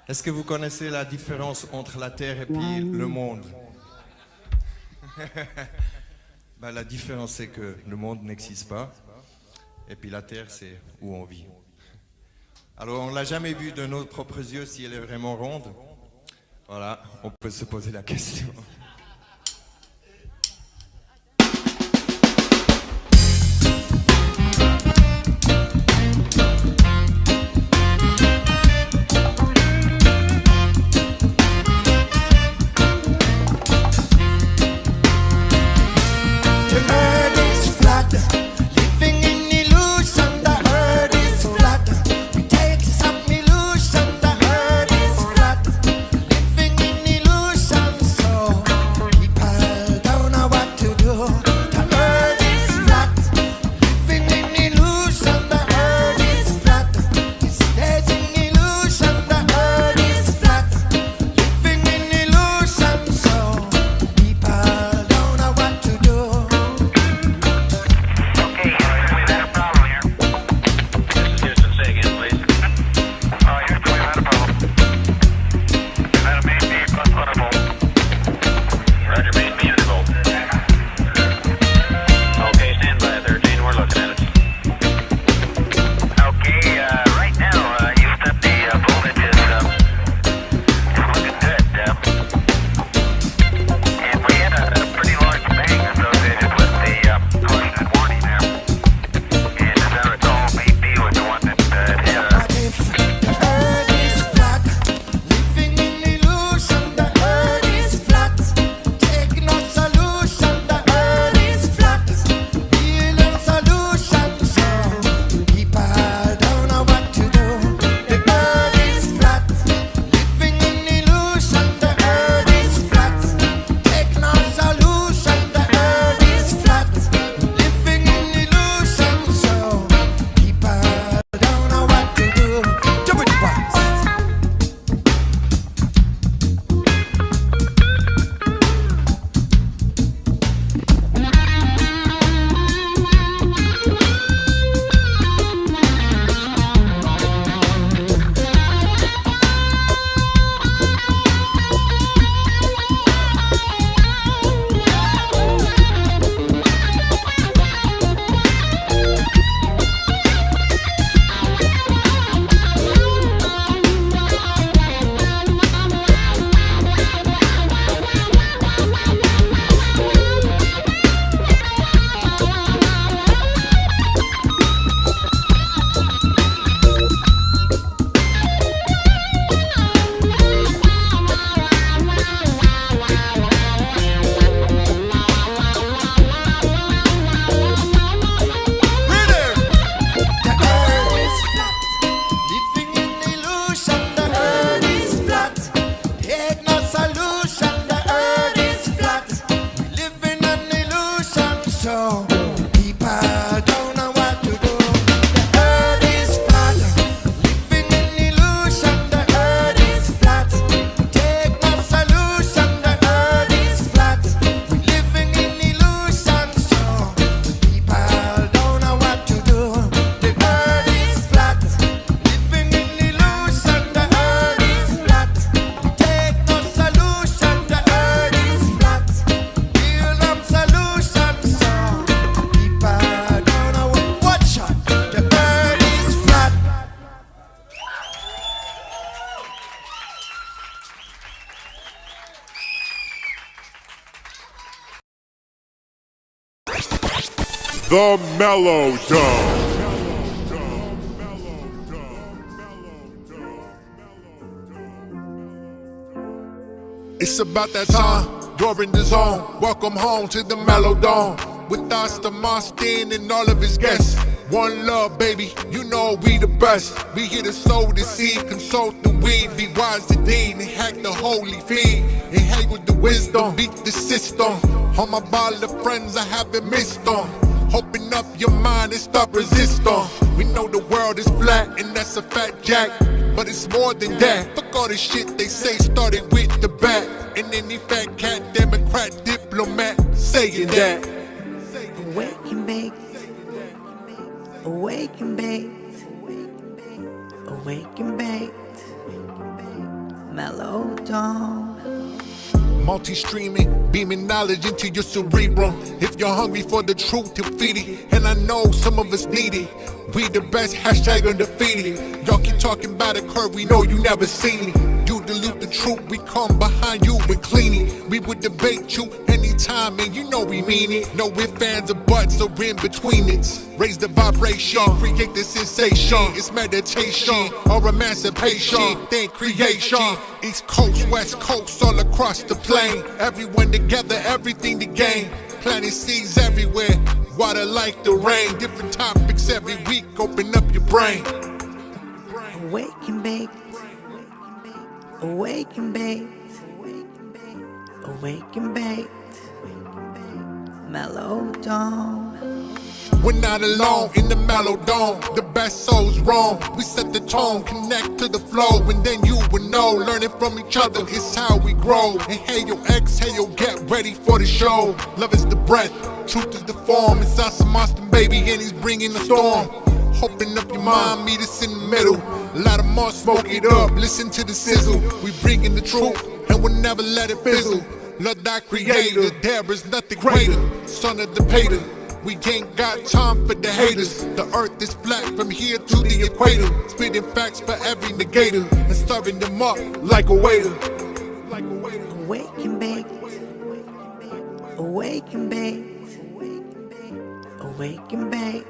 Est-ce que vous connaissez la différence entre la Terre et puis le monde? Ben, la différence, c'est que le monde n'existe pas. Et puis la Terre, c'est où on vit. Alors, on ne l'a jamais vu de nos propres yeux si elle est vraiment ronde. Voilà, on peut se poser la question. The MellowDome. It's about that time, you're in the zone. Welcome home to the MellowDome. With Austin Rokfin and all of his guests. One love, baby, you know we the best. We here to sow the seed, consult the weed, be wise indeed, and hack the holy feed. And hang with the wisdom, beat the system. All my ball of friends I haven't missed on. Open up your mind and stop resisting. We know the world is flat and that's a fat jack, but it's more than that. Fuck all the shit they say started with the bat. And any fat cat, Democrat, diplomat saying that. Awake and bake, awake and bake, awake and bake, MellowDome. Multi-streaming, beaming knowledge into your cerebrum. If you're hungry for the truth, you'll feed it. And I know some of us need it. We the best, hashtag undefeated. Y'all keep talking about a curve, we know you never seen it. You dilute the truth, we come behind you and clean it. We would debate you anytime, and you know we mean it. No ifs, ands, or buts, or in between it. Raise the vibration, create the sensation. It's meditation or emancipation, then creation. East Coast, West Coast, all across the plain. Everyone together, everything to gain. Planting seeds everywhere, water like the rain. Different topics every week, open up your brain. Awake and bake. Awake and bake. Awake and bake. MellowDome. We're not alone in the MellowDome. The best souls roam. We set the tone, connect to the flow, and then you will know. Learning from each other is how we grow. Inhale, exhale, get ready for the show. Love is the breath, truth is the form. It's Austin Rokfin, baby, and he's bringing the storm. Open up your mind, meet us in the middle. A lot of more, smoke it up, listen to the sizzle. We bringing the truth, and we'll never let it fizzle. Love thy creator, there is nothing greater. Son of the pater. We ain't got time for the haters. The earth is flat from here to the equator. Spitting facts for every negator and serving them up like a waiter. Awake and bake. Awake and bake. Awake and bake.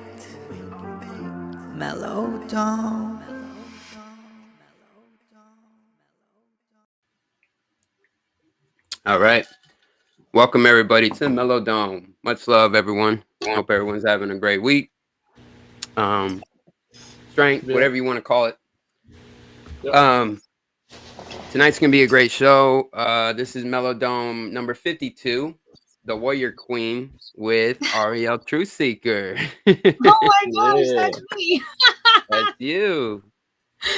MellowDome. All right. Welcome, everybody, to MellowDome. Much love, everyone. Hope everyone's having a great week. Strength, whatever you want to call it. Tonight's going to be a great show. This is MellowDome number 52, The Warrior Queen with Ariel TruthSeeker. Oh my gosh, that's me. That's you.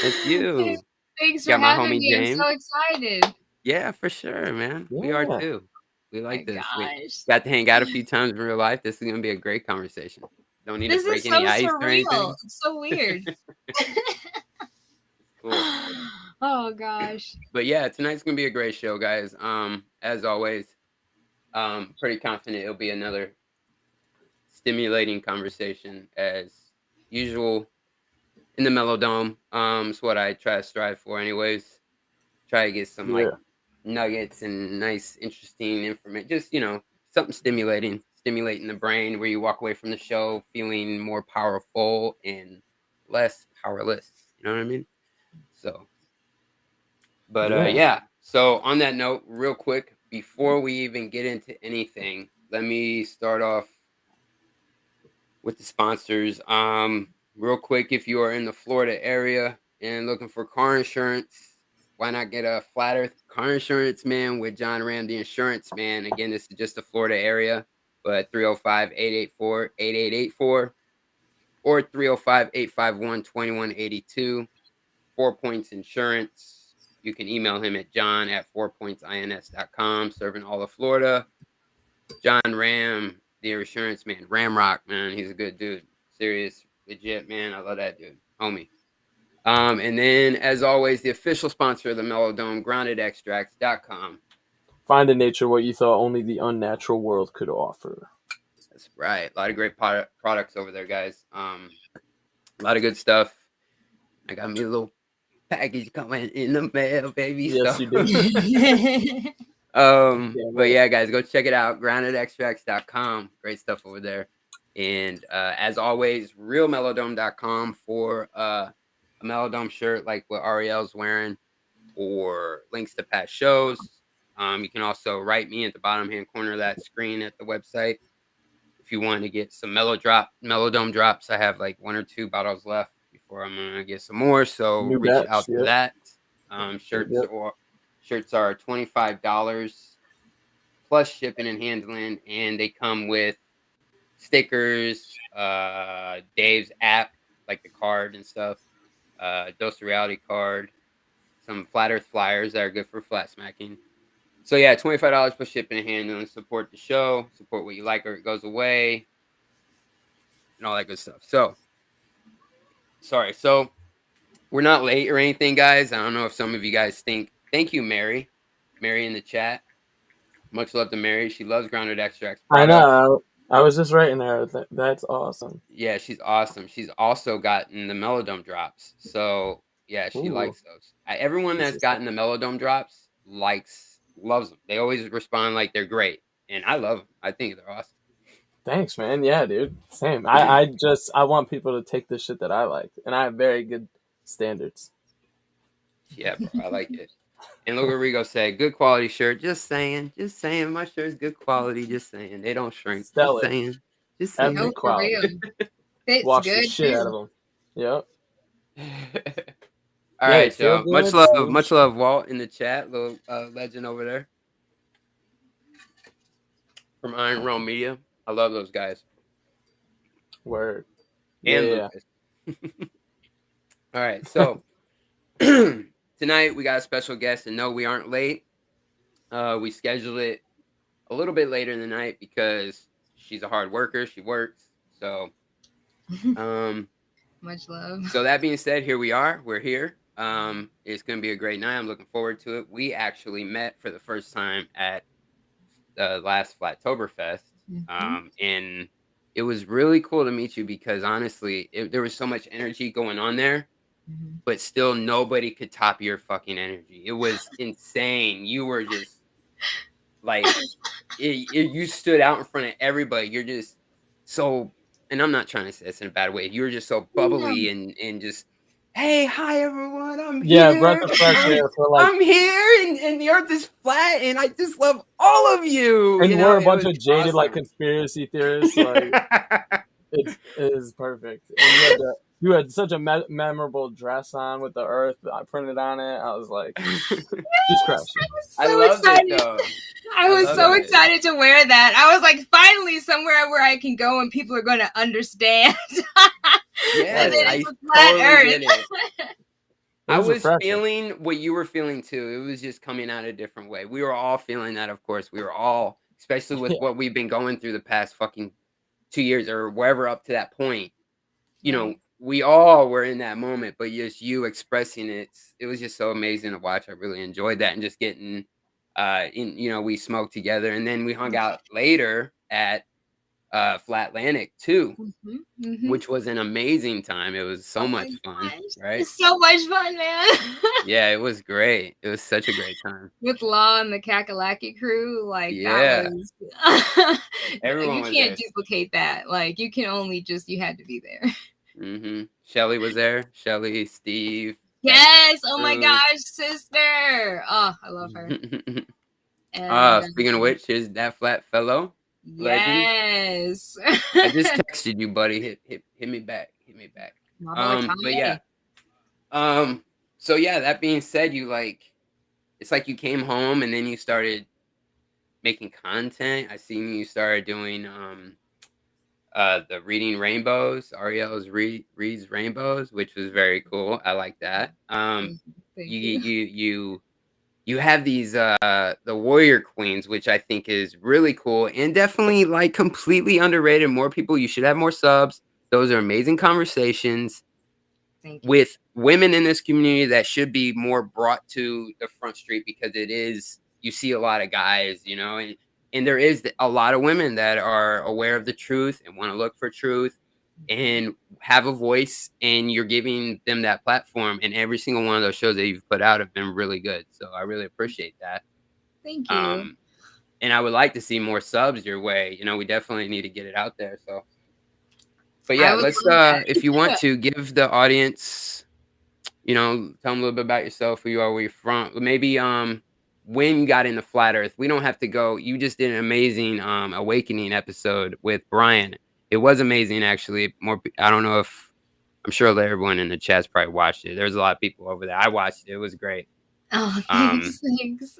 That's you. Thanks for Got my having homie me. James. I'm so excited. Yeah, for sure, man. We are too. We like this. We Gosh. got to hang out a few times in real life. This is going to be a great conversation. Don't need This to break is so any ice or anything. surreal. It's so weird. Cool. Oh gosh. But yeah, tonight's going to be a great show, guys. As always, pretty confident it'll be another stimulating conversation as usual in the MellowDome. It's what I try to strive for anyways. Try to get some like nuggets and nice, interesting information. Just, something stimulating the brain where you walk away from the show feeling more powerful and less powerless. You know what I mean? So, but yeah. So on that note, real quick, before we even get into anything, let me start off with the sponsors. Real quick, if you are in the Florida area and looking for car insurance, why not get a Flat Earth car insurance, man, with John Ram, the insurance man. Again, this is just the Florida area, but 305-884-8884 or 305-851-2182. 4 Points Insurance. You can email him at john@4pointsins.com, serving all of Florida. John Ram, the insurance man. Ramrock, man. He's a good dude. Serious, legit, man. I love that dude. Homie. And then, as always, the official sponsor of the MellowDome, groundedextracts.com. Find in nature what you thought only the unnatural world could offer. That's right. A lot of great products over there, guys. A lot of good stuff. I got me a little package coming in the mail, baby. Yes, so. you did. But yeah, guys, go check it out. groundedextracts.com. Great stuff over there. And as always, realmellowdome.com for a MellowDome shirt like what Ariel's wearing, or links to past shows. You can also write me at the bottom hand corner of that screen at the website if you want to get some MellowDome drops. I have like 1 or 2 bottles left before I'm gonna get some more. So New reach batch, out to that. Shirts are $25 plus shipping and handling, and they come with stickers, Dave's app, like the card and stuff, Dose of Reality card, some Flat Earth flyers that are good for flat smacking. So yeah, $25 plus shipping and handling. Support the show, support what you like or it goes away, and all that good stuff. So we're not late or anything, guys. I don't know if some of you guys think Thank you, Mary. Mary in the chat. Much love to Mary. She loves grounded extracts I product. know. I was just writing there. That's awesome. Yeah, she's awesome. She's also gotten the MellowDome drops. So yeah, she Ooh, likes those. Everyone this that's is gotten the MellowDome drops loves them. They always respond like they're great, and I love them. I think they're awesome. thanks, man. Yeah, dude. Same. I want people to take the shit that I like, and I have very good standards. Yeah, bro, I like it. And look what Rigo said. Good quality shirt. Just saying. Just saying. My shirt's good quality. Just saying. They don't shrink. Just Stellar. saying. Just Every saying. Oh, for quality. real. Fits Wash the good shit out of too. them. Yep. All Yay, right, feel y'all. Much good. love. Much love, Walt, in the chat. Little legend over there from Iron Realm Media. I love those guys. Word. And Yeah. Lucas. All right, so tonight we got a special guest, and no, we aren't late. We scheduled it a little bit later in the night because she's a hard worker. She works. So, Much love. so that being said, here we are. We're here. It's going to be a great night. I'm looking forward to it. We actually met for the first time at the last Flattoberfest. And it was really cool to meet you because honestly, there was so much energy going on there, but still nobody could top your fucking energy. It was insane. You were just like, you stood out in front of everybody. You're just so, and I'm not trying to say this in a bad way. You were just so bubbly and just, hey, hi everyone, I'm Yeah, here. breath of fresh air for like, I'm here, and the earth is flat, and I just love all of you. and You know, we're a it bunch was of jaded like awesome. conspiracy theorists. Like it is perfect. And you had such a memorable dress on with the earth printed on it. I was like, she's crushing. I So loved it excited. though. I was loved so it. excited to wear that. I was like, finally, somewhere where I can go and people are going to understand. Yes, That I it's a flat totally earth. get it. It I was was refreshing. feeling what you were feeling too. It was just coming out a different way. We were all feeling that, of course. We were all, especially with Yeah. what we've been going through the past fucking 2 years or wherever up to that point. You know, Right. we all were in that moment, but just you expressing it, it was just so amazing to watch. I really enjoyed that, and just getting, we smoked together, and then we hung out later at Flat Atlantic too, which was an amazing time. It was so Oh much my fun, gosh. right? It's so much fun, man. Yeah, it was great. It was such a great time. With Law and the Kakalaki crew, like that Yeah, was everyone you was can't there. duplicate that. Like you can only you had to be there. Shelly was there. Shelly, Steve. Yes. Oh my Crew. gosh, sister. Oh, I love her. And Speaking of which, here's that flat fellow. Legend. yes. I just texted you, buddy. Hit me back. Hit me back. But yeah. So yeah, that being said, it's like you came home and then you started making content. I seen you started doing the reading rainbows, Ariel's reads rainbows, which was very cool. I like that. Thank You have these the warrior queens, which I think is really cool and definitely like completely underrated. More people, you should have more subs. Those are amazing conversations you. with women in this community that should be more brought to the front street, because it is, you see a lot of guys, and there is a lot of women that are aware of the truth and want to look for truth and have a voice, and you're giving them that platform, and every single one of those shows that you've put out have been really good, so I really appreciate that. Thank you. And I would like to see more subs your way. We definitely need to get it out there. So, but yeah, let's if you want to give the audience, tell them a little bit about yourself, who you are, where you're from, maybe when you got into flat earth. We don't have to go. You just did an amazing awakening episode with Brian. It was amazing, actually. I don't know if, I'm sure everyone in the chat's probably watched it. There's a lot of people over there. I watched it. It was great. Oh, thanks.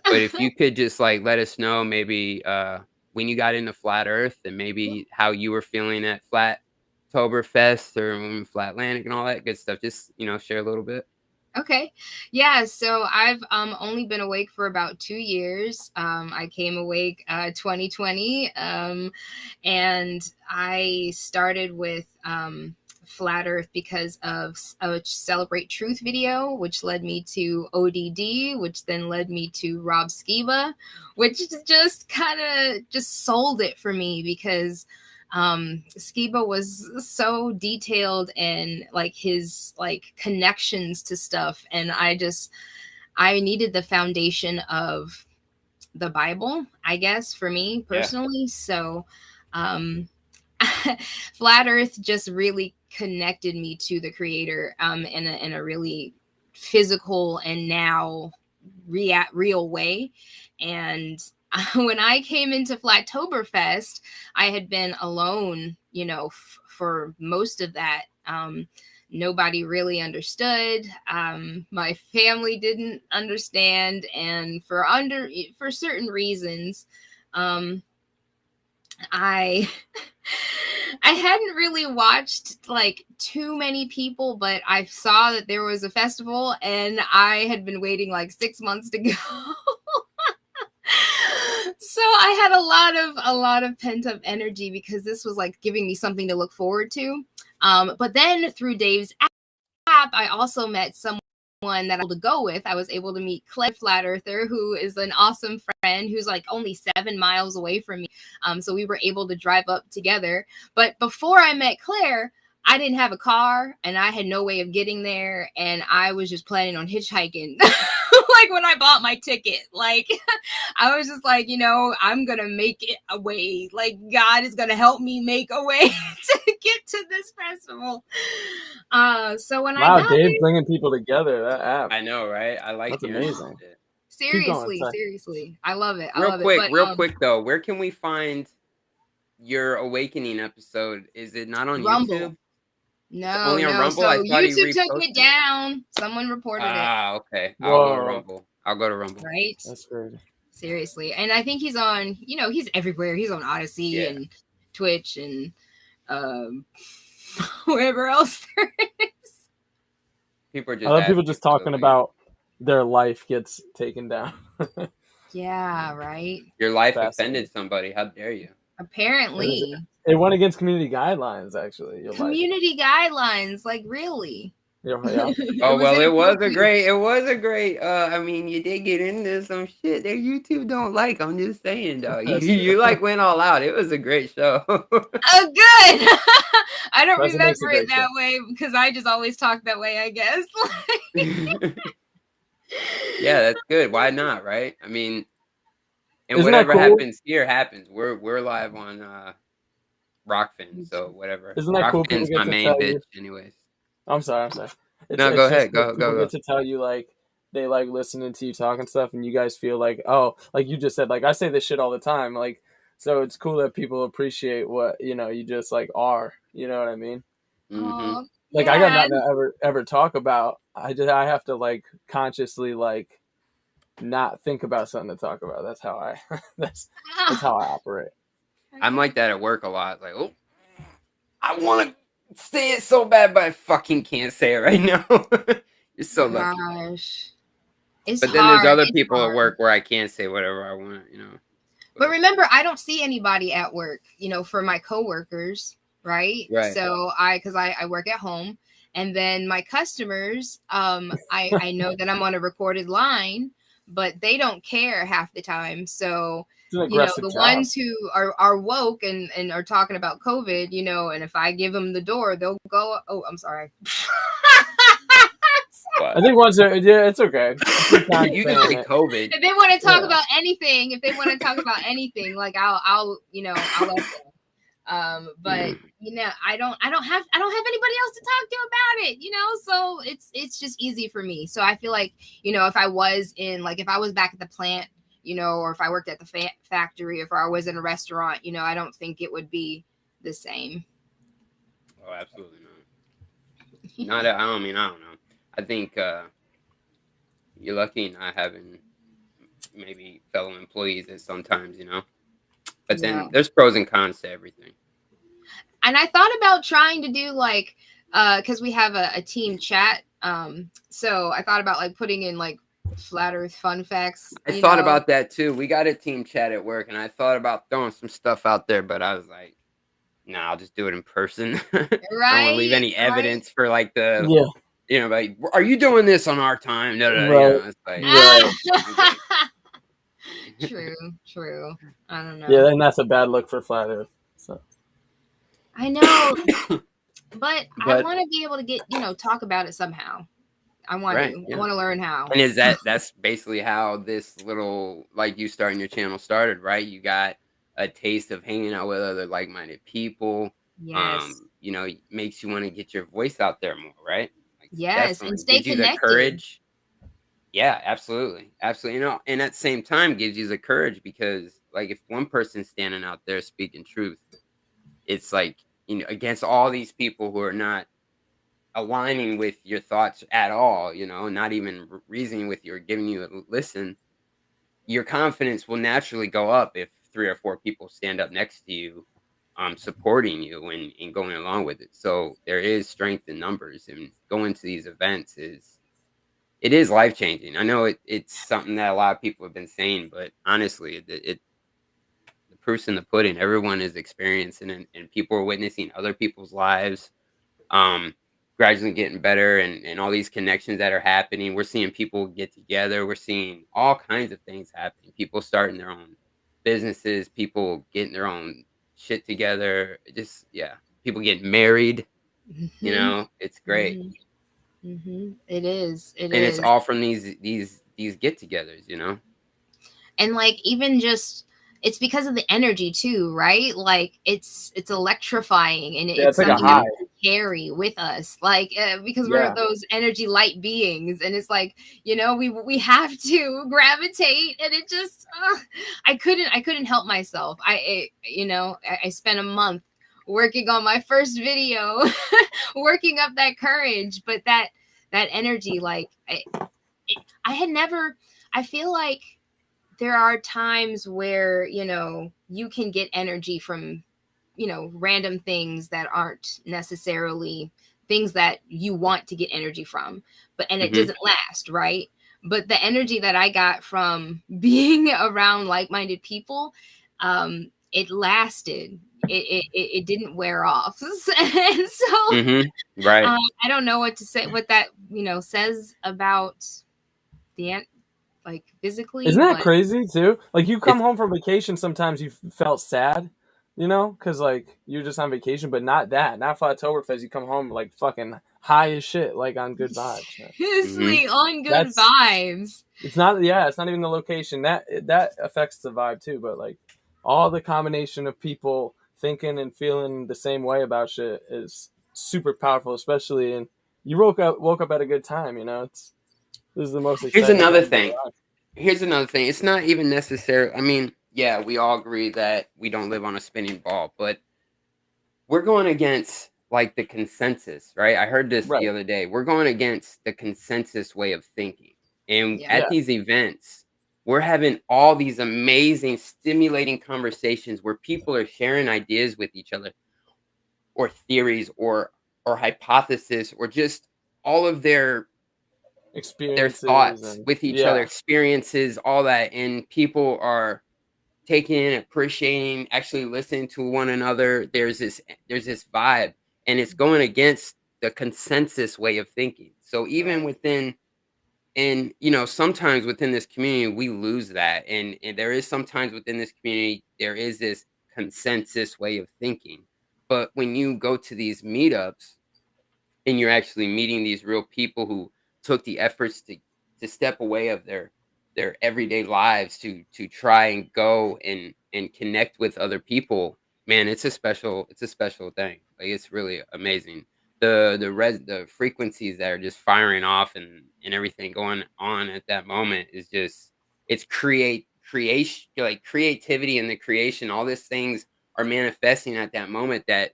But if you could just let us know maybe when you got into flat earth, and maybe how you were feeling at Flattoberfest or Flat Atlantic and all that good stuff. Just, share a little bit. Okay. Yeah. So I've only been awake for about 2 years. I came awake 2020. And I started with Flat Earth because of a Celebrate Truth video, which led me to ODD, which then led me to Rob Skiba, which just kind of just sold it for me because Skiba was so detailed and like his like connections to stuff, and I needed the foundation of the Bible, I guess, for me personally. So Flat Earth just really connected me to the creator in a really physical and now real way. And when I came into Flattoberfest, I had been alone, you know, for most of that. Nobody really understood. My family didn't understand, and for certain reasons, I hadn't really watched like too many people, but I saw that there was a festival, and I had been waiting like 6 months to go. So I had a lot of pent up energy because this was like giving me something to look forward to. But then through Dave's app, I also met someone that I was able to go with. I was able to meet Claire Flat Earther, who is an awesome friend who's like only 7 miles away from me. So we were able to drive up together. But before I met Claire, I didn't have a car and I had no way of getting there. And I was just planning on hitchhiking. Like when I bought my ticket, like I was just like, you know, I'm going to make it a way. Like God is going to help me make a way to get to this festival. So when I got Dave bringing people together, that app. I know, right? I like that's amazing. Seriously. I love it. Real quick though, where can we find your Awakening episode? Is it not on Rumble. YouTube? No, only on Rumble? So YouTube took it down. Someone reported it. Ah, okay. I'll go to Rumble. Right? That's great. Seriously. And I think he's on, you know, he's everywhere. He's on Odysee and Twitch and wherever else there is. People just talking about their life gets taken down. Yeah, right. Your life offended somebody. How dare you? Apparently. It went against community guidelines, actually. Community guidelines, like really? Yeah. Oh well, it was a great. I mean, you did get into some shit that YouTube don't like. I'm just saying, dog. You like went all out. It was a great show. Oh, good. I don't remember it that way because I just always talk that way, I guess. Yeah, that's good. Why not, right? I mean, and whatever happens here happens. We're live on Rokfin, so whatever. Isn't that cool? Rokfin's my main bitch, anyways. I'm sorry. No, go ahead. Go. Get to tell you like they like listening to you talk and stuff, and you guys feel like, oh, like you just said, like I say this shit all the time, like so it's cool that people appreciate what you know you just like are. You know what I mean? Mm-hmm. Like I got nothing to ever talk about. I have to like consciously like not think about something to talk about. That's how I that's how I operate. I'm like that at work a lot. Like, oh, I want to say it so bad, but I fucking can't say it right now. You're so lucky. Gosh. But then there's other people at work where I can't say whatever I want, you know. But remember, I don't see anybody at work, you know, for my coworkers, right? So because I work at home, and then my customers, I know that I'm on a recorded line, but they don't care half the time. So you know, the ones who are woke and are talking about COVID, you know, and if I give them the door, they'll go, oh, I'm sorry. I think once it's okay. You can say COVID. If they want to talk about anything, like I'll let them. But you know, I don't have anybody else to talk to about it, you know, so it's just easy for me. So I feel like, you know, if I was back at the plant, you know, or if I worked at the factory, if I was in a restaurant, you know, I don't think it would be the same. Oh, absolutely not. I don't know. I think you're lucky not having maybe fellow employees at sometimes, you know. But then there's pros and cons to everything. And I thought about trying to do like, because we have a team chat. So I thought about like putting in like Flat Earth fun facts. I thought about that too. We got a team chat at work, and I thought about throwing some stuff out there, but I was like, I'll just do it in person. I don't want to leave any Right? evidence for like the, Yeah. like, are you doing this on our time? No, Right. it's like, Right. True. I don't know. Yeah, then that's a bad look for Flat Earth. So. I know, but I But- want to be able to get, talk about it somehow. I want Right, to. yeah. I want to learn how. And that's basically how this little, like, you starting your channel started, right? You got a taste of hanging out with other like-minded people. Yes. It makes you want to get your voice out there more, right? Like, Yes, and definitely stay gives you the connected. courage. Yeah, absolutely. And at the same time gives you the courage, because like if one person's standing out there speaking truth, it's like, against all these people who are not aligning with your thoughts at all, not even reasoning with you or giving you a listen, your confidence will naturally go up if 3 or 4 people stand up next to you, supporting you and going along with it. So there is strength in numbers, and going to these events it is life changing. I know it's something that a lot of people have been saying, but honestly, the proof's in the pudding. Everyone is experiencing it, and people are witnessing other people's lives, gradually getting better, and all these connections that are happening. We're seeing people get together. We're seeing all kinds of things happening. People starting their own businesses, people getting their own shit together. People getting married. It's great. It is. And it's all from these get-togethers. And like, even just, it's because of the energy too, right? Like it's electrifying, and it's like something a high. that we carry with us, like because we're those energy light beings, and it's like, we have to gravitate, and it just I couldn't help myself. I spent a month working on my first video, working up that courage, but that energy, like I feel like there are times where, you can get energy from, random things that aren't necessarily things that you want to get energy from, and it doesn't last, right? But the energy that I got from being around like-minded people, it lasted. It didn't wear off. And so right. I don't know what to say, what that, says about the like physically. Isn't that crazy too? Like, you come home from vacation, sometimes you felt sad, because like you're just on vacation, but not Flattoberfest. You come home like fucking high as shit, like on good vibes. Seriously, on good vibes. It's not even the location that affects the vibe too, but like all the combination of people thinking and feeling the same way about shit is super powerful, especially, and you woke up at a good time. This is the most exciting. Here's another thing. It's not even necessary. I mean, yeah, we all agree that we don't live on a spinning ball, but we're going against like the consensus, right? I heard this the other day. We're going against the consensus way of thinking. And at these events, we're having all these amazing, stimulating conversations where people are sharing ideas with each other, or theories, or hypotheses, or just all of their thoughts with each other, experiences, all that. And people are taking in, appreciating, actually listening to one another. There's this vibe, and it's going against the consensus way of thinking. So even within, and sometimes within this community, we lose that. And there is sometimes within this community, there is this consensus way of thinking. But when you go to these meetups and you're actually meeting these real people who took the efforts to step away of their everyday lives to try and go and connect with other people, man, it's a special thing. Like, it's really amazing. The frequencies that are just firing off, and everything going on at that moment is just, it's creation, like creativity and the creation. All these things are manifesting at that moment that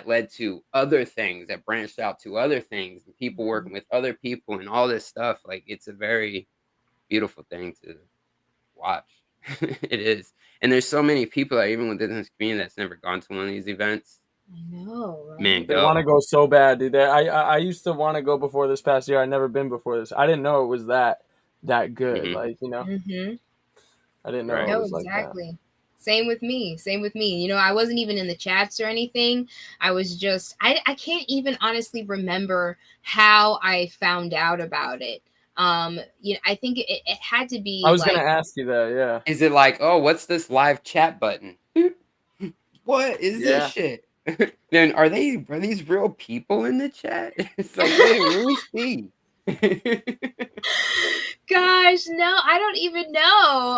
led to other things, that branched out to other things, and people working with other people, and all this stuff. Like, it's a very beautiful thing to watch. It is. And there's so many people that even within this community that's never gone to one of these events. I know, right? Man, they want to go so bad, dude. I used to want to go before this past year. I'd never been before this. I didn't know it was that good. Like, I didn't know it was like that. Same with me. Same with me. You know, I wasn't even in the chats or anything. I was just, I can't even honestly remember how I found out about it. You know, I think it had to be I was like, gonna ask you that. Yeah. Is it like, oh, what's this live chat button? What is this Yeah. shit? Then are these real people in the chat? It's like, wait, let me see. gosh, no, I don't even know.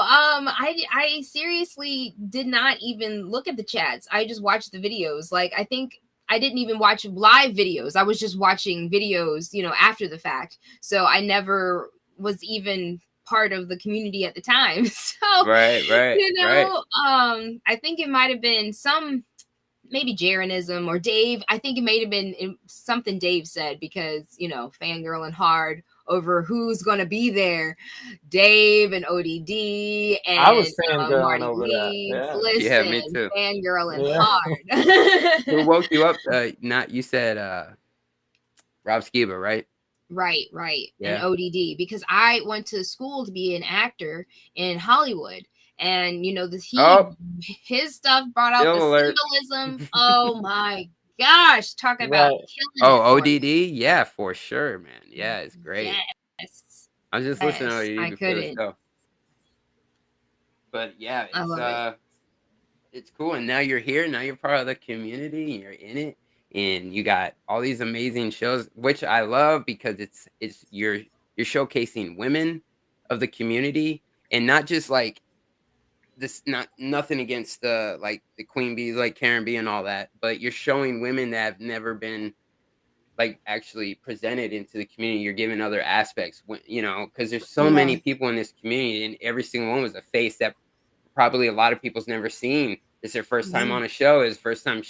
I seriously did not even look at the chats. I just watched the videos. Like, I think I didn't even watch live videos. I was just watching videos, you know, after the fact. So I never was even part of the community at the time. So, Right. you know, I think it might have been some maybe Jaronism or Dave. I think it may have been something Dave said because, you know, fangirling hard over who's going to be there. Dave and ODD and I was fangirling Marty over that. Leeds. Yeah. Yeah, me Listen, too. fangirling Yeah. hard. Who woke you up? Not you said Rob Skiba, right? Right. And Yeah. ODD, because I went to school to be an actor in Hollywood. And, you know, Oh, his stuff brought out the still alert. symbolism. Oh my gosh. Talk about Right. killing it Oh, for me. ODD? Yeah, for sure, man. Yeah, it's great. Yes. I was just listening to Yes, ODD I before the couldn't. show. But yeah, I love it. it's cool. And now you're here. Now you're part of the community. And you're in it, and you got all these amazing shows, which I love because it's you're showcasing women of the community, and not just like this. Not nothing against the like the queen bees, like Karen B and all that, but you're showing women that have never been like actually presented into the community. You're giving other aspects, you know, because there's so many Yes. people in this community, and every single one was a face that probably a lot of people's never seen. It's their first time on a show. It's first time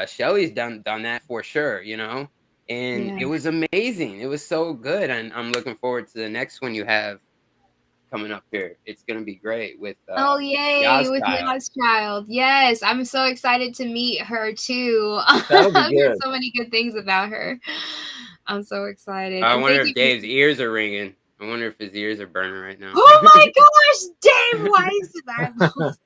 Shelly's done that for sure, you know. And Yeah. it was amazing. It was so good, and I'm looking forward to the next one you have coming up here. It's gonna be great with Oh, yay, Yaz with Child. Yaz Child. Yes, I'm so excited to meet her too. That'll be I've heard good. so many good things about her. I'm so excited. I And wonder thank if you. Dave's ears are ringing. I wonder if his ears are burning right now. Oh my gosh, Dave, why is his eyeballs?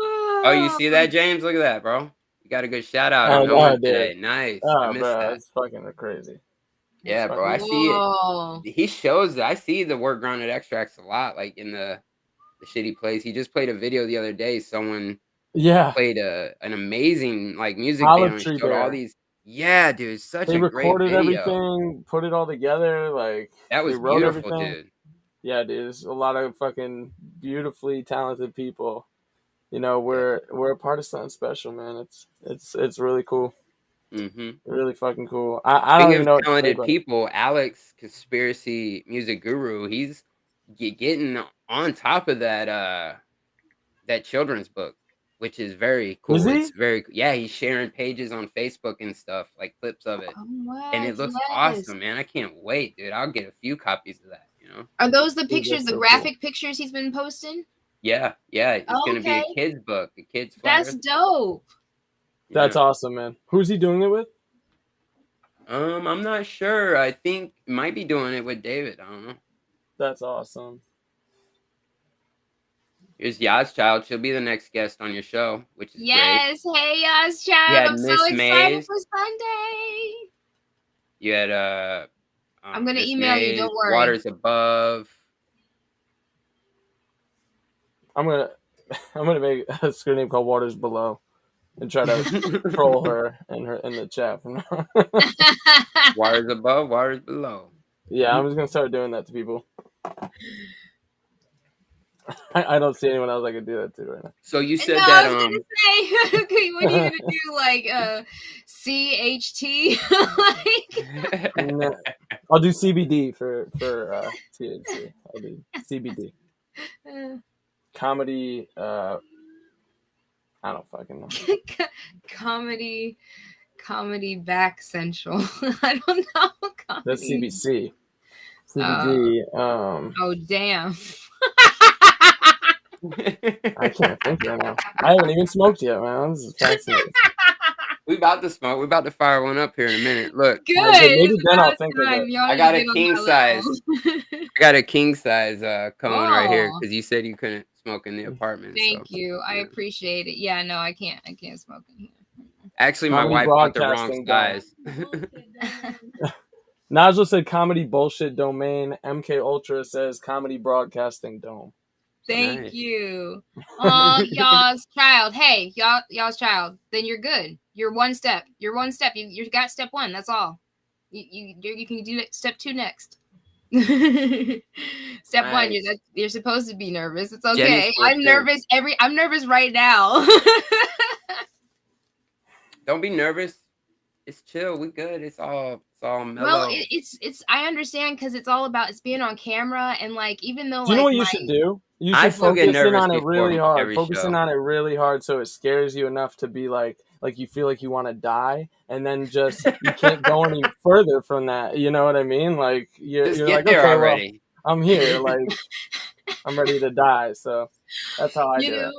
Oh, you see that, James? Look at that, bro. You got a good shout out Oh, on no no, one dude. today. Nice. I Oh, missed bro, that. that's fucking crazy. Yeah, That's bro. I fucking- see it. Whoa. He shows that. I see the work grounded extracts a lot, like in the shit he plays. He just played a video the other day. Someone Yeah. played an amazing like music Olive video and Tree showed all Bear. these. Yeah, dude, such They a great recorded video. everything, put it all together. Like That they was wrote beautiful, everything. dude. Yeah, dude. There's a lot of fucking beautifully talented people. You know, we're a part of something special, man. It's really cool. Mm-hmm. Really fucking cool. I don't Speaking even know of what to say talented about it. people, Alex, conspiracy music guru, he's getting on top of that children's book, which is very cool. Is he? It's very yeah. He's sharing pages on Facebook and stuff, like clips of it, Oh, what? and it looks Yes. awesome, man. I can't wait, dude. I'll get a few copies of that. You know? Are those the Dude, pictures, that's the so graphic pictures he's been posting? Yeah. It's gonna be Okay. a kids book, a kids flat That's earth. dope. That's Yeah. awesome, man. Who's he doing it with? I'm not sure. I think he might be doing it with David. I don't know. That's awesome. Here's Yaz Child. She'll be the next guest on your show, which is great. Yes. Hey, Yaz Child. had I'm so Miss excited Mays. for Sunday. You had I'm gonna Miss email you, Mays, don't worry. Waters Above. I'm gonna make a screen name called Waters Below and try to troll her in the chat from now. Waters Above, Waters Below. Yeah, I'm just gonna start doing that to people. I don't see anyone else I could do that to right now. So you said No, that I was gonna say, okay, what are you gonna do? Like CHT? Like No, I'll do CBD for THC. I'll do CBD. Comedy. I don't fucking know. comedy back central. I don't know. Comedy. That's CBC. CBD. Oh damn. I can't think right now. I haven't even smoked yet, man. This is fascinating. We about to smoke. We about to fire one up here in a minute. Look, Good. Maybe It's then I'll about think of time. it. Y'all I got need a to get on king that size. level. I got a king size cone right here Oh, because you said you couldn't smoke in the apartment. thank So you. I yeah. appreciate it. Yeah, no, I can't smoke in here. Actually, my Comedy wife bought the wrong Broadcasting Dome. size. Najla said comedy bullshit domain. MK Ultra says comedy broadcasting dome. Thank Nice. you. Y'all's child. Hey, y'all's child. Then you're good. You're one step. You're one step. You got step one. That's all. You can do step two next. Step one. Nice. You're supposed to be nervous. It's Jenny's okay. full I'm nervous. I'm nervous right now. Don't be nervous. It's chill. We good. It's all mellow. Well, it's I understand because it's all about it's being on camera and like even though Do you know like what you should do? You I should still get focus in nervous on it before really hard. every Focus in show. on it really hard so it scares you enough to be like you feel like you want to die, and then just you can't go any further from that. You know what I mean? Like you're Just get like, there okay, already. well, I'm here. Like I'm ready to die. So that's how I do it.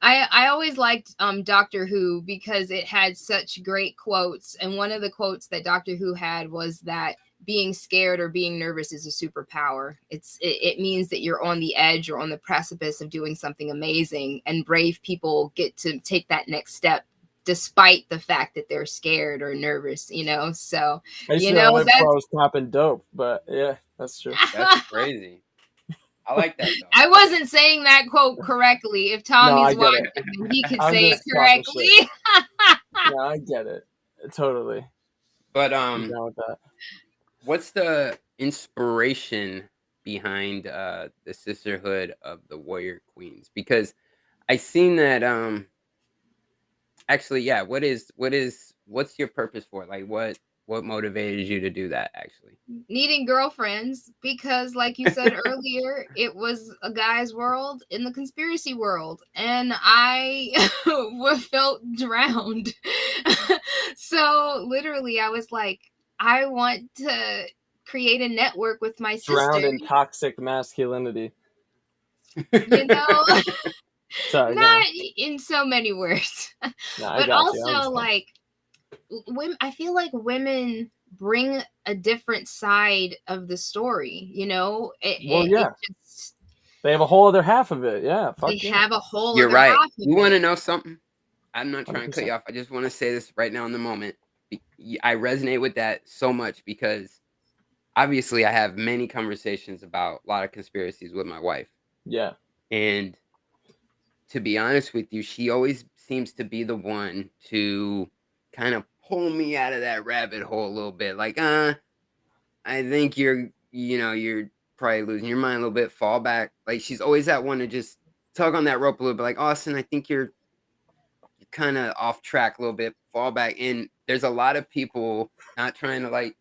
I always liked Doctor Who because it had such great quotes, and one of the quotes that Doctor Who had was that being scared or being nervous is a superpower. It means that you're on the edge or on the precipice of doing something amazing, and brave people get to take that next step despite the fact that they're scared or nervous, you know. So I used you to know live that's before I was popping dope, but yeah, that's true. That's crazy. I like that though. I wasn't saying that quote correctly. If Tommy's I get watching, it. he could I'm say it just talking correctly. No, I get it. Totally. But I'm down with that. what's the inspiration behind the sisterhood of the Warrior Queens? Because I seen that actually, yeah, what's your purpose for it? Like what motivated you to do that actually? Needing girlfriends because like you said earlier, it was a guy's world in the conspiracy world and I felt drowned. So literally I was like, I want to create a network with my sister. Drowned in toxic masculinity. You know, Sorry, not in so many words. No, I But got you. also like women, I feel like women bring a different side of the story, you know. They have a whole other half of it. Yeah, They have a whole You're other right. half of You want to it. know something? I'm not trying to cut 100%. you off. I just want to say this right now in the moment. I resonate with that so much because obviously I have many conversations about a lot of conspiracies with my wife. Yeah. And to be honest with you, she always seems to be the one to kind of pull me out of that rabbit hole a little bit. Like, I think you're probably losing your mind a little bit. Fall back. Like, she's always that one to just tug on that rope a little bit. Like, Austin, I think you're kind of off track a little bit. Fall back. And there's a lot of people not trying to like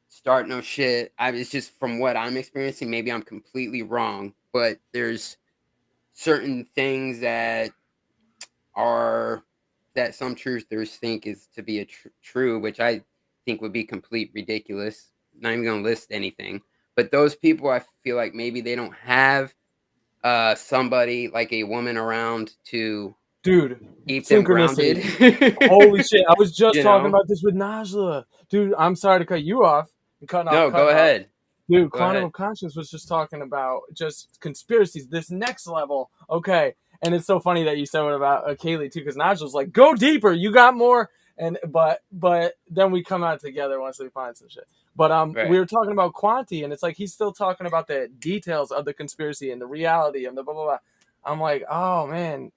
start no shit. It's just from what I'm experiencing. Maybe I'm completely wrong, but there's certain things that some truthers think is to be true, which I think would be complete ridiculous. Not even gonna list anything, but those people, I feel like maybe they don't have somebody like a woman around to keep them grounded. Holy shit! I was just You talking know? about this with Najla, dude. I'm sorry to cut you off. No, go ahead. Dude, Go Quantum ahead. of Conscience was just talking about just conspiracies, this next level. Okay. And it's so funny that you said it about Kaylee too, because Najal's like, go deeper, you got more. And but then we come out together once we find some shit. But Right. we were talking about Quanti, and it's like he's still talking about the details of the conspiracy and the reality and the blah blah blah. I'm like, oh man,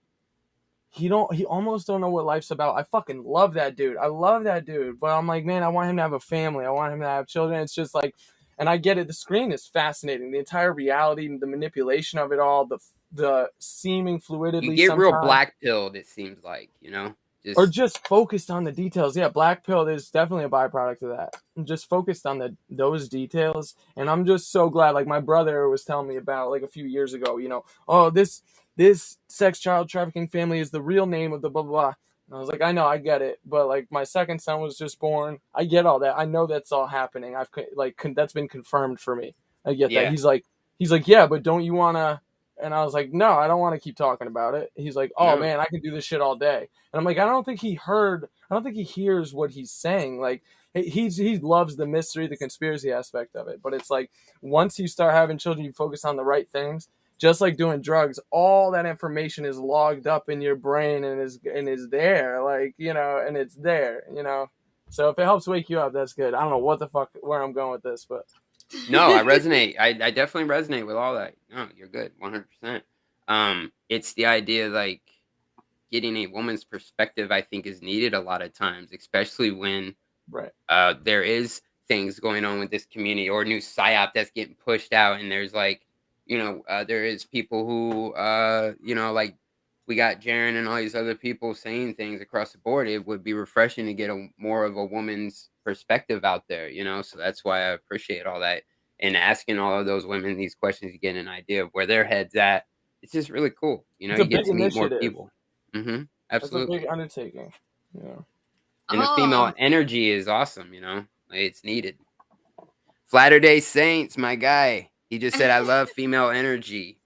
he almost don't know what life's about. I fucking love that dude. I love that dude. But I'm like, man, I want him to have a family. I want him to have children. It's just like, and I get it. The screen is fascinating. The entire reality, the manipulation of it all, the seeming fluidity. You get real black pilled, it seems like, you know? Or just focused on the details. Yeah, black pill is definitely a byproduct of that. I'm just focused on those details. And I'm just so glad. Like my brother was telling me about like a few years ago, you know, oh, this sex child trafficking family is the real name of the blah, blah, blah. And I was like, I know, I get it. But like my second son was just born. I get all that. I know that's all happening. I've that's been confirmed for me. I get that. He's like, yeah, but don't you want to And I was like, no, I don't want to keep talking about it. He's like, oh No. man, I can do this shit all day. And I'm like, I don't think he hears what he's saying. Like he loves the mystery, the conspiracy aspect of it. But it's like, once you start having children, you focus on the right things. Just like doing drugs, all that information is logged up in your brain and is there, like, you know, and it's there, you know. So if it helps wake you up, that's good. I don't know what the fuck where I'm going with this, but No, I resonate. I definitely resonate with all that. No, you're good, 100%. It's the idea, like, getting a woman's perspective, I think, is needed a lot of times, especially when right. there is things going on with this community or new psyop that's getting pushed out, and there's like, you know, there is people who, you know, like we got Jaren and all these other people saying things across the board. It would be refreshing to get more of a woman's perspective out there, you know. So that's why I appreciate all that, and asking all of those women these questions to get an idea of where their head's at. It's just really cool, you know. It's a You get big to meet more initiative. people. It's Absolutely. a big undertaking. Yeah. And the female energy is awesome, you know. Like, it's needed. Latter-day Saints, my guy. He just said, I love female energy.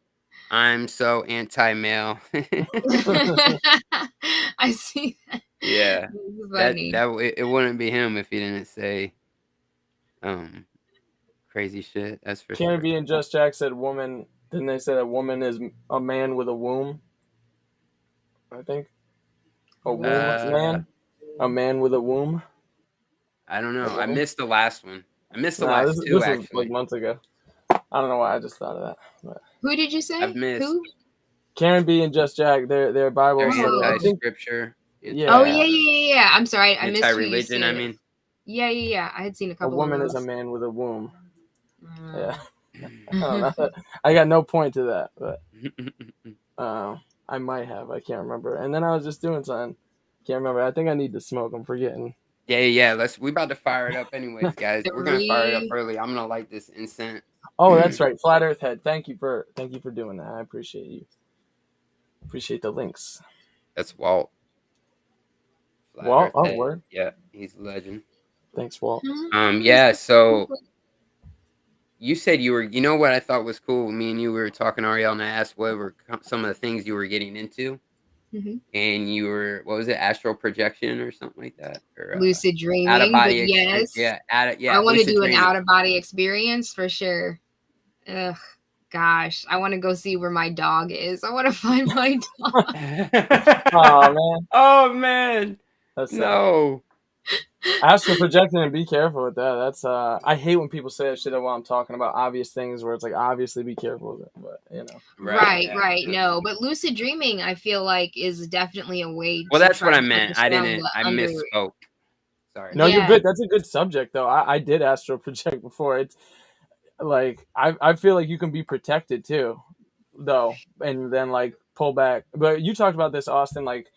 I'm so anti-male. I see that. Yeah. Funny. It wouldn't be him if he didn't say crazy shit. That's for Karen sure. B and Just Jack said woman. Didn't they say that woman is a man with a womb? I think. A womb man? A man with a womb? I don't know. I missed the last one. I missed the last two, this actually. was like months ago. I don't know why I just thought of that. But. Who did you say? I've missed. Who? Karen B and Just Jack, their Bible. They're anti-scripture. Yeah. Oh, yeah. I'm sorry. I missed anti-religion, I mean. Yeah. I had seen a couple of woman of is a man with a womb. Yeah. I don't know. I got no point to that, but I might have. I can't remember. And then I was just doing something. Can't remember. I think I need to smoke. I'm forgetting. Yeah. We about to fire it up anyways, guys. We're gonna fire it up early. I'm gonna light this incense. Oh, that's right. Flat Earth Head. Thank you for doing that. I appreciate you. Appreciate the links. That's Walt. Walt? Oh, word. Yeah, he's a legend. Thanks, Walt. Yeah, so you said you know what I thought was cool? Me and you were talking, Ariel, and I asked what were some of the things you were getting into. Mm-hmm. And you were, what was it, astral projection or something like that? Or lucid dreaming. Out of body yes. Yeah. I want to do an out of body experience for sure. Ugh. Gosh, I want to go see where my dog is. I want to find my dog. Oh man. That's no. Astral projecting, and be careful with that. That's I hate when people say that shit while I'm talking about obvious things where it's like, obviously be careful with it, but you know. Right. No, but lucid dreaming, I feel like, is definitely a way. Well, that's what I meant. I misspoke. Sorry. No, you're good. That's a good subject though. I did astral project before. It's like I feel like you can be protected too, though, and then like pull back. But you talked about this, Austin. Like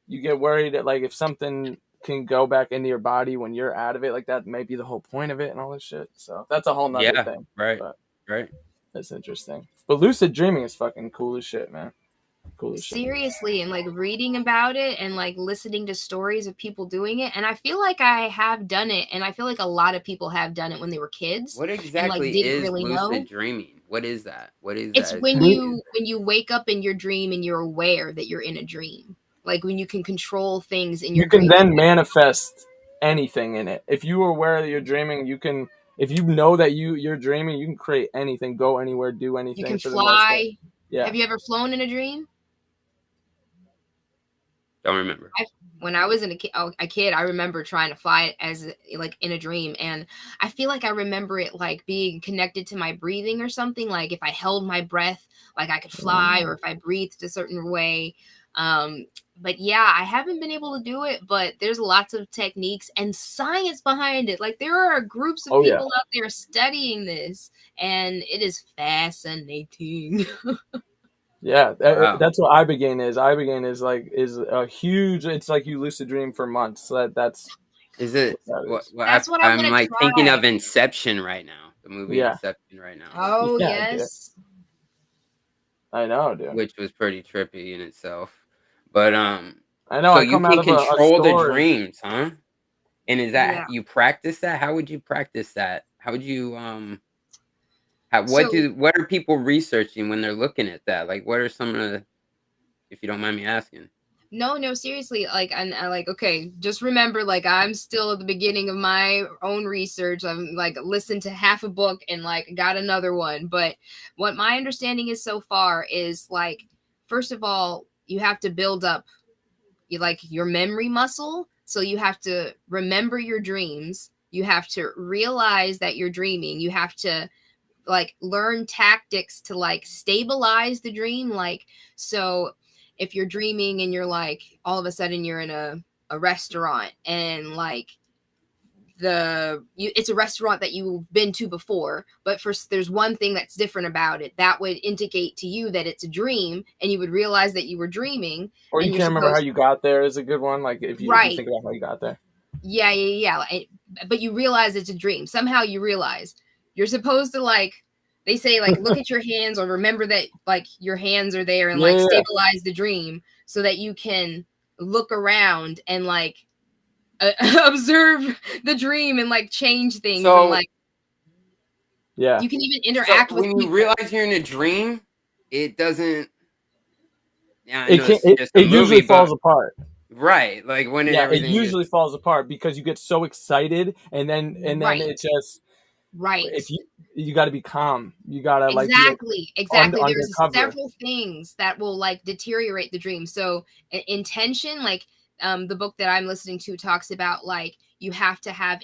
you get worried that like if something can go back into your body when you're out of it, like that may be the whole point of it and all this shit. So that's a whole nother thing. Right. That's interesting. But lucid dreaming is fucking cool as shit, man. Cool as shit. Seriously, and like reading about it and like listening to stories of people doing it, and I feel like I have done it, and I feel like a lot of people have done it when they were kids. What exactly is lucid dreaming? What is that? It's when you wake up in your dream and you're aware that you're in a dream. Like when you can control things in your dream. You can then manifest anything in it. If you are aware that you're dreaming, you can. If you know that you're dreaming, you can create anything, go anywhere, do anything. You can fly. Yeah. Have you ever flown in a dream? Don't remember. When I was a kid, I remember trying to fly as like in a dream, and I feel like I remember it like being connected to my breathing or something. Like if I held my breath, like I could fly, or if I breathed a certain way. But yeah, I haven't been able to do it, but there's lots of techniques and science behind it. Like there are groups of people out there studying this, and it is fascinating. Yeah, that's what Ibogaine is. Ibogaine is a huge. It's like you lucid dream for months. So that's. Is it? That's what I'm like try. Thinking of Inception right now. The movie Inception right now. Oh yes. Dude. I know, dude. Which was pretty trippy in itself, but I know. So I you can control the dreams, huh? And is that you practice that? How would you practice that? How would you What are people researching when they're looking at that? Like, what are some of the, if you don't mind me asking? No, seriously. Like, and I like, okay, just remember, like, I'm still at the beginning of my own research. I'm like, listened to half a book and like got another one. But what my understanding is so far is like, first of all, you have to build up your memory muscle. So you have to remember your dreams. You have to realize that you're dreaming. You have to like learn tactics to like stabilize the dream. Like, so if you're dreaming and you're like, all of a sudden you're in a restaurant and like it's a restaurant that you've been to before, but first there's one thing that's different about it that would indicate to you that it's a dream, and you would realize that you were dreaming. Or and you can't remember how you got there is a good one. Like if you think about how you got there. Yeah. But you realize it's a dream. Somehow you realize you're supposed to like, they say like, look at your hands or remember that like your hands are there and like stabilize the dream so that you can look around and like observe the dream and like change things. So, and like, you can even interact with when you realize you're in a dream, it doesn't. Yeah, it usually falls apart. Right, like when it usually falls apart because you get so excited and then it just If you got to be calm, you got to exactly. There's several things that will like deteriorate the dream. So intention, like the book that I'm listening to talks about like you have to have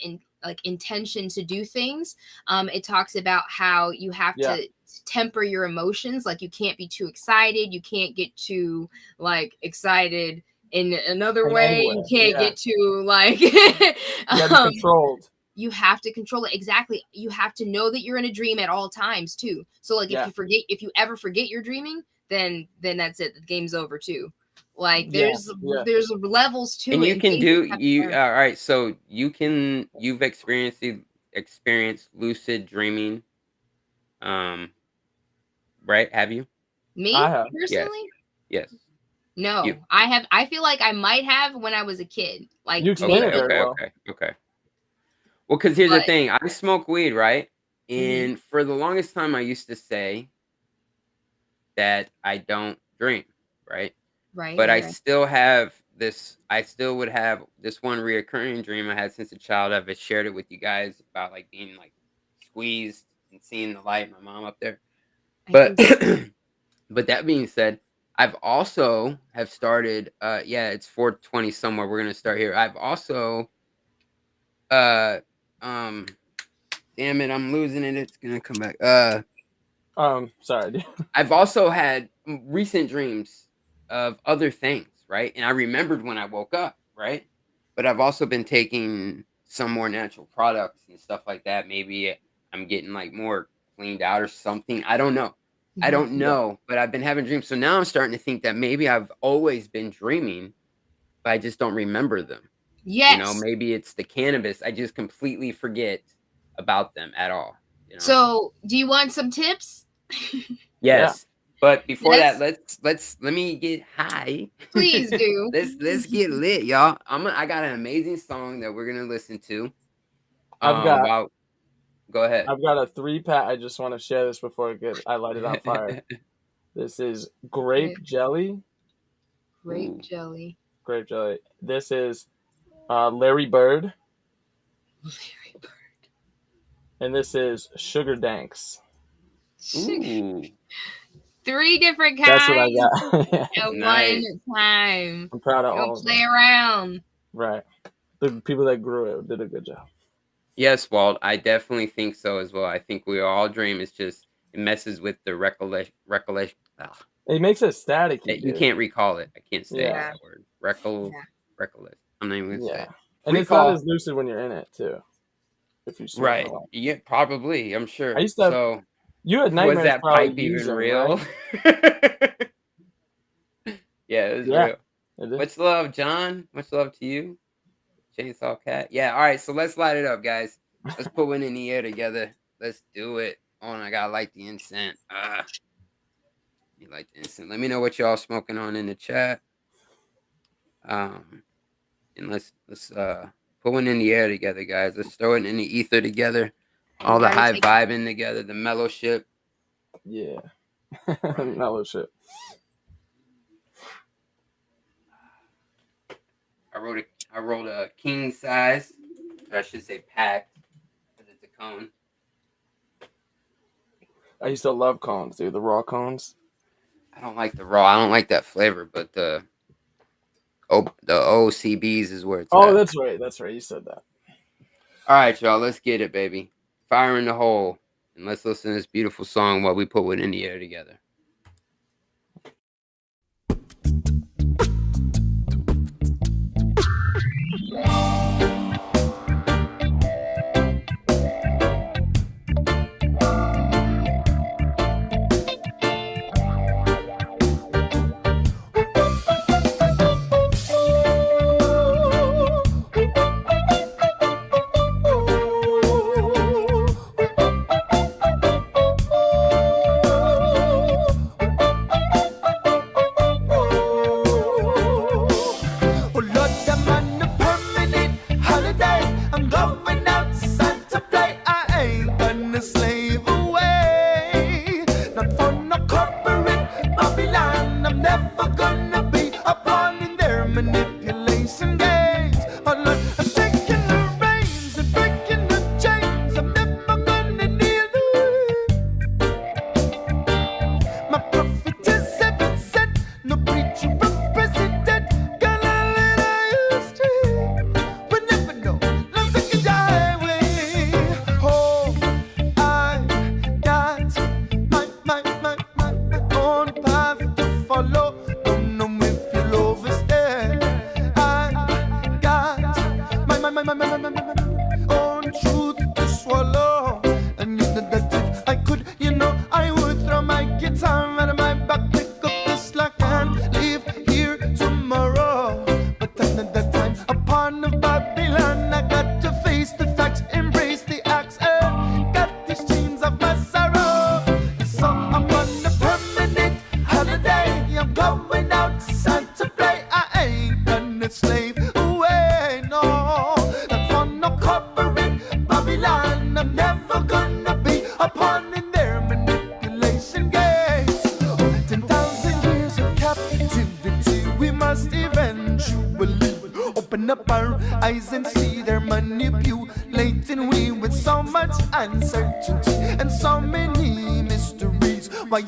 intention to do things. It talks about how you have to temper your emotions. Like you can't be too excited. You can't get too like excited in another way. You can't get too like you gotta be controlled. You have to control it. Exactly. You have to know that you're in a dream at all times too. So like if you ever forget you're dreaming, then that's it. The game's over too. Like there's levels to and it. You can do all right. So you've experienced lucid dreaming. Right? Have you? Me personally? Yes. No, I have. I feel like I might have when I was a kid. Like you explain it very well. Okay. Well, because here's the thing. I smoke weed, right? And for the longest time, I used to say that I don't dream, right? Right. But I still have this. I still would have this one reoccurring dream I had since a child. I've shared it with you guys about like being like squeezed and seeing the light. My mom up there. But but that being said, I've also have started. It's 4:20 somewhere. We're gonna start here. I've also damn it, I'm losing it. It's gonna come back. Sorry. I've also had recent dreams of other things, right? And I remembered when I woke up, right? But I've also been taking some more natural products and stuff like that. Maybe I'm getting like more cleaned out or something. I don't know. I don't know, but I've been having dreams. So now I'm starting to think that maybe I've always been dreaming, but I just don't remember them. Yes. You know, maybe it's the cannabis. I just completely forget about them at all. You know? So, do you want some tips? Yes. But before that, let me get high. Please do. let's get lit, y'all. I got an amazing song that we're gonna listen to. Go ahead. I've got a 3-pack. I just want to share this before I light it on fire. This is grape jelly. Grape jelly. Grape jelly. This is Larry Bird. Larry Bird. And this is Sugar Danks. Ooh. 3 different kinds. That's what I got. At one time. I'm proud of all of them. Play around. Right. The people that grew it did a good job. Yes, Walt, I definitely think so as well. I think we all dream. It's just it messes with the recollection. It makes it static. You can't recall it. I can't say that word. Recollect. I'm not even gonna say it. And it's not as lucid when you're in it too. If you right. Yeah, probably. I'm sure. I used to have, you had nightmares. Was that pipe even real? Right? Yeah, it was real. Much love, John. Much love to you. Chainsaw Cat. Yeah, all right, so let's light it up, guys. Let's put one in the air together. Let's do it. Oh, and I gotta light the incense. You like the incense. Let me know what y'all smoking on in the chat. And let's put one in the air together, guys. Let's throw it in the ether together. All the gotta high take- vibing together, the mellow shit. Yeah. Mellow shit. I rolled a king size, or I should say packed, because it's a cone. I used to love cones, dude. The raw cones. I don't like the raw. I don't like that flavor, but the OCBs is where it's Oh, at. that's right. That's right. You said that. All right, y'all. Let's get it, baby. Fire in the hole, and let's listen to this beautiful song while we put one in the air together.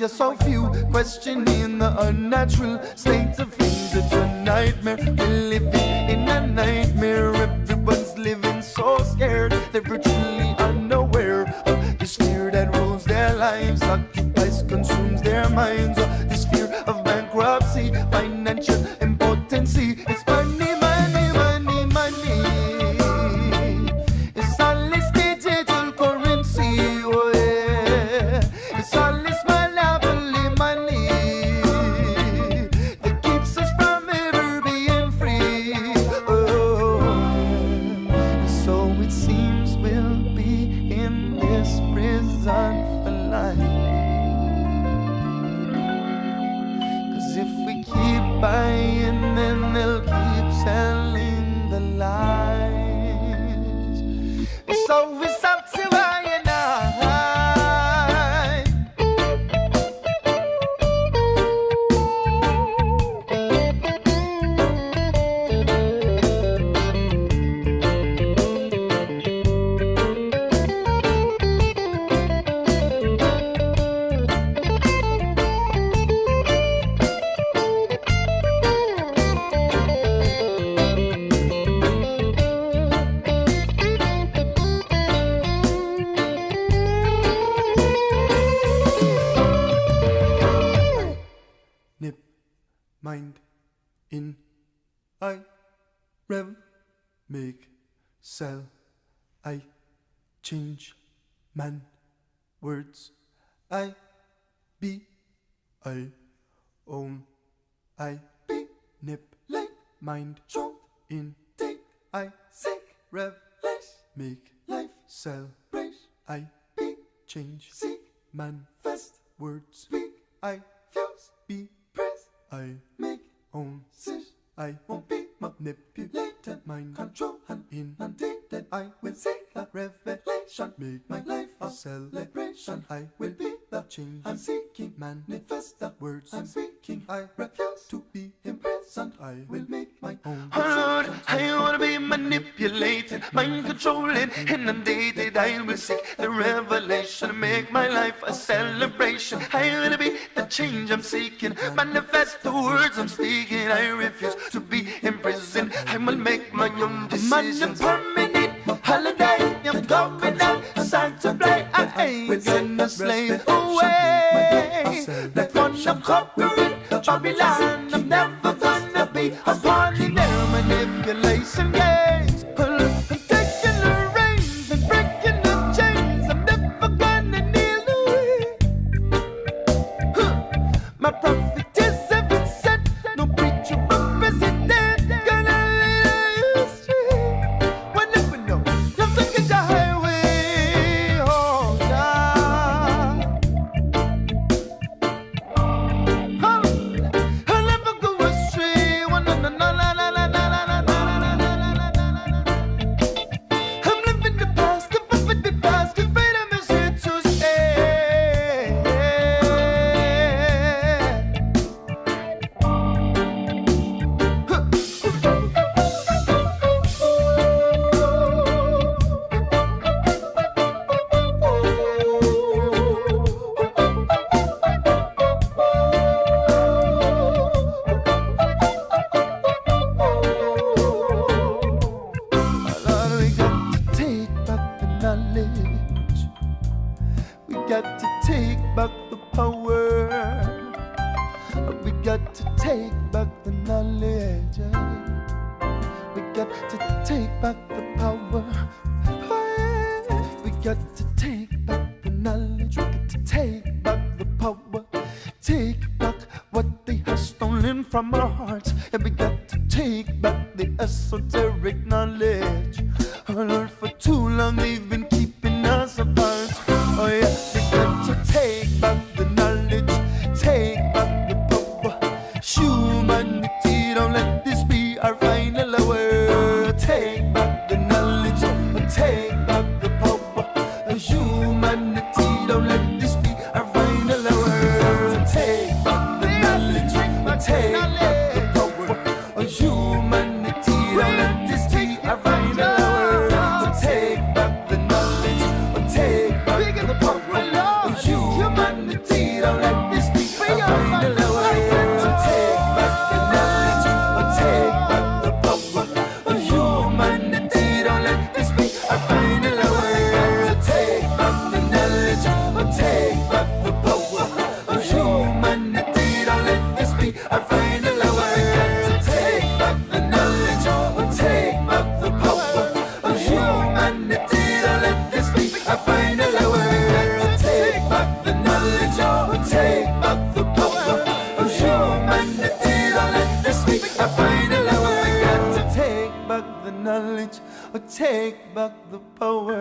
You're so few, questioning the unnatural state of things. It's a nightmare. We're living in a nightmare. Everyone's living so scared. They're virtually unaware of this fear that rules their lives, occupies, consumes their minds. This fear of bankruptcy, financial impotency. It's money, money, money, money. It's all this digital currency. Oh yeah. It's all this buying, and they'll keep selling the lies. So it's up to I and mind in I rev make sell I change man words I be I own I be nip like mind truth in take I seek rev less make life celebrate I be change seek manifest words speak I fuse be press I make own sis I won't be manipulated mind control and inundated I will seek the revelation, make my life a celebration. I will be the change I'm seeking, manifest the words I'm speaking. I refuse to be imprisoned, I will make my own decisions. I wanna be manipulated, mind controlling, inundated. I will seek the revelation, make my life a celebration. I wanna be the change I'm seeking, manifest the words I'm speaking. I refuse to be imprisoned, I will make my own decisions. I'm on a permanent holiday, I'm going outside to play. I ain't gonna slave away. They're gonna conquer it, Babylon. I'm never gonna be a pawn in their manipulation games. I'm taking the reins and breaking the chains. I'm never gonna kneel away. My prophetess have been sent, no preacher or president gonna lead you astray. One never know, you're thinking the highway, oh God. I'll never go astray. One na na na na na na na na na na na. I'm living the past, the perfect past, the freedom is here to stay. Lord, we got to take back the knowledge. We got to take back the power. We got to take back the knowledge. We got to take back the power. We got to take back the knowledge. We got to take back the power. Take back what they have stolen from our hearts. And we got to take back the esoteric knowledge. Oh Lord, for too long they've been keeping us apart. Oh yeah, we got to take back the knowledge. Take back the power. Humanity, don't let this be our final hour. Take back the knowledge. Take back the power. Humanity, don't let this be our final hour. Take back the knowledge. Take back the power. Humanity, don't let this be our final hour. Take back the knowledge. Take back the power. Humanity, don't let this be our final hour. Take back the knowledge. Take back the power. Humanity, don't let this be our final hour. Take back the knowledge. Take back the power. Humanity, don't let this be our final hour. Take back the knowledge. Take back the power. Humanity, don't let this be our final hour. Take back the knowledge. Take back the power. Humanity, don't let this be our final hour. We got to take back the knowledge. Take back the power.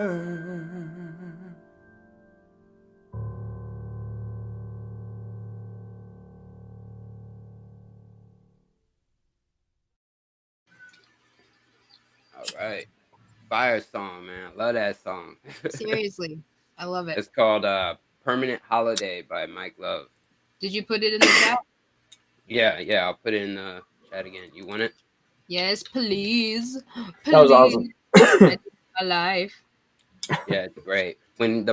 All right. Fire song, man. Love that song. Seriously, I love it. It's called Permanent Holiday by Mike Love. Did you put it in the chat? Yeah, I'll put it in the chat again. You want it? Yes, please. That was awesome. Please. My life. Yeah, it's great. When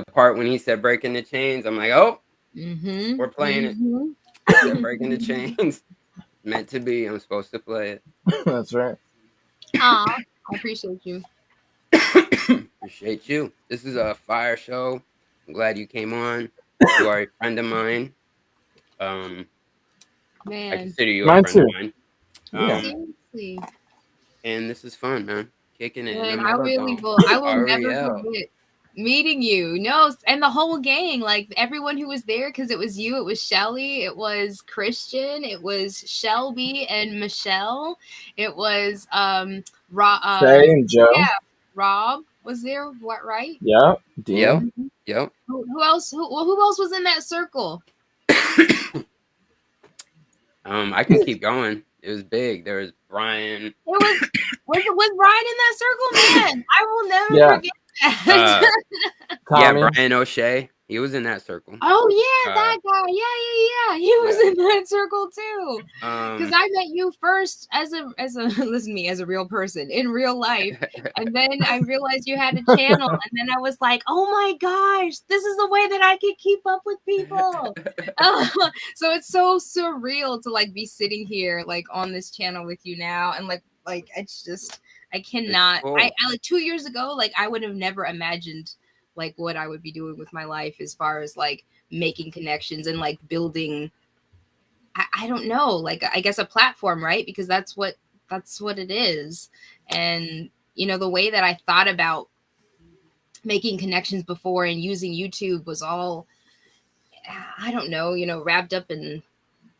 he said breaking the chains, I'm like, oh, Mm-hmm. we're playing Mm-hmm. it. He said breaking the chains. Meant to be. I'm supposed to play it. That's right. Aw, I appreciate you. Appreciate you. This is a fire show. I'm glad you came on. You are a friend of mine. I Man, consider you Mine a friend too. of mine. Yeah. seriously. And this is fun, man. Kicking it. Man, in the I will never REL. forget meeting you. No, and the whole gang, like everyone who was there, because it was you, it was Shelly, it was Christian, it was Shelby and Michelle, it was Shay and Joe. yeah, Rob was there, what, right? Yeah. Dean. Yep. Who else? Who else was in that circle? I can keep going. It was big. There was Brian. Was Brian in that circle? Man, I will never Yeah. forget Yeah, Tommy. Brian O'Shea. He was in that circle. Oh yeah, that guy. Yeah. He was in that circle too. Because I met you first as a listen to me, as a real person in real life, and then I realized you had a channel, and then I was like, oh my gosh, this is the way that I can keep up with people. So it's so surreal to like be sitting here like on this channel with you now, and like it's just I cannot. cool. I like 2 years ago, like I would have never imagined like what I would be doing with my life as far as like making connections and like building I don't know, like I guess a platform, right? Because that's what it is. And you know, the way that I thought about making connections before and using YouTube was all I don't know, you know, wrapped up in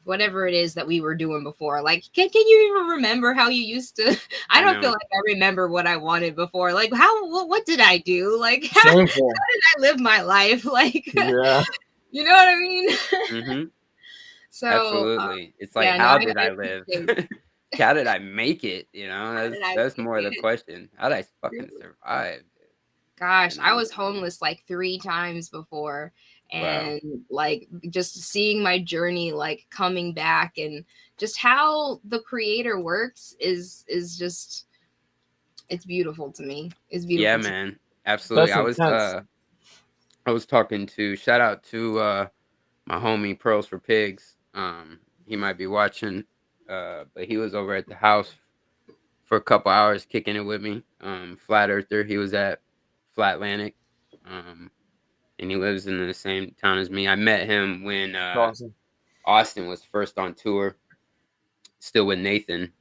whatever it is that we were doing before. Like, can you even remember how you used to? I don't feel like I remember what I wanted before. Like, what did I do? Like, how did I live my life? Like, Yeah. You know what I mean? Mm-hmm. So absolutely, it's like, how did I live? How did I make it? You know, that's more the question. How did I fucking survive? Gosh, I was homeless like 3 times before. And like just seeing my journey like coming back and just how the creator works is just it's beautiful to me. It's beautiful. Yeah, man. Absolutely. I was talking to shout out to my homie Pearls for Pigs. He might be watching, but he was over at the house for a couple hours kicking it with me. Flat Earther. He was at Flatlantic. And he lives in the same town as me. I met him when Austin was first on tour, still with Nathan,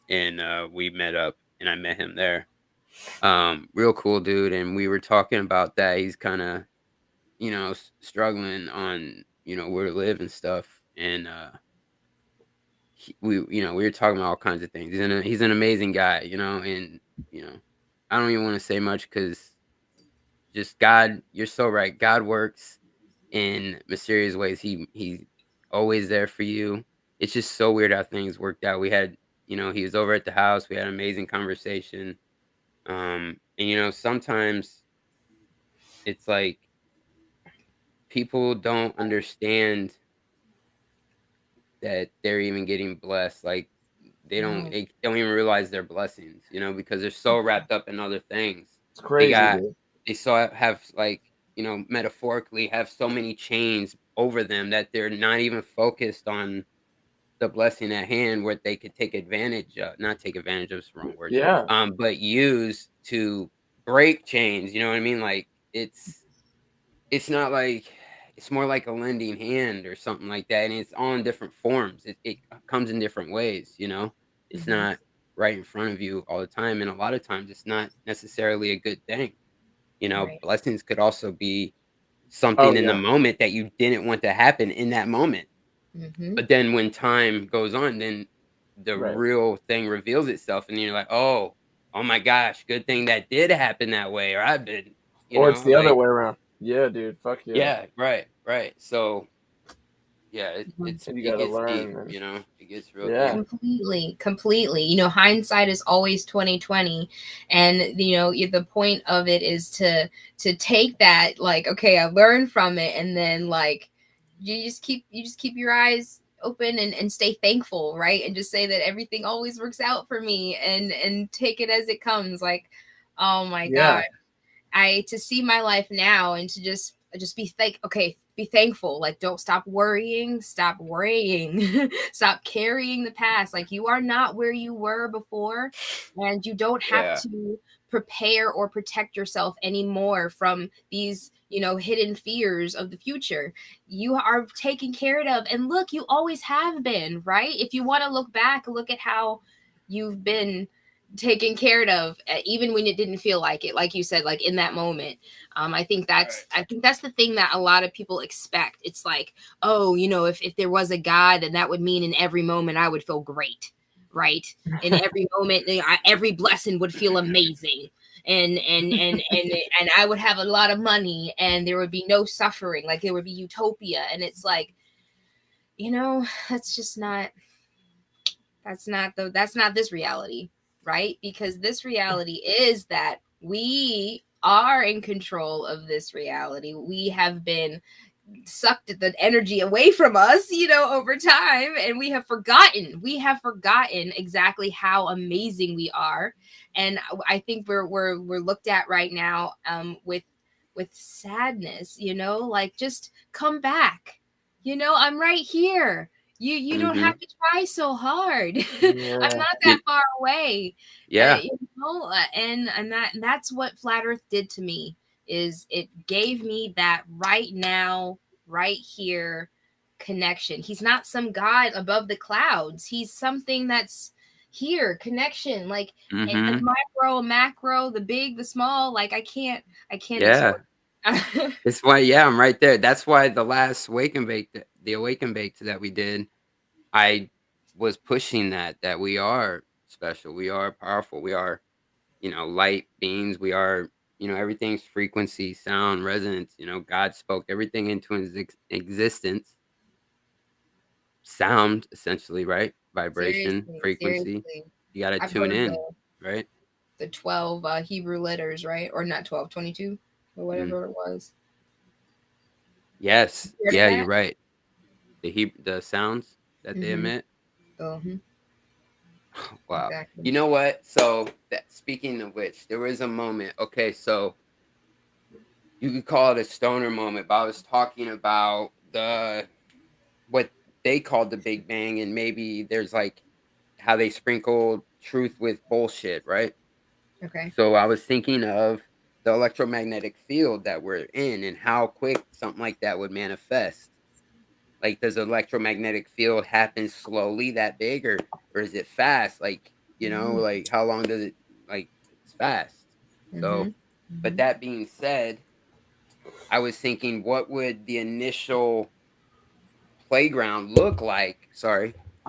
and we met up, and I met him there. Real cool dude, and we were talking about that. He's kind of, you know, struggling on, you know, where to live and stuff, and we were talking about all kinds of things. He's an amazing guy, you know, and you know, I don't even want to say much because just God, you're so right. God works in mysterious ways. He's always there for you. It's just so weird how things worked out. We had, you know, he was over at the house. We had an amazing conversation. And you know, sometimes it's like people don't understand that they're even getting blessed. Like they don't even realize their blessings, you know, because they're so wrapped up in other things. It's crazy. They have like, you know, metaphorically have so many chains over them that they're not even focused on the blessing at hand, where they could take advantage of, not take advantage of, is the wrong word. Yeah. But use to break chains. You know what I mean? Like it's not like, it's more like a lending hand or something like that. And it's all in different forms. It comes in different ways, you know, it's not right in front of you all the time. And a lot of times it's not necessarily a good thing. You know, blessings could also be something in the moment that you didn't want to happen in that moment. But then when time goes on, then the real thing reveals itself, and you're like, oh my gosh, good thing that did happen that way, or I've been, or it's the other way around. Yeah, dude, fuck yeah. Yeah, right. So yeah, it gets deep, you know, it gets real deep. Completely. You know, hindsight is always 20/20, and you know, the point of it is to take that, like, okay, I learned from it, and then like you just keep your eyes open and stay thankful, right? And just say that everything always works out for me, and take it as it comes. Like, oh my God, to see my life now and to just be be thankful. Like, don't stop worrying, stop carrying the past. Like, you are not where you were before, and you don't have to prepare or protect yourself anymore from these, you know, hidden fears of the future. You are taken care of, and look, you always have been, right? If you want to look back, look at how you've been taken care of, even when it didn't feel like it, like you said, like in that moment. I think that's the thing that a lot of people expect. It's like, oh, you know, if there was a God, then that would mean in every moment I would feel great, right? In every moment, every blessing would feel amazing, and I would have a lot of money, and there would be no suffering, like there would be utopia. And it's like, you know, that's not this reality, right? Because this reality is that we are in control of this reality. We have been sucked the energy away from us, over time, and we have forgotten exactly how amazing we are. And I think we're looked at right now with sadness, like, just come back. I'm right here. You don't have to try so hard. I'm not that far away. Yeah. And that's what Flat Earth did to me, is it gave me that right now, right here connection. He's not some God above the clouds. He's something that's here, connection, like the micro, macro, the big, the small. Like I can't Yeah. It's why, I'm right there. That's why the last Wake and Bake, the Awaken Bake that we did, I was pushing that we are special, we are powerful, we are, light beings, we are, everything's frequency, sound, resonance. God spoke everything into existence. Sound, essentially, right? Vibration, frequency. Seriously. You got to tune in, right? The 12 Hebrew letters, right? Or not 12, 22 or whatever it was. Yes. Yeah, you're right. The sounds that they emit. Wow. Exactly. You know what? So speaking of which, there was a moment. Okay, so you could call it a stoner moment, but I was talking about what they called the Big Bang, and maybe there's like how they sprinkled truth with bullshit, right? Okay. So I was thinking of the electromagnetic field that we're in and how quick something like that would manifest. Like, does electromagnetic field happen slowly that big, or is it fast? Like, like how long does it, like, it's fast. So, but that being said, I was thinking, what would the initial playground look like,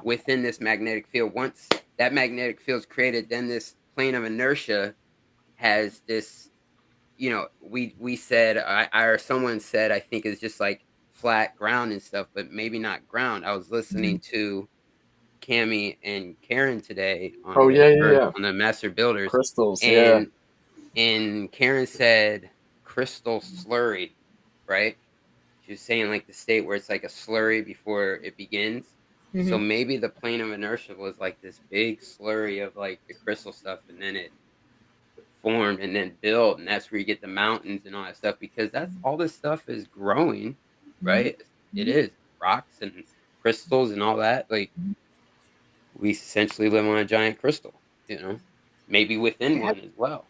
within this magnetic field? Once that magnetic field is created, then this plane of inertia has this, we said, or someone said, I think it's just like flat ground and stuff, but maybe not ground. I was listening to Cammie and Karen today on on the Master Builders crystals, and Karen said crystal slurry, right? She was saying like the state where it's like a slurry before it begins. So maybe the plane of inertia was like this big slurry of like the crystal stuff, and then it formed and then built, and that's where you get the mountains and all that stuff, because that's all this stuff is growing, right? It is rocks and crystals and all that. Like, we essentially live on a giant crystal, maybe within one as well.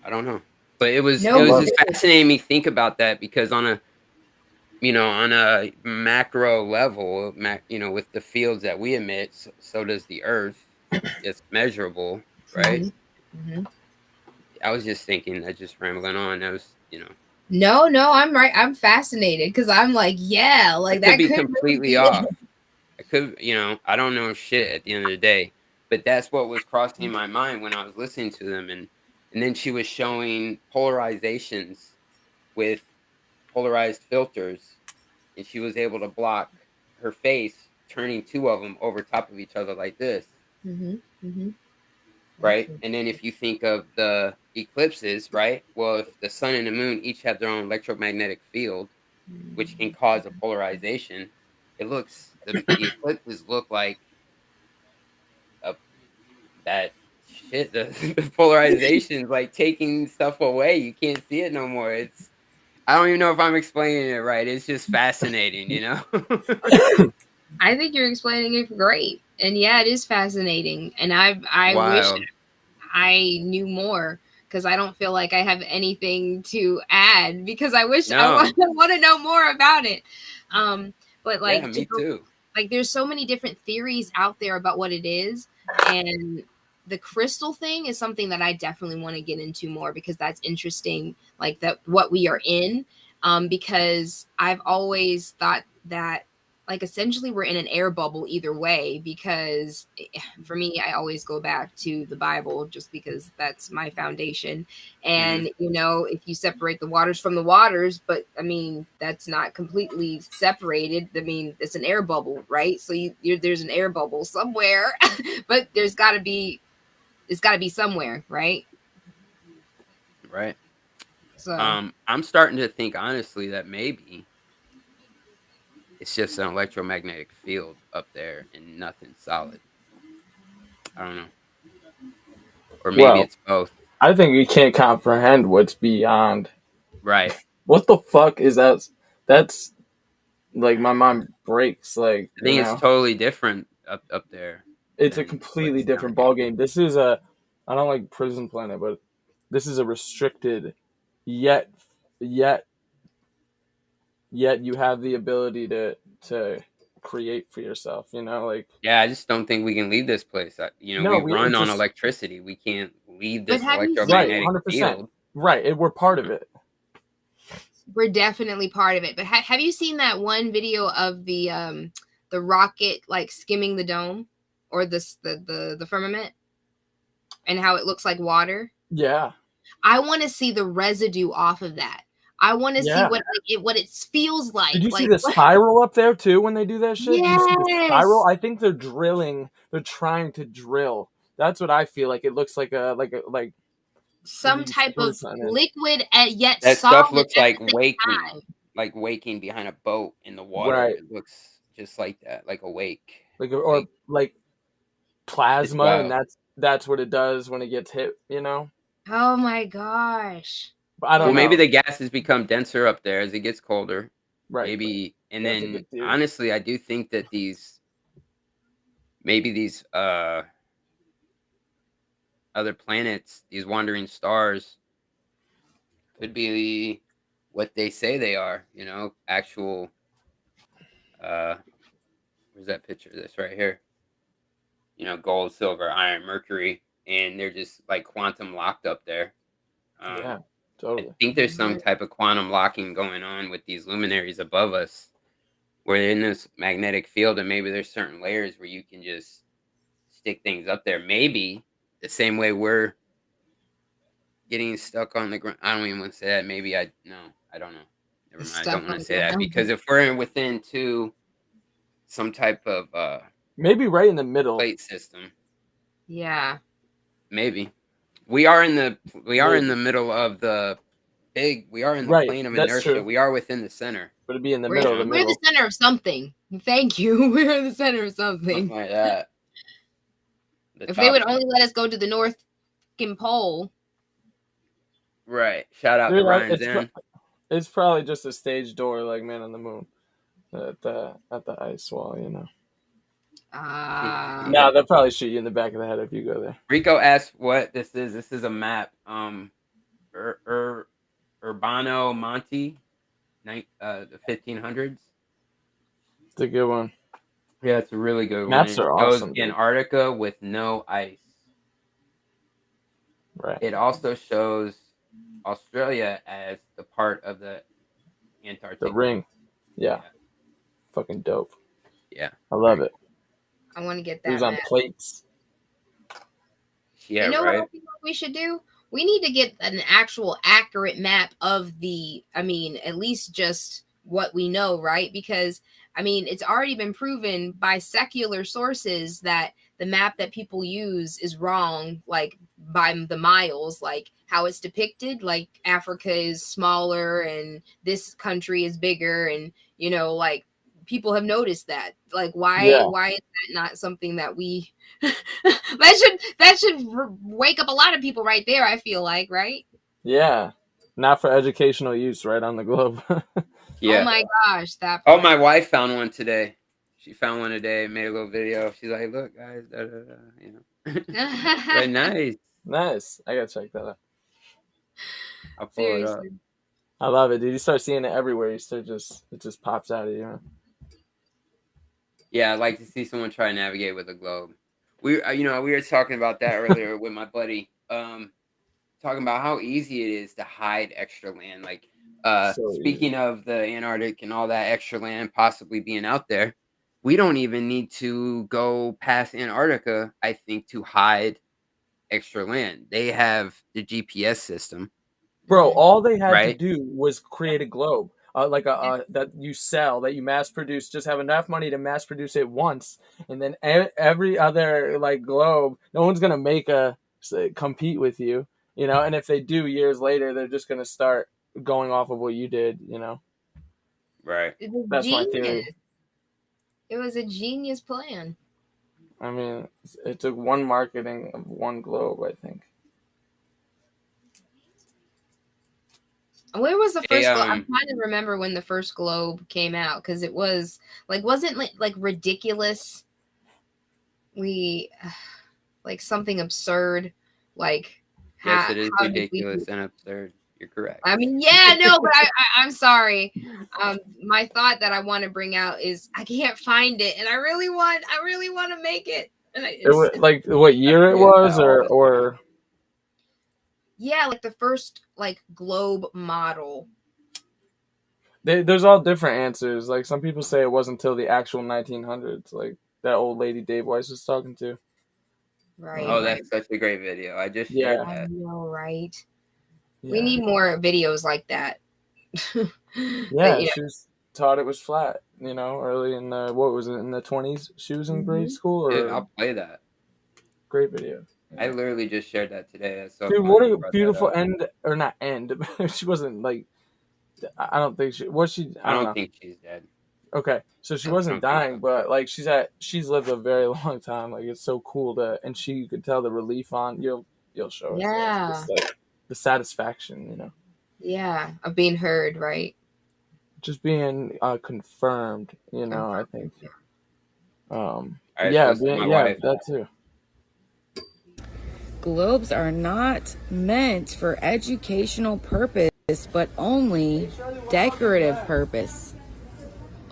I don't know, but it was just fascinating me think about that, because on a macro level, with the fields that we emit, so does the earth. It's measurable, right? I was just thinking, just rambling on. I was, No, I'm right. I'm fascinated, because I'm like, like that could be completely off. I could, I don't know shit at the end of the day, but that's what was crossing my mind when I was listening to them. And then she was showing polarizations with polarized filters, and she was able to block her face, turning two of them over top of each other like this. Right? And then if you think of the eclipses, right? Well, if the sun and the moon each have their own electromagnetic field, which can cause a polarization, the eclipses look like that shit. The polarization's like taking stuff away. You can't see it no more. I don't even know if I'm explaining it right. It's just fascinating, I think you're explaining it great. And it is fascinating. And I wish I knew more, because I don't feel like I have anything to add, because I wish I want to know more about it. But like, me too. Like, there's so many different theories out there about what it is. And the crystal thing is something that I definitely want to get into more, because that's interesting, like that what we are in. Because I've always thought that, like, essentially we're in an air bubble either way, because for me, I always go back to the Bible, just because that's my foundation. And, if you separate the waters from the waters, but I mean, that's not completely separated. I mean, it's an air bubble, right? So there's an air bubble somewhere, but it's got to be somewhere, right? Right. So I'm starting to think honestly that maybe it's just an electromagnetic field up there and nothing solid. I don't know. Or maybe Well, it's both. I think we can't comprehend what's beyond. Right. What the fuck is that? That's like my mind breaks. Like, I think it's totally different up there. it's a than completely what's down different here. ball game. This is a, I don't like Prison Planet, but this is a restricted, yet you have the ability to create for yourself. You know, like Yeah, I just don't think we can leave this place. no, We run it's on just electricity. We can't leave But this have you right, electromagnetic 100%. field. Right, we're part of it. we're definitely part of it. But have you seen that one video of the rocket like skimming the dome or the firmament and how it looks like water? Yeah, I want to see the residue off of that. I want to see Yeah. what it feels like. Did you like, see the spiral up there too when they do that shit? Do you see the Yes. spiral? I think they're drilling. They're trying to drill. That's what I feel like. It looks like some type of something. liquid and yet That solid stuff looks at like the same waking, time. like waking behind a boat in the water. Right. It looks just like that, like a wake. or like plasma, wild. and that's what it does when it gets hit. You know. Oh my gosh. But I don't Well, know. maybe the gases become denser up there as it gets colder. Right. Maybe, and That's a then good theory. honestly, I do think that these other planets, these wandering stars, could be what they say they are. You know, actual. Where's that picture of this right here? You know, gold, silver, iron, mercury, and they're just like quantum locked up there. Yeah, I totally. think there's some type of quantum locking going on with these luminaries above us, where they're in this magnetic field, and maybe there's certain layers where you can just stick things up there. Maybe the same way we're getting stuck on the ground. I don't even want to say that. Maybe I don't know. Never mind. I don't want to say that because if we're within some type of maybe right in the middle plate system. Yeah. Maybe. We are in the middle of the we are in the plane of that's inertia. true. We are within the center. But it'd be in the middle of the middle. We're the center of something. Thank you. We're the center of something. Something like that. If they would only let us go to the North Pole. Right. Shout out Dude, to Ryan Zan. It's probably just a stage door like Man on the Moon at the ice wall, you know. No, they'll probably shoot you in the back of the head if you go there. Rico asked what this is. This is a map. Urbano Monte, the 1500s. It's a good one. Yeah, it's a really good Maps one. are It awesome. shows Antarctica with no ice. Right. It also shows Australia as the part of the Antarctic. The ring. Yeah. Fucking dope. Yeah. I love it. I want to get that. It was on plates. Yeah, you know right. What we should do? We need to get an actual accurate map of at least just what we know, right? Because, it's already been proven by secular sources that the map that people use is wrong, like by the miles, like how it's depicted, like Africa is smaller and this country is bigger. And, like people have noticed that. Like, why is that not something that we that should wake up a lot of people right there, I feel like, right? Yeah. Not for educational use, right on the globe. Yeah. Oh my gosh, that part. Oh, my wife found one today. She found one today, made a little video. She's like, look, guys, Very nice. Nice. I gotta check that out. I'll pull it up. I love it, dude. You start seeing it everywhere. It just pops out of you. Yeah, I'd like to see someone try to navigate with a globe. We were talking about that earlier with my buddy. Talking about how easy it is to hide extra land. Like, speaking of the Antarctic and all that extra land possibly being out there, we don't even need to go past Antarctica, I think, to hide extra land. They have the GPS system. Bro, all they had to do was create a globe. That you sell, that you mass produce, just have enough money to mass produce it once, and then every other globe, no one's gonna compete with you. you know. And if they do years later, they're just gonna start going off of what you did, you know. Right. That's my theory. It was a genius plan. I mean, it took one marketing of one globe, I think. Where was the first globe? I'm trying to remember when the first globe came out, because it was like, wasn't like ridiculous. Like something absurd, like yes, it is ridiculous and absurd. You're correct. I mean, yeah, no, but I'm sorry. My thought that I want to bring out is I can't find it, and I really want to make it. And it was like what year it was, or yeah, like the first like globe model. There's all different answers. Like some people say it wasn't until the actual 1900s, like that old lady Dave Weiss was talking to. Right. Oh, that's such a great video. I just shared that. I know, right? Yeah. We need more videos like that. Yeah, she was taught it was flat, you know, early in the, what was it, in the 20s? She was in grade school? Or... Dude, I'll play that. Great video. Yeah. I literally just shared that today. That's so dude, what a beautiful end, or not end, she wasn't like, I don't think she, was she? I don't think she's dead. Okay, so she wasn't dying, but like she's lived a very long time. Like it's so cool and you could tell the relief on, you'll show us. Yeah. It's like the satisfaction, you know. Yeah, of being heard, right? Just being confirmed, you know. I think. Right, yeah, so that too. Globes are not meant for educational purpose, but only decorative purpose.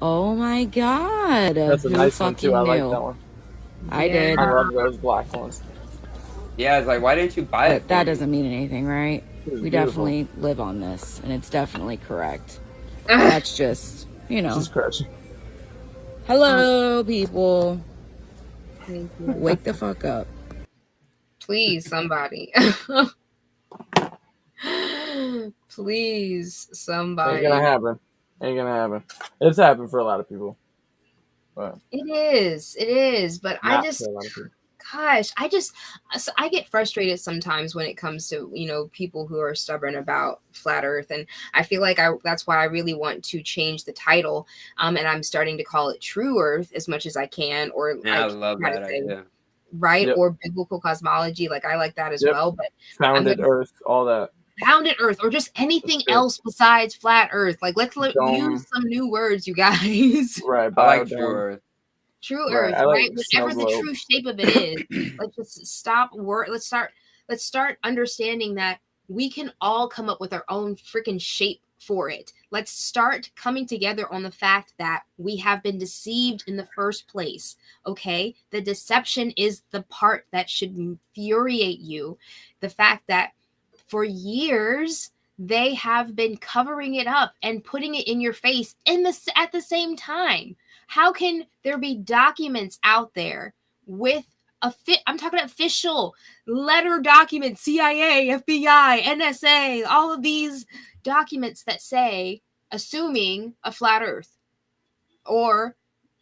Oh my god! That's a nice one too. I like that one. I did. I love those black ones. Yeah, it's like, why didn't you buy it? That doesn't mean anything, right? We beautiful. Definitely live on this, and it's definitely correct. That's just, you know. Just crushing. Hello, people. Wake the fuck up. Please, somebody. Please, somebody. Ain't gonna happen. It's happened for a lot of people. But it is. But I get frustrated sometimes when it comes to, you know, people who are stubborn about flat earth. And I feel like that's why I really want to change the title. And I'm starting to call it True Earth as much as I can, or I love that idea. Right. Yep. Or biblical cosmology. Like I like that as well. But founded earth, all that. Founded earth, or just anything else besides flat earth. Like let's use some new words, you guys. Right. I like True Earth. True Earth, right? Whatever the true shape of it is. Let's just stop work. Let's start understanding that we can all come up with our own freaking shape for it. Let's start coming together on the fact that we have been deceived in the first place. Okay? The deception is the part that should infuriate you. The fact that for years they have been covering it up and putting it in your face at the same time. How can there be documents out there with I'm talking official letter documents, CIA, FBI, NSA, all of these documents that say assuming a flat earth, or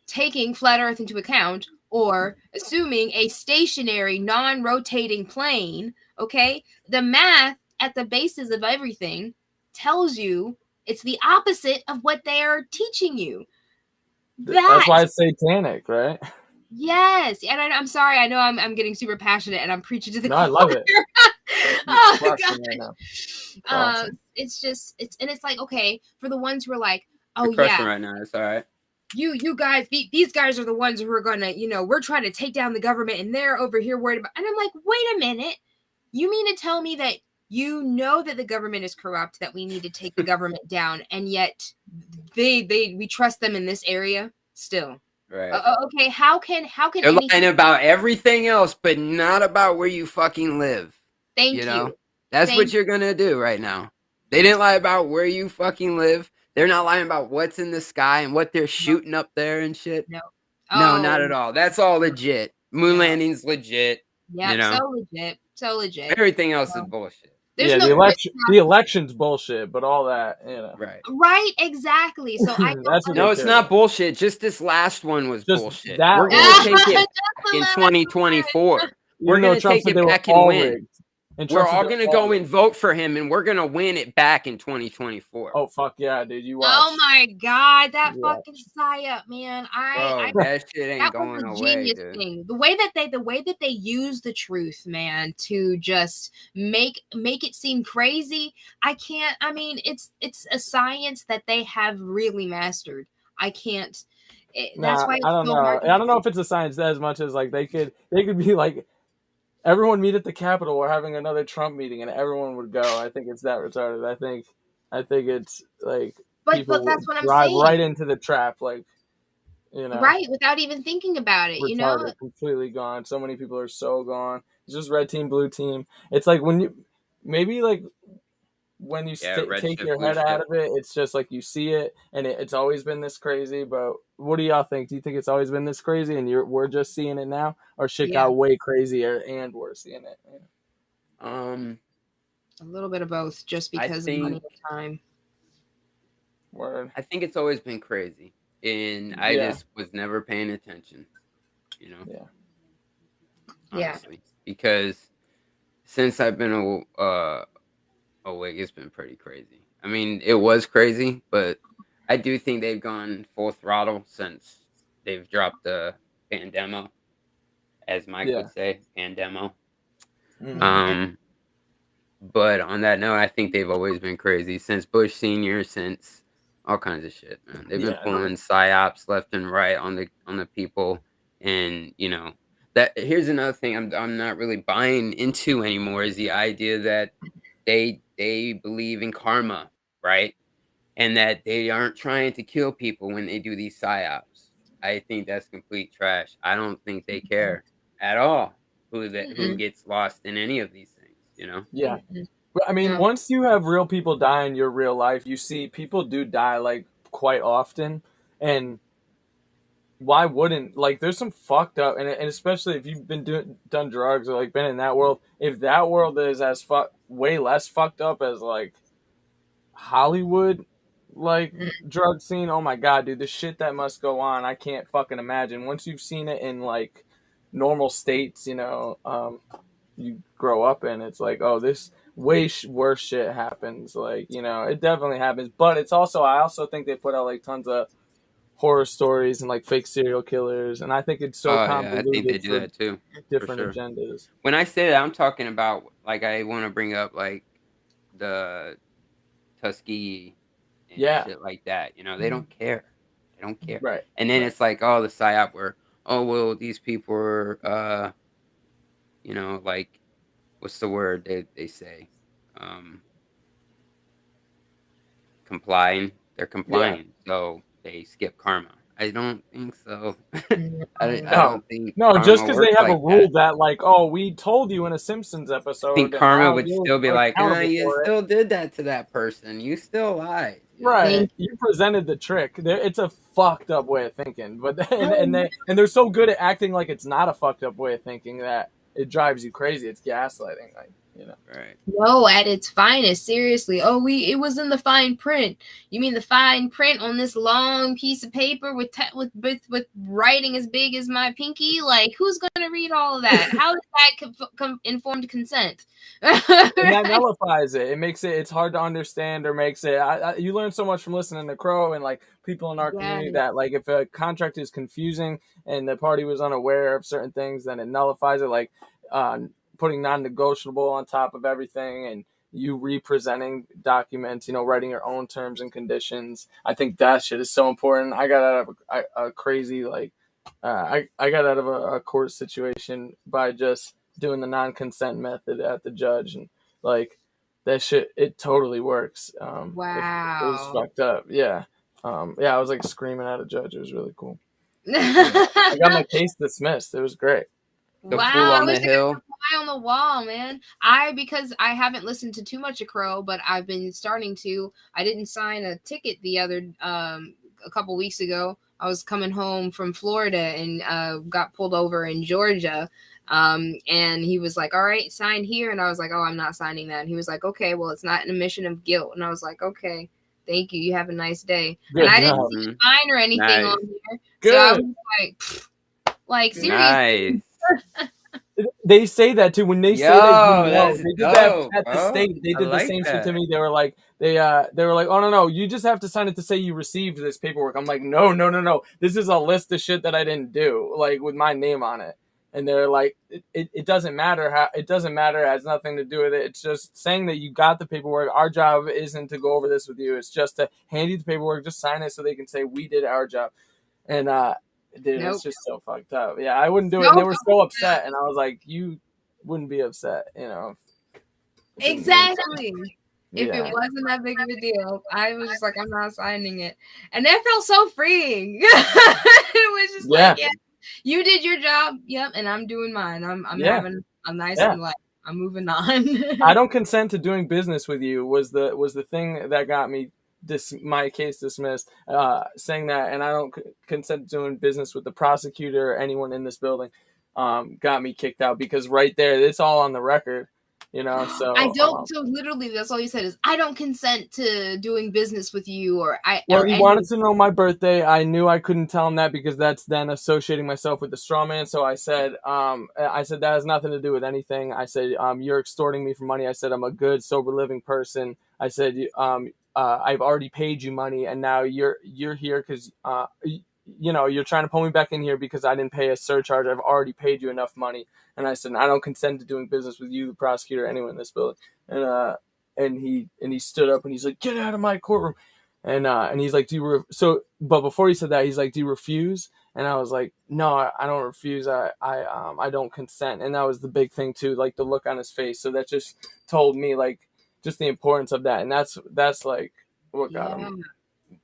taking flat earth into account, or assuming a stationary non-rotating plane, okay? The math at the basis of everything tells you it's the opposite of what they are teaching you. That's why it's satanic, right? Yes, and I'm sorry. I know I'm getting super passionate and I'm preaching to the I love it. Oh God. It's like, okay, for the ones who are like, oh yeah, right now, it's all right. You guys, these guys are the ones who are gonna, you know, we're trying to take down the government, and they're over here worried about. And I'm like, wait a minute, you mean to tell me that you know that the government is corrupt, that we need to take the government down, and yet we trust them in this area still? Right. Okay. How can they're lying about everything else, but not about where you fucking live? Thank you. That's what you're gonna do right now. They didn't lie about where you fucking live. They're not lying about what's in the sky and what they're shooting up there and shit. No. No, not at all. That's all legit. Moon landing's legit. Yeah, you know? So legit. Everything else is bullshit. Yeah, the election's bullshit, but all that, you know. Right, exactly. So no, it's not bullshit. Just this last one was bullshit. We're gonna take it back in 2024. We're gonna take it back and win. And we're Trump's a all good going to father. go and vote for him, and we're going to win it back in 2024. Oh, fuck yeah, dude. You watch. Oh my God, that Yeah. fucking psyop, man. Bro, that shit ain't that going was a away, genius dude. thing. The way that they use the truth, man, to just make it seem crazy. I mean, it's a science that they have really mastered. I can't. That's why it's I don't so know. hard. I don't know if it's a science as much as like they could be like, everyone meet at the Capitol. We're having another Trump meeting, and everyone would go. I think it's that retarded. I think it's like people But that's what I'm drive saying. right into the trap, like, you know, right, without even thinking about it. retarded, You know, completely gone. So many people are so gone. It's just red team, blue team. It's like when you maybe like when you red take shift, your blue head out shift. of it, it's just like you see it, and it's always been this crazy. But what do y'all think? Do you think it's always been this crazy, and we're just seeing it now, or shit got way crazier and we're seeing it? A little bit of both, just because of money and time. Word. I think it's always been crazy, and I just was never paying attention. You know. Yeah. Honestly, because since I've been awake, it's been pretty crazy. I mean, it was crazy, but I do think they've gone full throttle since they've dropped the pandemo, as Mike would say, pandemo. Mm-hmm. But on that note, I think they've always been crazy since Bush Senior, since all kinds of shit, man. They've been pulling psyops left and right on the people, and you know that. Here's another thing I'm not really buying into anymore is the idea that they believe in karma, right? And that they aren't trying to kill people when they do these psyops. I think that's complete trash. I don't think they care at all who gets lost in any of these things, you know? Yeah. I mean, once you have real people die in your real life, you see people do die like quite often, and why wouldn't, like, there's some fucked up, and especially if you've been done drugs or like been in that world, if that world is as way less fucked up as like Hollywood, like drug scene, oh my god, dude, the shit that must go on, I can't fucking imagine. Once you've seen it in like normal states, you know, you grow up in, it's like, oh, this way worse shit happens. Like, you know, it definitely happens, but it's also, I also think they put out like tons of horror stories and like fake serial killers, and I think it's so convoluted. I think they do that too. Different agendas. When I say that, I'm talking about, like, I want to bring up like the Tuskegee and shit like that. You know, they don't care. They don't care. Right. And then it's like, oh, the psyop where, oh, well, these people are, you know, like, what's the word they say? Complying. They're complying. So they skip karma. I don't think so. I don't think. No, just because they have a rule that, like, oh, we told you in a Simpsons episode. I think karma would still be like, you still did that to that person. You still lied. Right. You presented the trick. It's a fucked up way of thinking, but and they're so good at acting like it's not a fucked up way of thinking that it drives you crazy. It's gaslighting, like, you know. Right. No, at its finest. Seriously. Oh, it was in the fine print. You mean the fine print on this long piece of paper with writing as big as my pinky? Like, who's going to read all of that? How is that informed consent? And that nullifies it. It makes it's hard to understand, or makes it. You learn so much from listening to Crow and like people in our community that, like, if a contract is confusing and the party was unaware of certain things, then it nullifies it. Like, putting non-negotiable on top of everything, and you representing documents, you know, writing your own terms and conditions. I think that shit is so important. I got out of a crazy, like, I got out of a court situation by just doing the non-consent method at the judge, and like that shit, it totally works. Wow. It was fucked up. Yeah. I was like screaming at a judge. It was really cool. I got my case dismissed. It was great. The fool on the hill. Fly on the wall, man. Because I haven't listened to too much of Crow, but I've been starting to. I didn't sign a ticket a couple weeks ago. I was coming home from Florida and got pulled over in Georgia. And he was like, all right, sign here. And I was like, oh, I'm not signing that. And he was like, okay, well, it's not an admission of guilt. And I was like, okay, thank you. You have a nice day. Good and I job. didn't see a fine or anything on here. Good. So I was like seriously. Nice. They say that too. When they say that, Yo, you know, that's they did that dope, at the bro. state. They I did the like same shit to that. me. They were like, they were like, oh no, you just have to sign it to say you received this paperwork. I'm like, no. This is a list of shit that I didn't do, like with my name on it. And they're like, it doesn't matter how. It doesn't matter. It has nothing to do with it. It's just saying that you got the paperwork. Our job isn't to go over this with you. It's just to hand you the paperwork. Just sign it so they can say we did our job. And dude, Nope. it's just so fucked up. Yeah, I wouldn't do it. Nope. And they were so upset, and I was like, you wouldn't be upset, you know. Exactly. If Yeah. it wasn't that big of a deal, I was just like, I'm not signing it. And that felt so freeing. It was just like, yeah, you did your job. Yep. And I'm doing mine. I'm having a nice life. I'm moving on. I don't consent to doing business with you was the thing that got me my case dismissed, saying that, and I don't consent to doing business with the prosecutor or anyone in this building, got me kicked out, because right there, it's all on the record, you know. So I don't. So literally, that's all you said is, I don't consent to doing business with you, or I. Well, or he wanted to know my birthday. I knew I couldn't tell him that, because that's then associating myself with the straw man. So I said that has nothing to do with anything. I said, you're extorting me for money. I said, I'm a good, sober living person. I said, I've already paid you money, and now you're here because you know, you're trying to pull me back in here because I didn't pay a surcharge. I've already paid you enough money. And I said, I don't consent to doing business with you, the prosecutor, anyone in this building. And he stood up and he's like, get out of my courtroom. And he's like, but before he said that, he's like, do you refuse? And I was like, no, I don't refuse. I don't consent. And that was the big thing too, like the look on his face. So that just told me like just the importance of that. And that's like what got him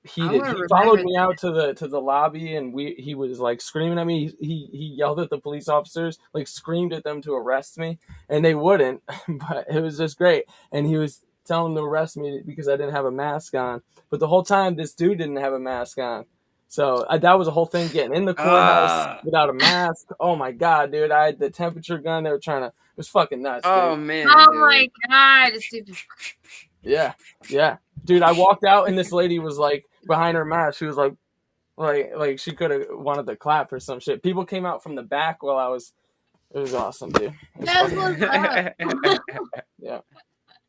heated. He followed me out to the lobby, and he was like screaming at me. He yelled at the police officers, like screamed at them to arrest me, and they wouldn't. But it was just great. And he was telling them to arrest me because I didn't have a mask on. But the whole time, this dude didn't have a mask on. So that was a whole thing, getting in the courthouse without a mask. Oh my god, dude! I had the temperature gun. They were trying to. It was fucking nuts. Oh dude. man! Oh dude. my god! It's stupid. Yeah. Dude, I walked out and this lady was like behind her mask. She was like she could have wanted to clap or some shit. People came out from the back while it was awesome, dude. That's what's up. Yeah.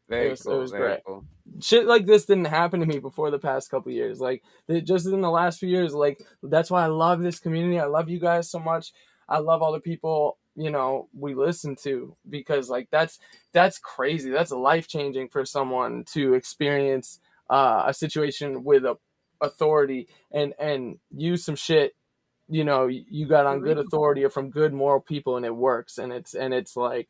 Very cool. It was great. Cool. Shit like this didn't happen to me before the past couple of years. Like just in the last few years, like that's why I love this community. I love you guys so much. I love all the people, you know, we listen to, because like that's crazy. That's life-changing for someone to experience a situation with a authority and use some shit, you know, you got on good authority or from good moral people, and it works. And it's like,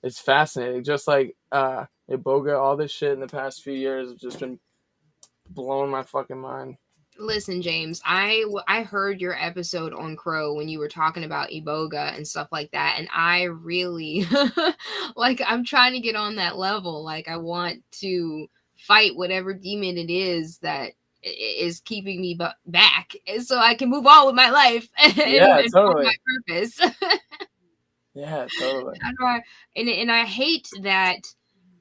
it's fascinating. Just like Iboga, all this shit in the past few years has just been blowing my fucking mind. Listen, James, I heard your episode on Crow when you were talking about Iboga and stuff like that, and I really like, I'm trying to get on that level. Like, I want to fight whatever demon it is that is keeping me back, and so I can move on with my life and totally. my purpose. Yeah, totally. And I hate that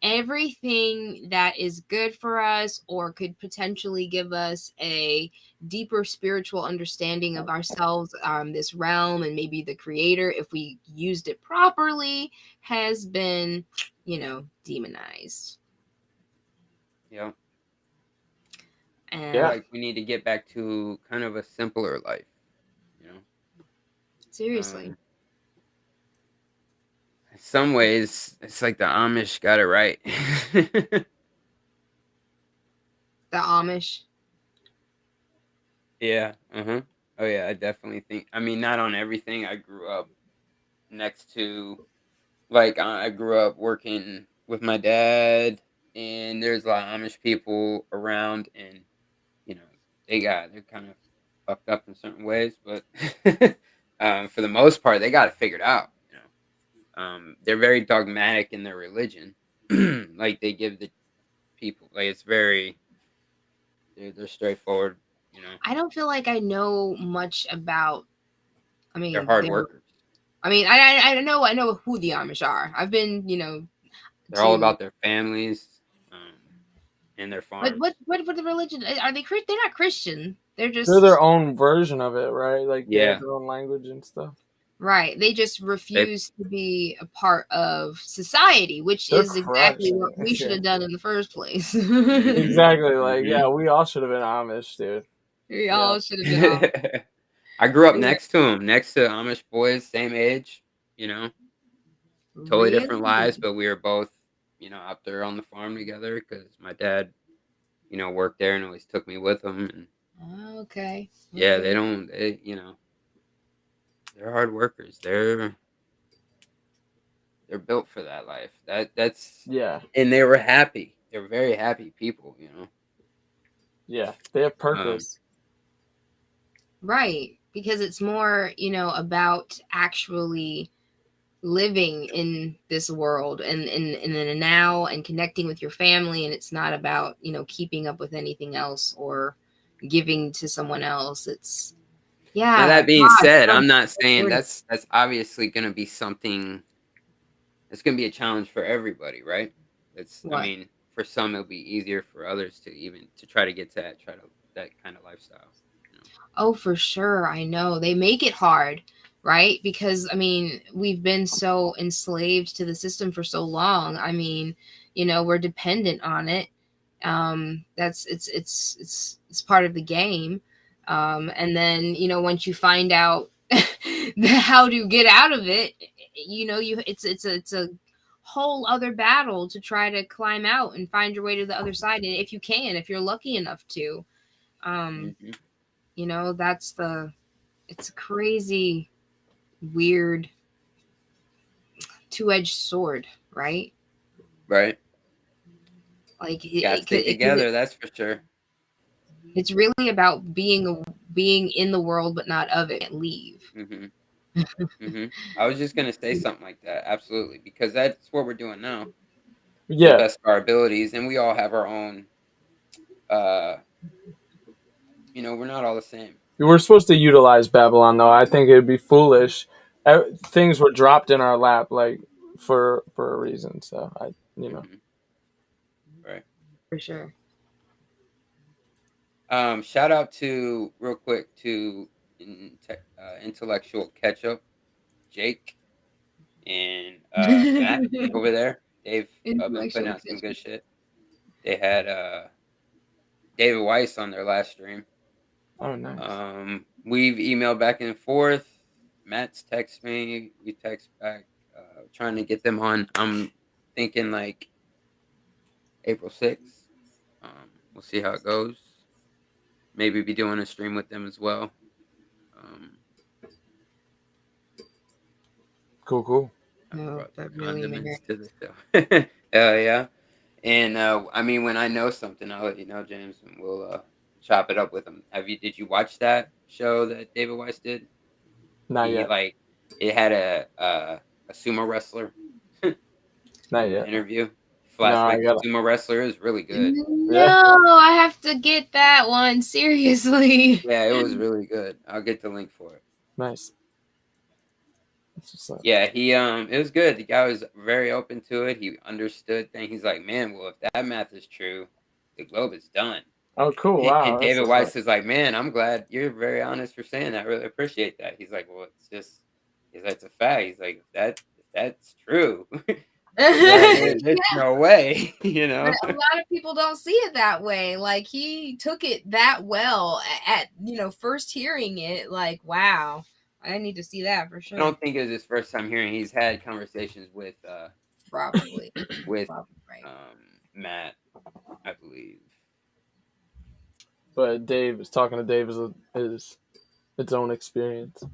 everything that is good for us or could potentially give us a deeper spiritual understanding of ourselves, this realm, and maybe the creator, if we used it properly, has been, you know, demonized. Yeah. And like we need to get back to kind of a simpler life, you know. Seriously. In some ways, it's like the Amish got it right. The Amish. Yeah. Oh yeah, I definitely think. I mean, not on everything. I grew up next to, like, I grew up working with my dad, and there's a lot of Amish people around, and you know, they're kind of fucked up in certain ways, but for the most part, they got it figured out. You know, they're very dogmatic in their religion. Like, they give the people, like, it's very, they're straightforward. You know, I don't feel like I know much about. I mean, they're hard workers. I mean, I know who the Amish are. I've been, you know, they're all about their families, and their farms. But what the religion are they? They're not Christian. They're their own version of it, right? Like they have their own language and stuff. Right. They just refuse to be a part of society, which They're is exactly crushing what it. we should have done in the first place. Exactly. Like, yeah, we all should have been Amish, dude. We Yeah. all should have been off. I grew up Yeah. next to him, next to Amish boys, same age, you know, totally different lives, but we were both, you know, out there on the farm together because my dad, you know, worked there and always took me with him. And Okay. yeah, Okay. they, you know, they're hard workers. They're built for that life. That's Yeah. And they were happy. They were very happy people, you know. Yeah. They have purpose. Right. Because it's more, you know, about actually living in this world and in the now and connecting with your family. And it's not about, you know, keeping up with anything else or giving to someone else. It's, Now yeah. that being gosh, said, so I'm not saying important. that's obviously going to be something. It's going to be a challenge for everybody, right? I What? mean, for some it'll be easier, for others to try to get to that kind of lifestyle. You know? Oh, for sure. I know. They make it hard, right? Because I mean, we've been so enslaved to the system for so long. I mean, you know, we're dependent on it. That's it's part of the game. And then, you know, once you find out how to get out of it, you know, it's a whole other battle to try to climb out and find your way to the other side. And if you can, if you're lucky enough to, Mhm. you know, it's a crazy, weird two-edged sword, right? Right. Like Got to stay together, that's for sure. it's really about being in the world but not of it. Leave. I was just gonna say something like that, absolutely, because that's what we're doing now, to the Yeah. best of our abilities, and we all have our own. You know, we're not all the same. We're supposed to utilize Babylon, though. I think it would be foolish. Things were dropped in our lap, like, for a reason. So, you know. Right. For sure. Shout out to real quick to intellectual ketchup, Jake and Matt over there. They've been putting Intellectual out some good kitchen. shit. They had David Weiss on their last stream. Oh, nice. We've emailed back and forth. Matt's text me. We text back, trying to get them on. I'm thinking like April 6th. We'll see how it goes. Maybe be doing a stream with them as well. Cool. I No, brought the that really condiments matters. to the show. Yeah. And I mean, when I know something, I'll let you know, James, and we'll chop it up with them. Did you watch that show that David Weiss did? Not He yet. like it had a sumo wrestler Not yet. interview. No, I Flashback gotta. sumo wrestler. It was really good. No, I have to get that one seriously. Yeah, it was really good. I'll get the link for it. Nice. That's what's up. Yeah, it was good. The guy was very open to it. He understood things. He's like, man, well, if that math is true, the globe is done. Oh, cool. Wow. And That's David what's Weiss up. is like, man, I'm glad you're very honest for saying that. I really appreciate that. He's like, well, he's like, it's a fact. He's like, if that's true, there's no way, you know. But a lot of people don't see it that way. Like he took it that well at you know, first hearing it. Like, wow, I need to see that for sure. I don't think it was his first time hearing. He's had conversations with probably with right. Matt, I believe. But talking to Dave is its own experience.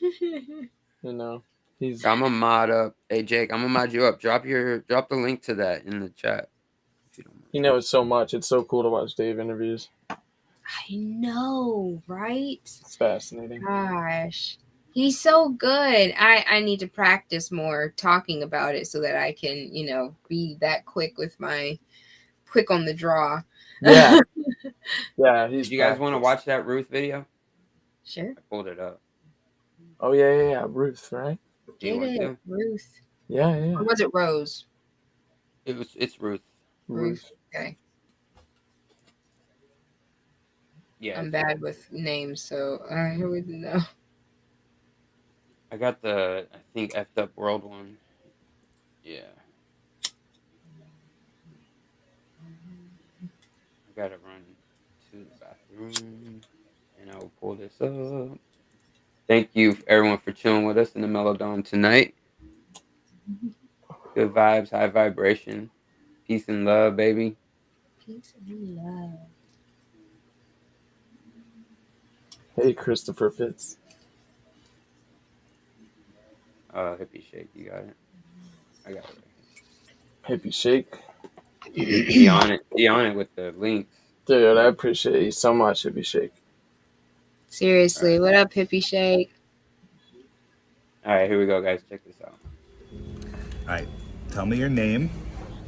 You know, I'm gonna mod up. Hey Jake, I'm gonna mod you up. Drop the link to that in the chat. If you don't mind. He knows so much. It's so cool to watch Dave interviews. I know, right? It's fascinating. Gosh, he's so good. I need to practice more talking about it so that I can, you know, be that quick on the draw. Yeah. Yeah. Did you guys want to watch that Ruth video? Sure. I pulled it up. Oh yeah. Ruth, right? Do you want to? Ruth. Yeah. Or was it Rose? It's Ruth. Ruth. Okay. Yeah. I'm bad with names, so I wouldn't know. I got the, I think, effed up world one. Yeah. I gotta run to the bathroom, and I will pull this up. Thank you, everyone, for chilling with us in the MellowDome tonight. Good vibes, high vibration, peace and love, baby. Peace and love. Hey, Christopher Fitz. Hippie shake, you got it. I got it right Hippie Shake. here. Be on it with the links. Dude, I appreciate you so much, Hippie Shake. Seriously, what up, Hippie Shake? All right, here we go, guys. Check this out. All right, tell me your name.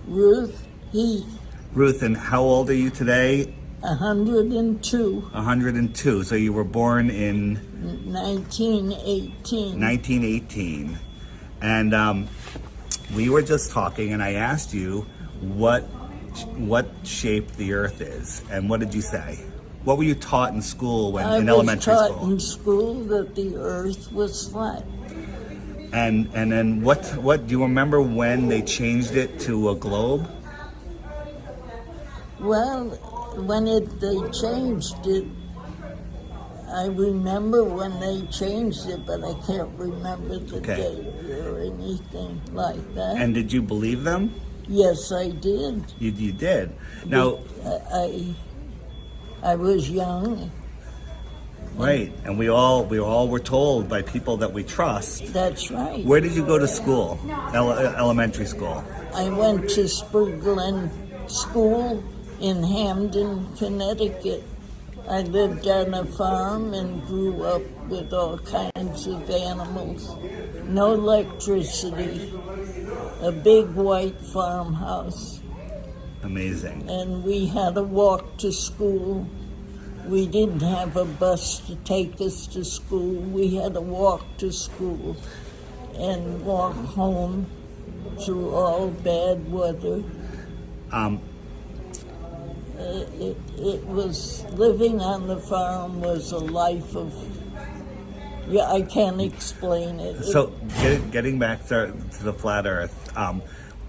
Ruth Heath, Ruth, and how old are you today? 102, 102. So you were born in 1918. 1918. And we were just talking, and I asked you what shape the Earth is, and what did you say? What were you taught in school in elementary I was school? taught in school that the Earth was flat. And then what do you remember when they changed it to a globe? Well, when they changed it, I remember when they changed it, but I can't remember the date or anything like that. And did you believe them? Yes, I did. You did. Now, I was young. Right, and we all were told by people that we trust. That's right. Where did you go to school? Elementary school. I went to Spur Glen School in Hamden, Connecticut. I lived on a farm and grew up with all kinds of animals. No electricity. A big white farmhouse. Amazing. And we had to walk to school. We didn't have a bus to take us to school. We had to walk to school and walk home through all bad weather. It was, living on the farm was a life of, I can't explain it. So getting back to the flat Earth,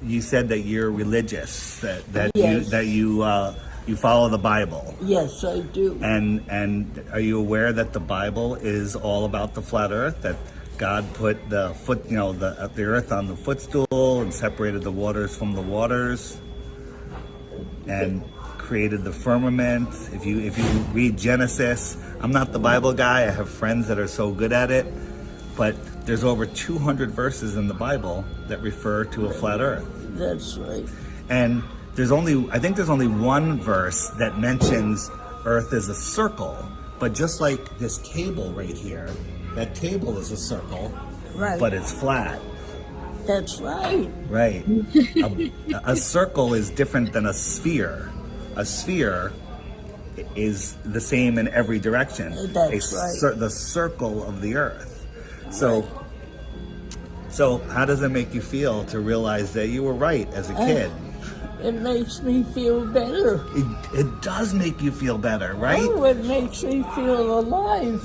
you said that you're religious, that yes. you follow the Bible. Yes, I do. And are you aware that the Bible is all about the flat Earth? That God put the Earth on the footstool and separated the waters from the waters, and created the firmament. If you read Genesis, I'm not the Bible guy. I have friends that are so good at it, but there's over 200 verses in the Bible that refer to a flat Earth. That's right. And I think there's only one verse that mentions Earth as a circle, but just like this table right here, that table is a circle, right, but it's flat. That's right. Right. A circle is different than a sphere. A sphere is the same in every direction. That's right. The circle of the Earth. So how does it make you feel to realize that you were right as a kid? It makes me feel better. It does make you feel better, right? Oh, it makes me feel alive.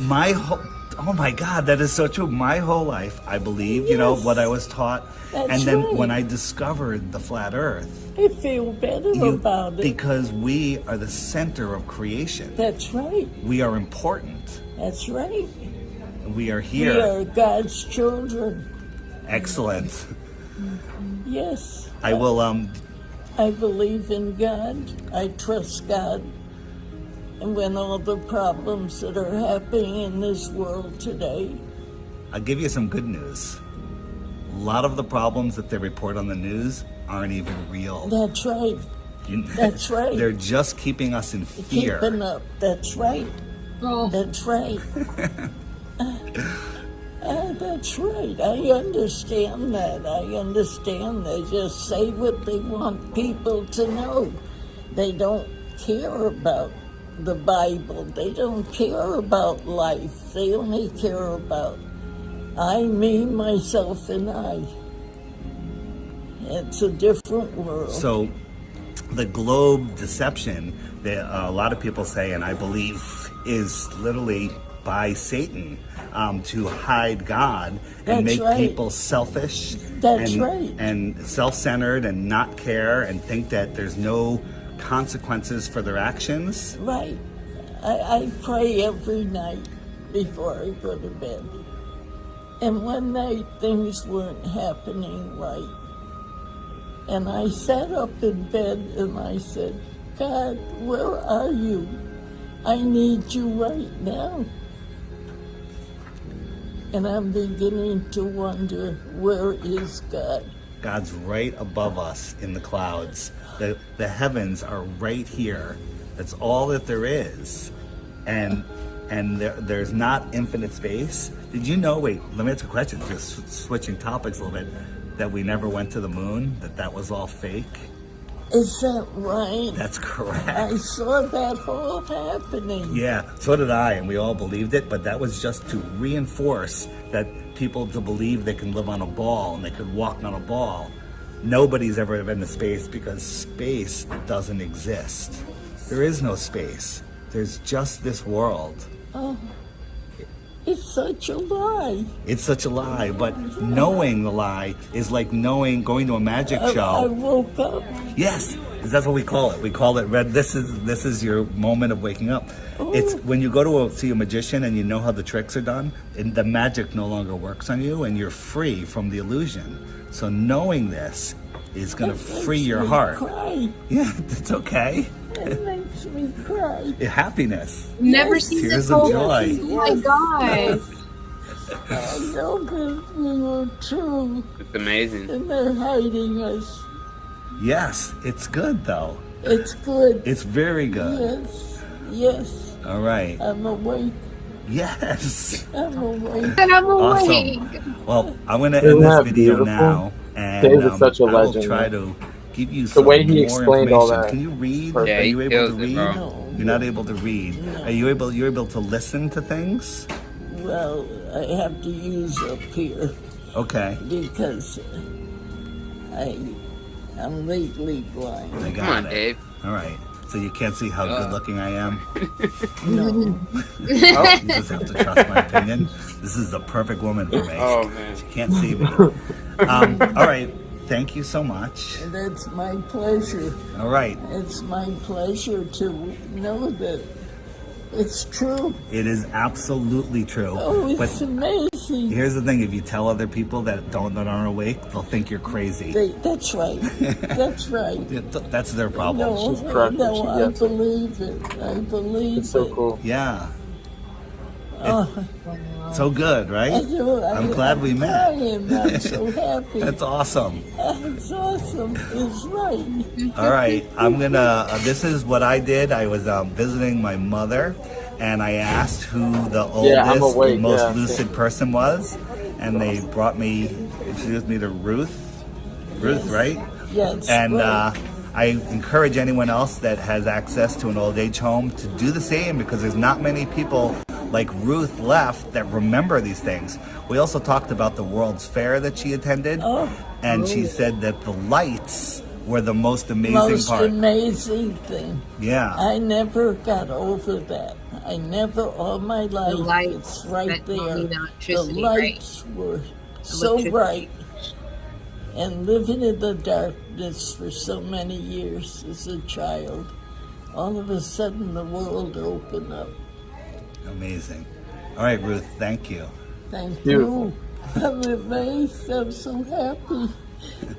Oh my God, that is so true. My whole life, I believe, yes, what I was taught. That's and then right. when I discovered the flat Earth, I feel better about it. Because we are the center of creation. That's right. We are important. That's right. We are here. We are God's children. Excellent. Yes. I will, I believe in God. I trust God. And when all the problems that are happening in this world today. I'll give you some good news. A lot of the problems that they report on the news aren't even real. That's right. That's right. They're just keeping us in fear. Keeping up. That's right. Oh. That's right. That's right. I understand that. I understand. They just say what they want people to know. They don't care about the Bible. They don't care about life. They only care about I, me, myself, and I. It's a different world. So the globe deception that a lot of people say, and I believe, is literally by Satan to hide God and That's make right. people selfish That's and, right. and self-centered and not care and think that there's no consequences for their actions. Right. I pray every night before I go to bed. And one night things weren't happening right. And I sat up in bed and I said, God, where are you? I need you right now. And I'm beginning to wonder, where is God? God's right above us in the clouds. The heavens are right here. That's all that there is. And there's not infinite space. Did you know, wait, let me ask a question, just switching topics a little bit, that we never went to the moon, that was all fake? Is that right? That's correct. I saw that whole happening. Yeah, so did I, and we all believed it, but that was just to reinforce that people to believe they can live on a ball and they could walk on a ball. Nobody's ever been to space because space doesn't exist. There is no space. There's just this world. Oh, it's such a lie. It's such a lie, but knowing the lie is like going to a magic show. I woke up. Yes, that's what we call it. We call it red. This is your moment of waking up. It's when you go to see a magician and you know how the tricks are done, and the magic no longer works on you, and you're free from the illusion. So knowing this is going to free your heart. Cry. Yeah, it's okay. It makes me cry. Happiness. Never seen Tears this of whole. joy. Oh my god. I know that we were true, It's amazing. and they're hiding us. Yes, it's good though. It's good. It's very good. Yes. All right. I'm awake. Yes. I'm awake. And I'm awake. Awesome. Well, I'm going to Isn't end this that video beautiful? now, and Dave is such a I will legend, try man. to give you The some way he more explained all information. that. Can you read? Perfect. Yeah, Are he you able kills to it, read? bro. No. You're not able to read. No. Are you able? You're able to listen to things? Well, I have to use up here Okay. because I'm legally blind. I got Come on, it. Dave. All right. So you can't see how good looking I am. No. You just have to trust my opinion. This is the perfect woman for me. Oh, man. She can't see me. All right. Thank you so much. That's my pleasure. All right. It's my pleasure to know that it's true. It is absolutely true. Oh, it's But amazing. here's the thing: if you tell other people that aren't awake, they'll think you're crazy. That's right. That's right. That's their problem. No, She's correct. no, She I gets it. believe it. I believe It's so it. cool. Yeah. Oh, So good, right? I'm glad we met. crying. I'm so happy. That's awesome. It's awesome. It's right. All right, I'm gonna. This is what I did. I was visiting my mother, and I asked who the Yeah, I'm oldest, awake, most yeah. lucid person was, and they introduced me to Ruth. Ruth, right? Yes. And right. I encourage anyone else that has access to an old age home to do the same, because there's not many people like Ruth left that remember these things. We also talked about the World's Fair that she attended, and she said that the lights were the most amazing part. Amazing thing. Yeah. I never got over that. I never, all my life, lights it's right that there. need The electricity, right? lights were so Electricity. bright. And living in the darkness for so many years as a child, all of a sudden the world opened up. Amazing. All right, Ruth, thank you. Thank Beautiful. you. I'm amazed. I'm so happy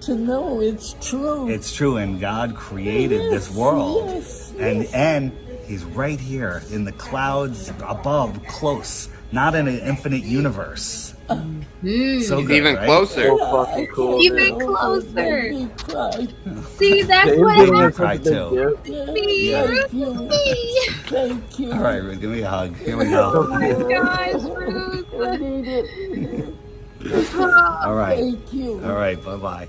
to know it's true. It's true, and God created this Yes, world. yes, And he's right here in the clouds above, close, not in an infinite universe. So He's good, even right? closer. So fucking cool. Even dude. closer. Made me cry. See, that's Dave what being happened. Cry such a big too. gift. Yeah, thank you. Thank you. All right, Ruth, give me a hug. Here we So go. Oh my cool. gosh, Ruth. I need it. All right. Thank you. All right, bye-bye.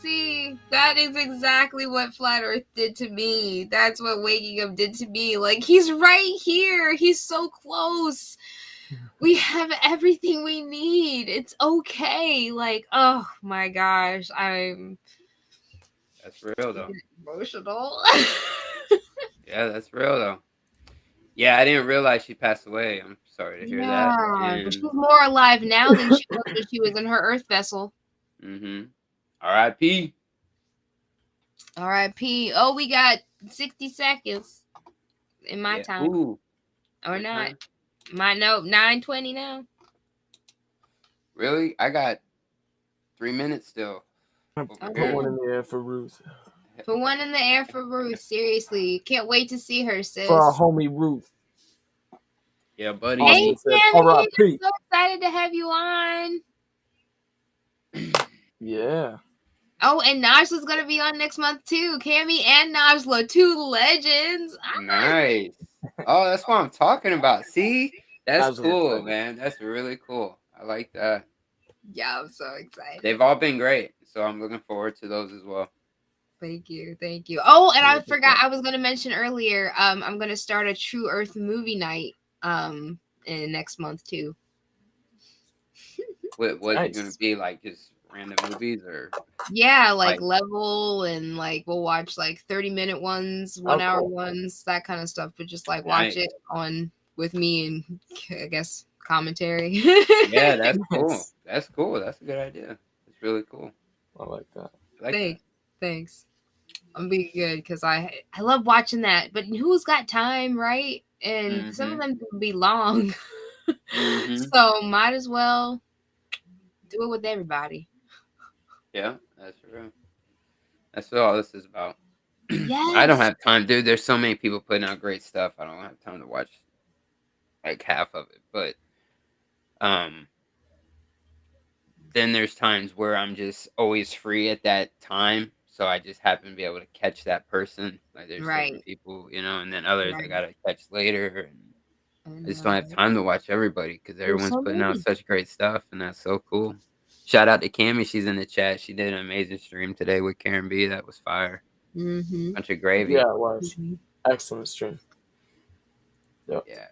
See, that is exactly what Flat Earth did to me. That's what waking up did to me. Like, he's right here. He's so close. We have everything we need. It's okay. Like, oh my gosh, I'm That's real, though. emotional. Yeah, that's real, though. Yeah, I didn't realize she passed away. I'm sorry to hear that. Yeah, but she's And more alive now than she was when she was in her Earth vessel. R.I.P. R.I.P. Oh, we got 60 seconds in my Yeah. time. Ooh. Or What not. time? My note 9:20 now. Really? I got 3 minutes still. Put Okay. one in the air for Ruth. Put one in the air for Ruth. Seriously. Can't wait to see her, sis. For our homie Ruth. Yeah, buddy. Hey, said, Tammy. R.I.P. I'm so excited to have you on. Yeah. Oh, and Najla's going to be on next month, too. Cammy and Najla, two legends. Nice. Oh, that's what I'm talking about. See? That's cool, excited. man. That's really cool. I like that. Yeah, I'm so excited. They've all been great, so I'm looking forward to those as well. Thank you. Oh, and I forgot I was going to mention earlier, I'm going to start a True Earth movie night in next month, too. What's it going to be, like just random movies or? Yeah, like level, and like we'll watch like 30-minute ones, 1 hour ones, that kind of stuff, but just like watch it on with me and I guess commentary. Yeah, that's cool. That's cool. That's a good idea. It's really cool. I like that. Thanks. I'm being good because I love watching that, but who's got time, right? And some of them can be long. So might as well do it with everybody. Yeah, that's true. That's what all this is about. Yes. I don't have time, dude. There's so many people putting out great stuff. I don't have time to watch like half of it. But then there's times where I'm just always free at that time. So I just happen to be able to catch that person. Like there's certain people, and then others I gotta catch later. And I just don't have time to watch everybody because everyone's putting out such great stuff, and that's so cool. Shout out to Cammy. She's in the chat. She did an amazing stream today with Karen B. That was fire. Bunch of gravy. Yeah, it was. Excellent stream. Yep. Yeah.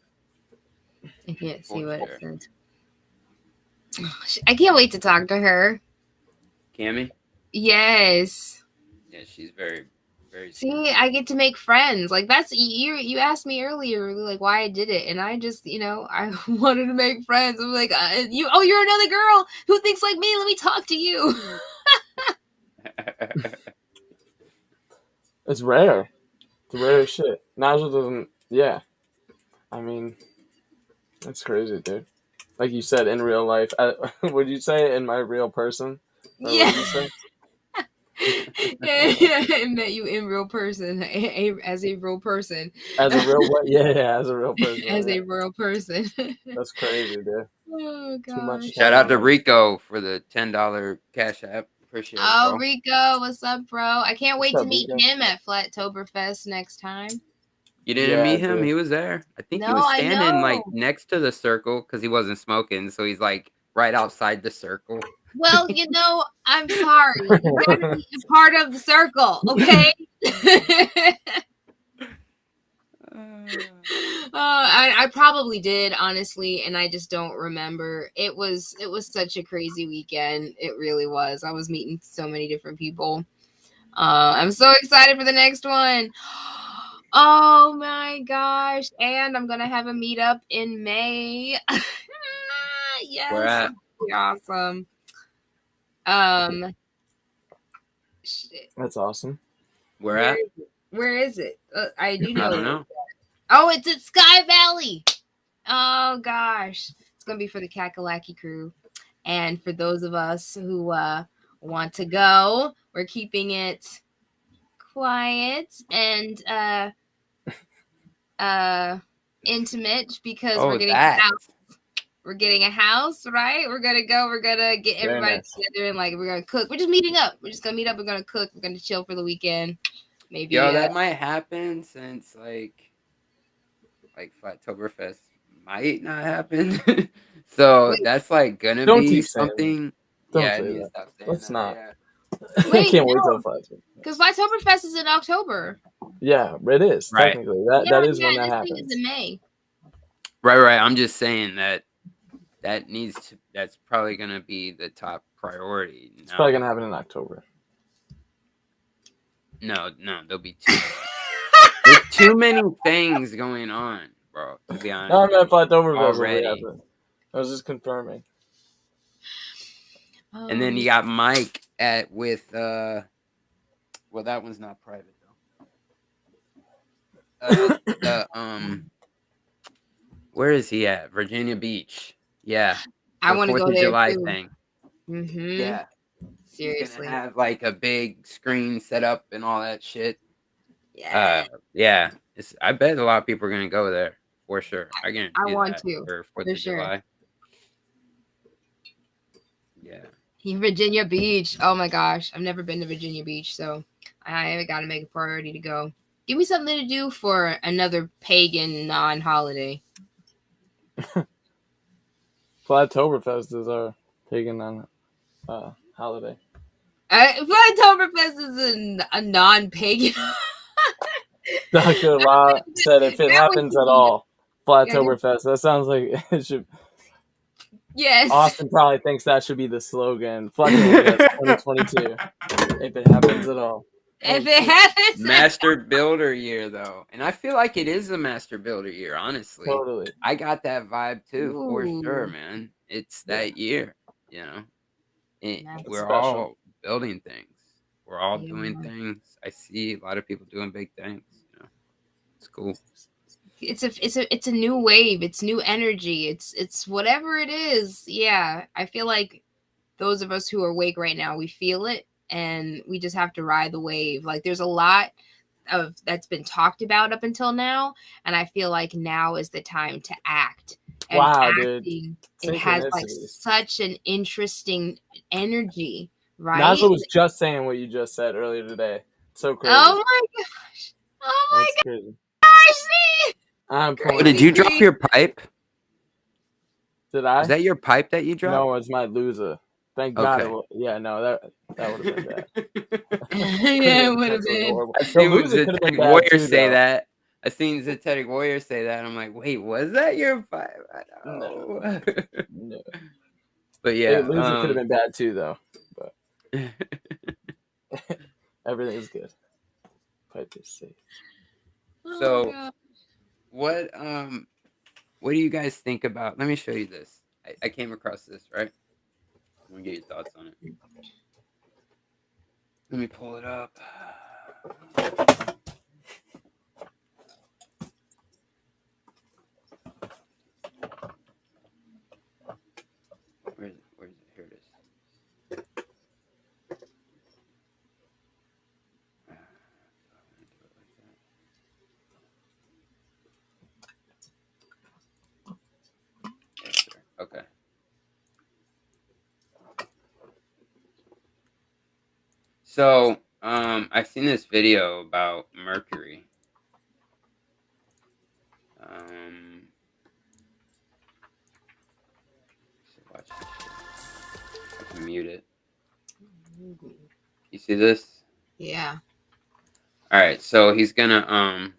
I can't see what it says. I can't wait to talk to her. Cammy? Yes. Yeah, she's very, very. See, I get to make friends. Like that's you asked me earlier, like why I did it, and I just, I wanted to make friends. I'm like, you're another girl who thinks like me. Let me talk to you. It's rare. It's rare shit. Najla doesn't. Yeah. I mean, that's crazy, dude. Like you said, in real life. Would you say in my real person? Yeah. Yeah, I met you in real person, as a real person. As a real what? Yeah, as a real person. As a real person. That's crazy, dude. Oh god. Too much. Shout out to Rico for the $10 cash app. Appreciate it. Oh, bro. Rico, what's up, bro? I can't wait to meet him at Flattoberfest next time. You didn't meet him? Dude. He was there. I think he was standing like next to the circle because he wasn't smoking, so he's like right outside the circle. Well, I'm sorry. You gotta be a part of the circle, okay? I probably did, honestly, and I just don't remember. It was such a crazy weekend. It really was. I was meeting so many different people. I'm so excited for the next one. Oh my gosh. And I'm gonna have a meetup in May. Yes. Where at? Awesome. Shit. That's awesome. Where at? Where is it? I do know. I don't know. Oh, it's at Sky Valley. Oh gosh, it's gonna be for the Kakalaki crew, and for those of us who want to go, we're keeping it quiet and intimate because we're getting a house. We're getting a house, right? We're gonna go. We're gonna get everybody together and like we're gonna cook. We're just meeting up. We're just gonna meet up. We're gonna cook. We're gonna chill for the weekend. Maybe. Yo, that might happen since like Flattoberfest might not happen. So wait, that's like gonna be something. Yeah, I need to stop saying Let's that. not. Yeah. I can't wait till Flattoberfest. Because Flattoberfest is in October. Yeah, it is technically. That is when that happens. Is in May. Right. I'm just saying that's probably gonna be the top priority. It's probably gonna happen in October. No, there'll be too many. There's too many things going on. bro. To be honest, No, I meant Flattoberfest already. already happened. I was just confirming. And then you got Mike with well, that one's not private though. Where is he at? Virginia Beach. Yeah. I The want to 4th go of there July too. thing. Mm-hmm. Yeah. He's Seriously. gonna have like a big screen set up and all that shit. Yeah. Yeah. I bet a lot of people are gonna go there for sure. I guarantee I want that to, for 4th for of sure. July. Yeah. Virginia Beach. Oh my gosh. I've never been to Virginia Beach, so I got to make a priority to go. Give me something to do for another pagan non-holiday. Flattoberfest is our pagan holiday. Flattoberfest is a non-pagan. Dr. Law said if it happens at all, Yeah, Flattoberfest. That sounds like it should. Yes. Austin probably thinks that should be the slogan. Flattoberfest 2022. If it happens at all. If it happens, Master Builder year though, and I feel like it is a Master Builder year. Honestly, Totally. I got that vibe too, for sure, Ooh. man. It's that year, you know. We're special. all building things. We're all Yeah. doing things. I see a lot of people doing big things. You know, it's cool. It's a new wave. It's new energy. It's whatever it is. Yeah, I feel like those of us who are awake right now, we feel it, and we just have to ride the wave. Like there's a lot of that's been talked about up until now, and I feel like now is the time to act. And Wow, acting, dude. it has like Synchronicities. such an interesting energy, right? Nazla was just saying what you just said earlier today. So crazy. Oh my gosh! Oh my That's gosh! crazy. See? I'm Oh, did you drop your pipe? Did I? Is that your pipe that you dropped? No, it's my loser. Thank God. Okay. Yeah, no, that would have been bad. Yeah, it would have been. I seen Zetetic Warrior say that. I seen Zetetic Warrior say that. I'm like, wait, was that your pipe? I know. No. But yeah, Hey, loser could have been bad too, though. But everything is good. Pipe is safe. So, what do you guys think about? Let me show you this. I came across this, right? I'm gonna get your thoughts on it. Let me pull it up. Where is it? Here it is. Yes, sir. Okay. So, I've seen this video about Mercury. Watch this shit. I can mute it. You see this? Yeah. All right, so he's gonna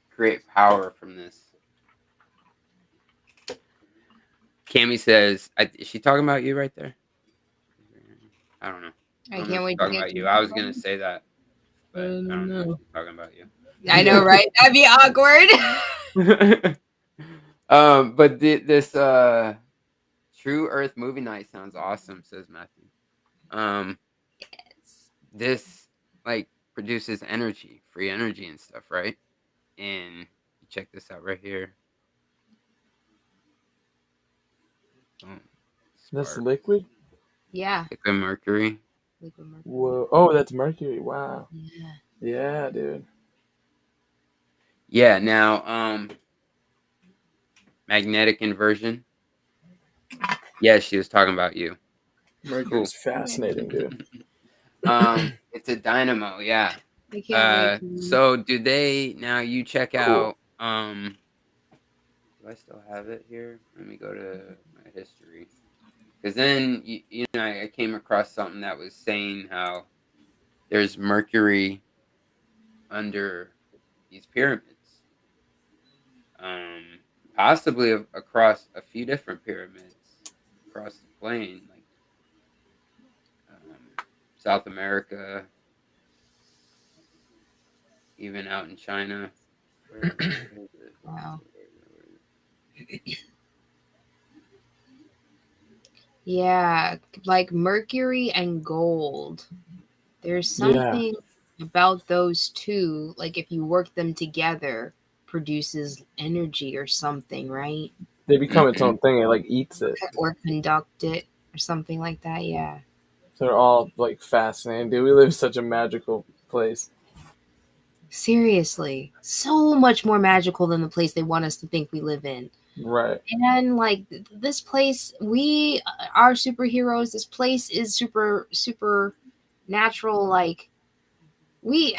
create power from this. Cammy says, "Is she talking about you right there?" I don't know. I can't wait to talking get about to you. know. I was gonna say that, but I don't know. If she's talking about you. I know, right? That'd be awkward. But this True Earth movie night sounds awesome, says Matthew. This like produces energy, free energy and stuff, right? And check this out right here. That's liquid? Yeah. Liquid mercury. Liquid mercury. Whoa. Oh, that's mercury. Wow. Yeah. Yeah, dude. Yeah, now magnetic inversion. Yeah, she was talking about you. Mercury's fascinating, dude. It's a dynamo, yeah. I can't wait. So do they now you check out do I still have it here? Let me go to my history. Because then you know I came across something that was saying how there's mercury under these pyramids. Possibly across a few different pyramids across the plain, like South America, even out in China. Where is it? Wow. Yeah, like mercury and gold. There's something about those two, like if you work them together, produces energy or something, right? They become its own thing. It like eats it. Or conduct it or something like that. Yeah. So they're all like fascinating. Dude, we live in such a magical place. Seriously, so much more magical than the place they want us to think we live in. Right. And like this place, we are superheroes. This place is super natural. Like we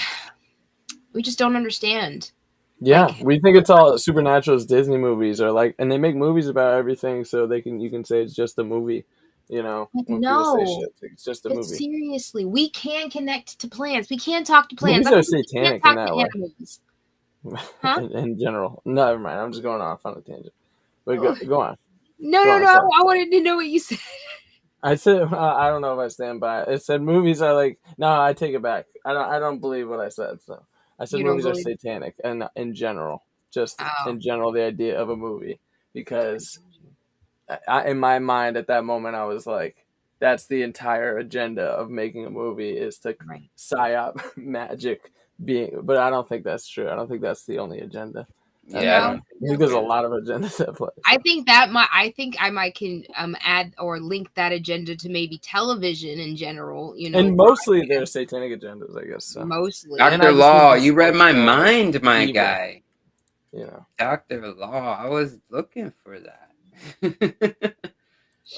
just don't understand. Yeah, Like, we think it's all supernatural as Disney movies, or like, and they make movies about everything, so you can say it's just a movie, you know. When people say no, shit, it's just a but movie. seriously, we can connect to plants. We can talk to plants. Movies are satanic in that way. Animals. Huh? in general. No, never mind. I'm just going off on a tangent. But go on. No. I wanted to know what you said. I said I don't know if I stand by it. It said movies are like no, I take it back. I don't believe what I said. So I said movies are satanic, and in general, in general, the idea of a movie, because in my mind at that moment I was like, that's the entire agenda of making a movie is to psyop magic being. But I don't think that's true. I don't think that's the only agenda. Yeah, I think there's a lot of agendas at play. I think I might can add or link that agenda to maybe television in general, you know. And mostly they're satanic agendas, I guess. So. Mostly. Dr. Law, you read my mind, my evil, guy. You know. Dr. Law, I was looking for that.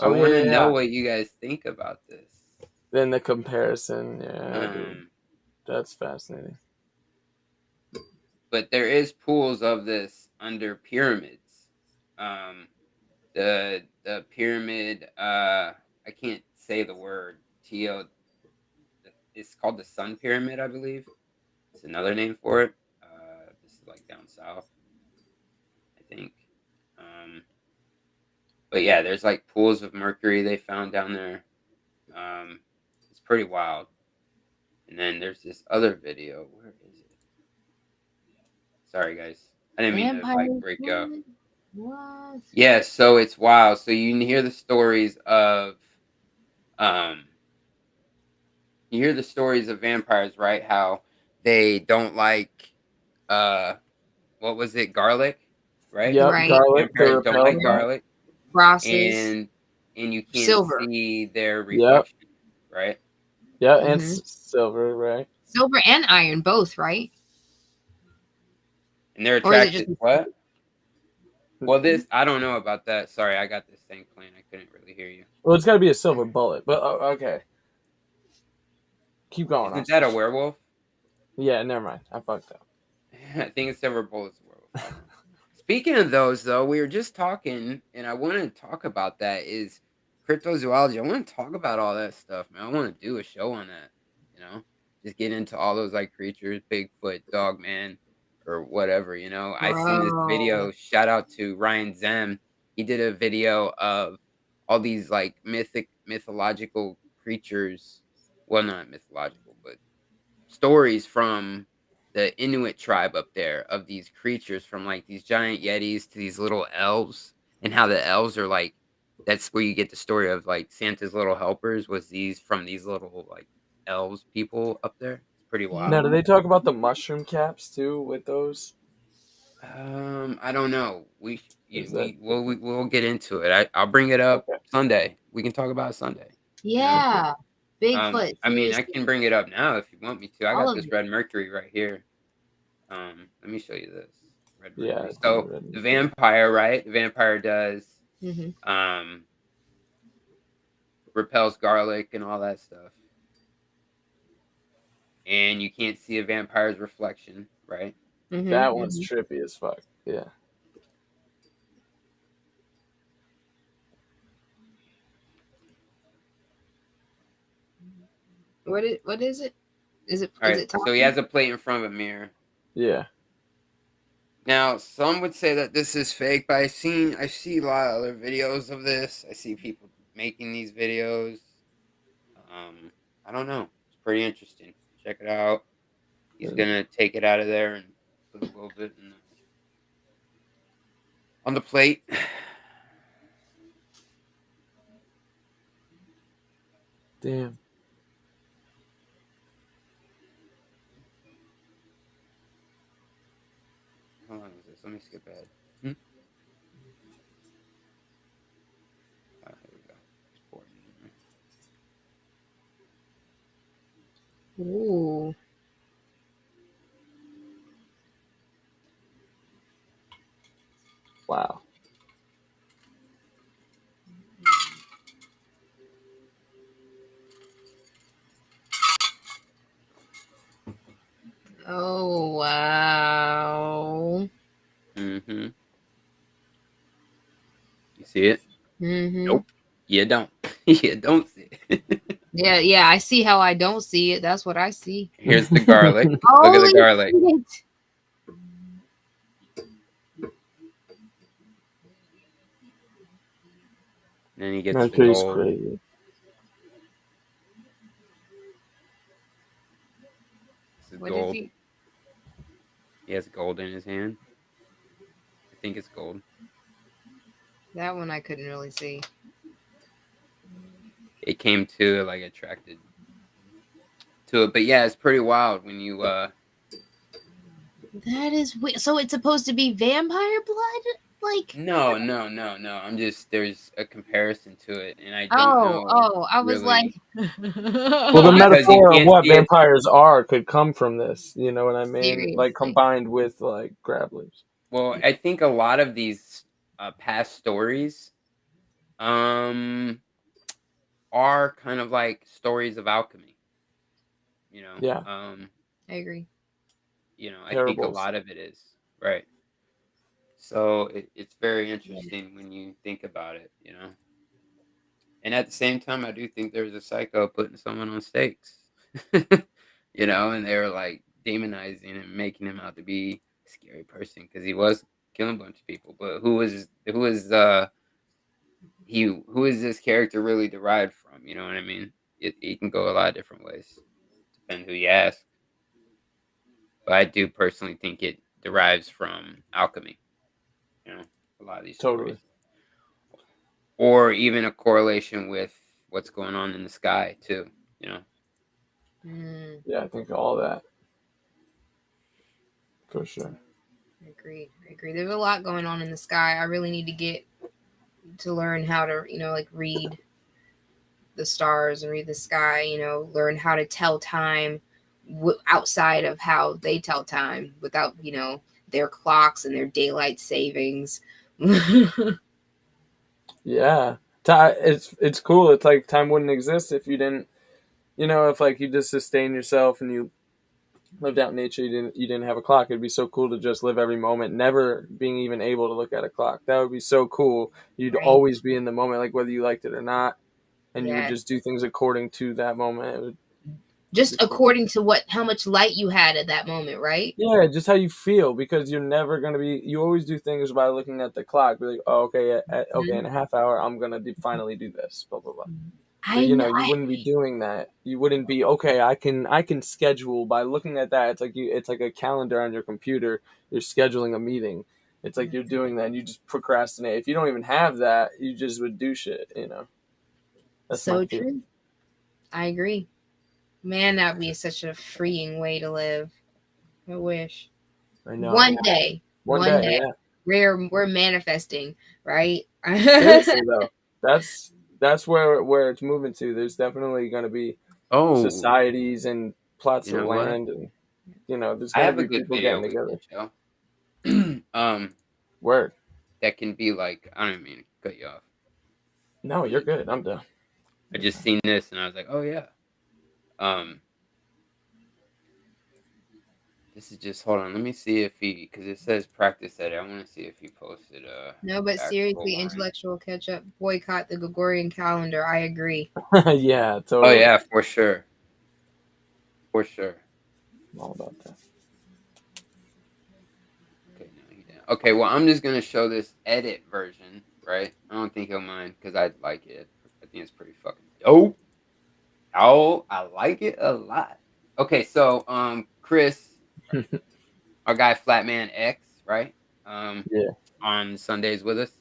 I want to know what you guys think about this. Then the comparison, dude. That's fascinating. But there is pools of this under pyramids. The pyramid, I can't say the word. It's called the Sun Pyramid, I believe. It's another name for it. This is like down south, I think. But yeah, there's like pools of mercury they found down there. It's pretty wild. And then there's this other video. Where is it? Sorry, guys. I didn't mean to like break up. What? Yeah, so it's wild. So you can hear the stories of vampires, right? How they don't like what was it, garlic, right? Yep, right. Garlic. Vampires don't like garlic. Grasses. And you can't see their reflection, right? Yeah, and silver, right? Silver and iron, both, right? And they're attracted. What? Well, I don't know about that. Sorry, I got this thing playing. I couldn't really hear you. Well, it's got to be a silver bullet, but okay. Keep going. Is that a werewolf? Yeah, never mind. I fucked up. I think a silver bullet's a werewolf. Speaking of those, though, we were just talking, and I want to talk about that, is cryptozoology. I want to talk about all that stuff, man. I want to do a show on that, you know? Just get into all those, like, creatures, Bigfoot, Dogman, or whatever, you know? I seen this video, shout out to Ryan Zem. He did a video of all these, like, mythological creatures. Well, not mythological, but stories from the Inuit tribe up there of these creatures, from like these giant yetis to these little elves, and how the elves are like, that's where you get the story of like Santa's little helpers was these little like elves people up there. It's pretty wild. Now, do they talk about the mushroom caps too with those? I don't know. We'll get into it. I'll bring it up Sunday. We can talk about it Sunday. Yeah. You know? Bigfoot. I mean, I can bring it up now if you want me to. I got this red mercury right here. Let me show you this. Red mercury. Yeah. So the vampire, right? The vampire does repels garlic and all that stuff. And you can't see a vampire's reflection, right? That one's trippy as fuck. Yeah. What is it? Is it? All right, so he has a plate in front of a mirror. Yeah. Now, some would say that this is fake, but I see a lot of other videos of this. I see people making these videos. I don't know. It's pretty interesting. Check it out. He's gonna take it out of there and put a little bit in On the plate. Damn. How long is this? Let me skip ahead. Here we go. It's pouring in there. Ooh. Wow. Oh wow. Mm-hmm. You see it? Mm-hmm. Nope. You don't. You don't see it. Yeah, I see how I don't see it. That's what I see. Here's the garlic. Look at the Holy garlic. shit. And then he gets That the tastes gold. crazy. This is What gold. is he? He has gold in his hand. I think it's gold. That one I couldn't really see. It came to like attracted to it, but yeah, it's pretty wild when you That is weird. So it's supposed to be vampire blood? Like No. I'm just there's a comparison to it, and I don't know. I was really. like Well, the Because you metaphor of can't what see it. vampires are could come from this. You know what I mean? Like Seriously. combined with like grabblers. Well, I think a lot of these past stories are kind of like stories of alchemy. You know? Yeah. I agree. You know, I think a Parables. lot of it is. Right. So it's very interesting when you think about it, you know. And at the same time, I do think there's a psycho putting someone on stakes, you know, and they were like demonizing him, making him out to be a scary person because he was killing a bunch of people. But who is this character really derived from? You know what I mean? It can go a lot of different ways, depending who you ask. But I do personally think it derives from alchemy. You know, a lot of these Totally. stories, or even a correlation with what's going on in the sky too. You know. Yeah, I think all that. For sure. I agree. There's a lot going on in the sky. I really need to get to learn how to, like read the stars and read the sky, learn how to tell time outside of how they tell time without, their clocks and their daylight savings. Yeah. It's cool. It's like time wouldn't exist if you didn't, if like you just sustain yourself and you lived out in nature, you didn't have a clock. It'd be so cool to just live every moment, never being even able to look at a clock. That would be so cool. You'd always be in the moment, like whether you liked it or not, and you would just do things according to that moment. Just according to how much light you had at that moment, right? Yeah, just how you feel, because you're never going to be, you always do things by looking at the clock. Be like, oh, okay, in a half hour, I'm going to finally do this, blah, blah, blah. But, you wouldn't be doing that. You wouldn't be, okay, I can schedule by looking at that. It's like a calendar on your computer. You're scheduling a meeting. It's like you're doing that and you just procrastinate. If you don't even have that, you just would do shit, That's so true. I agree. Man, that would be such a freeing way to live. I wish. I know. One day. Yeah. We're manifesting, right? Seriously though, that's where it's moving to. There's definitely going to be societies and plots of land, and there's going to be people getting together. Word. That can be like, I don't mean to cut you off. No, you're good. I'm done. I just seen this and I was like, oh yeah. This is just, hold on, let me see if because it says practice edit. I want to see if he posted no, but seriously, intellectual catch up, boycott the Gregorian calendar. I agree. Yeah, totally. Oh yeah, for sure. I'm all about that. Okay, no, he didn't. Okay, well, I'm just gonna show this edit version, right? I don't think he'll mind because I like it. I think it's pretty fucking dope. Oh, I like it a lot. Okay, so Chris, our guy Flatman X, right? Yeah. on Sundays with us.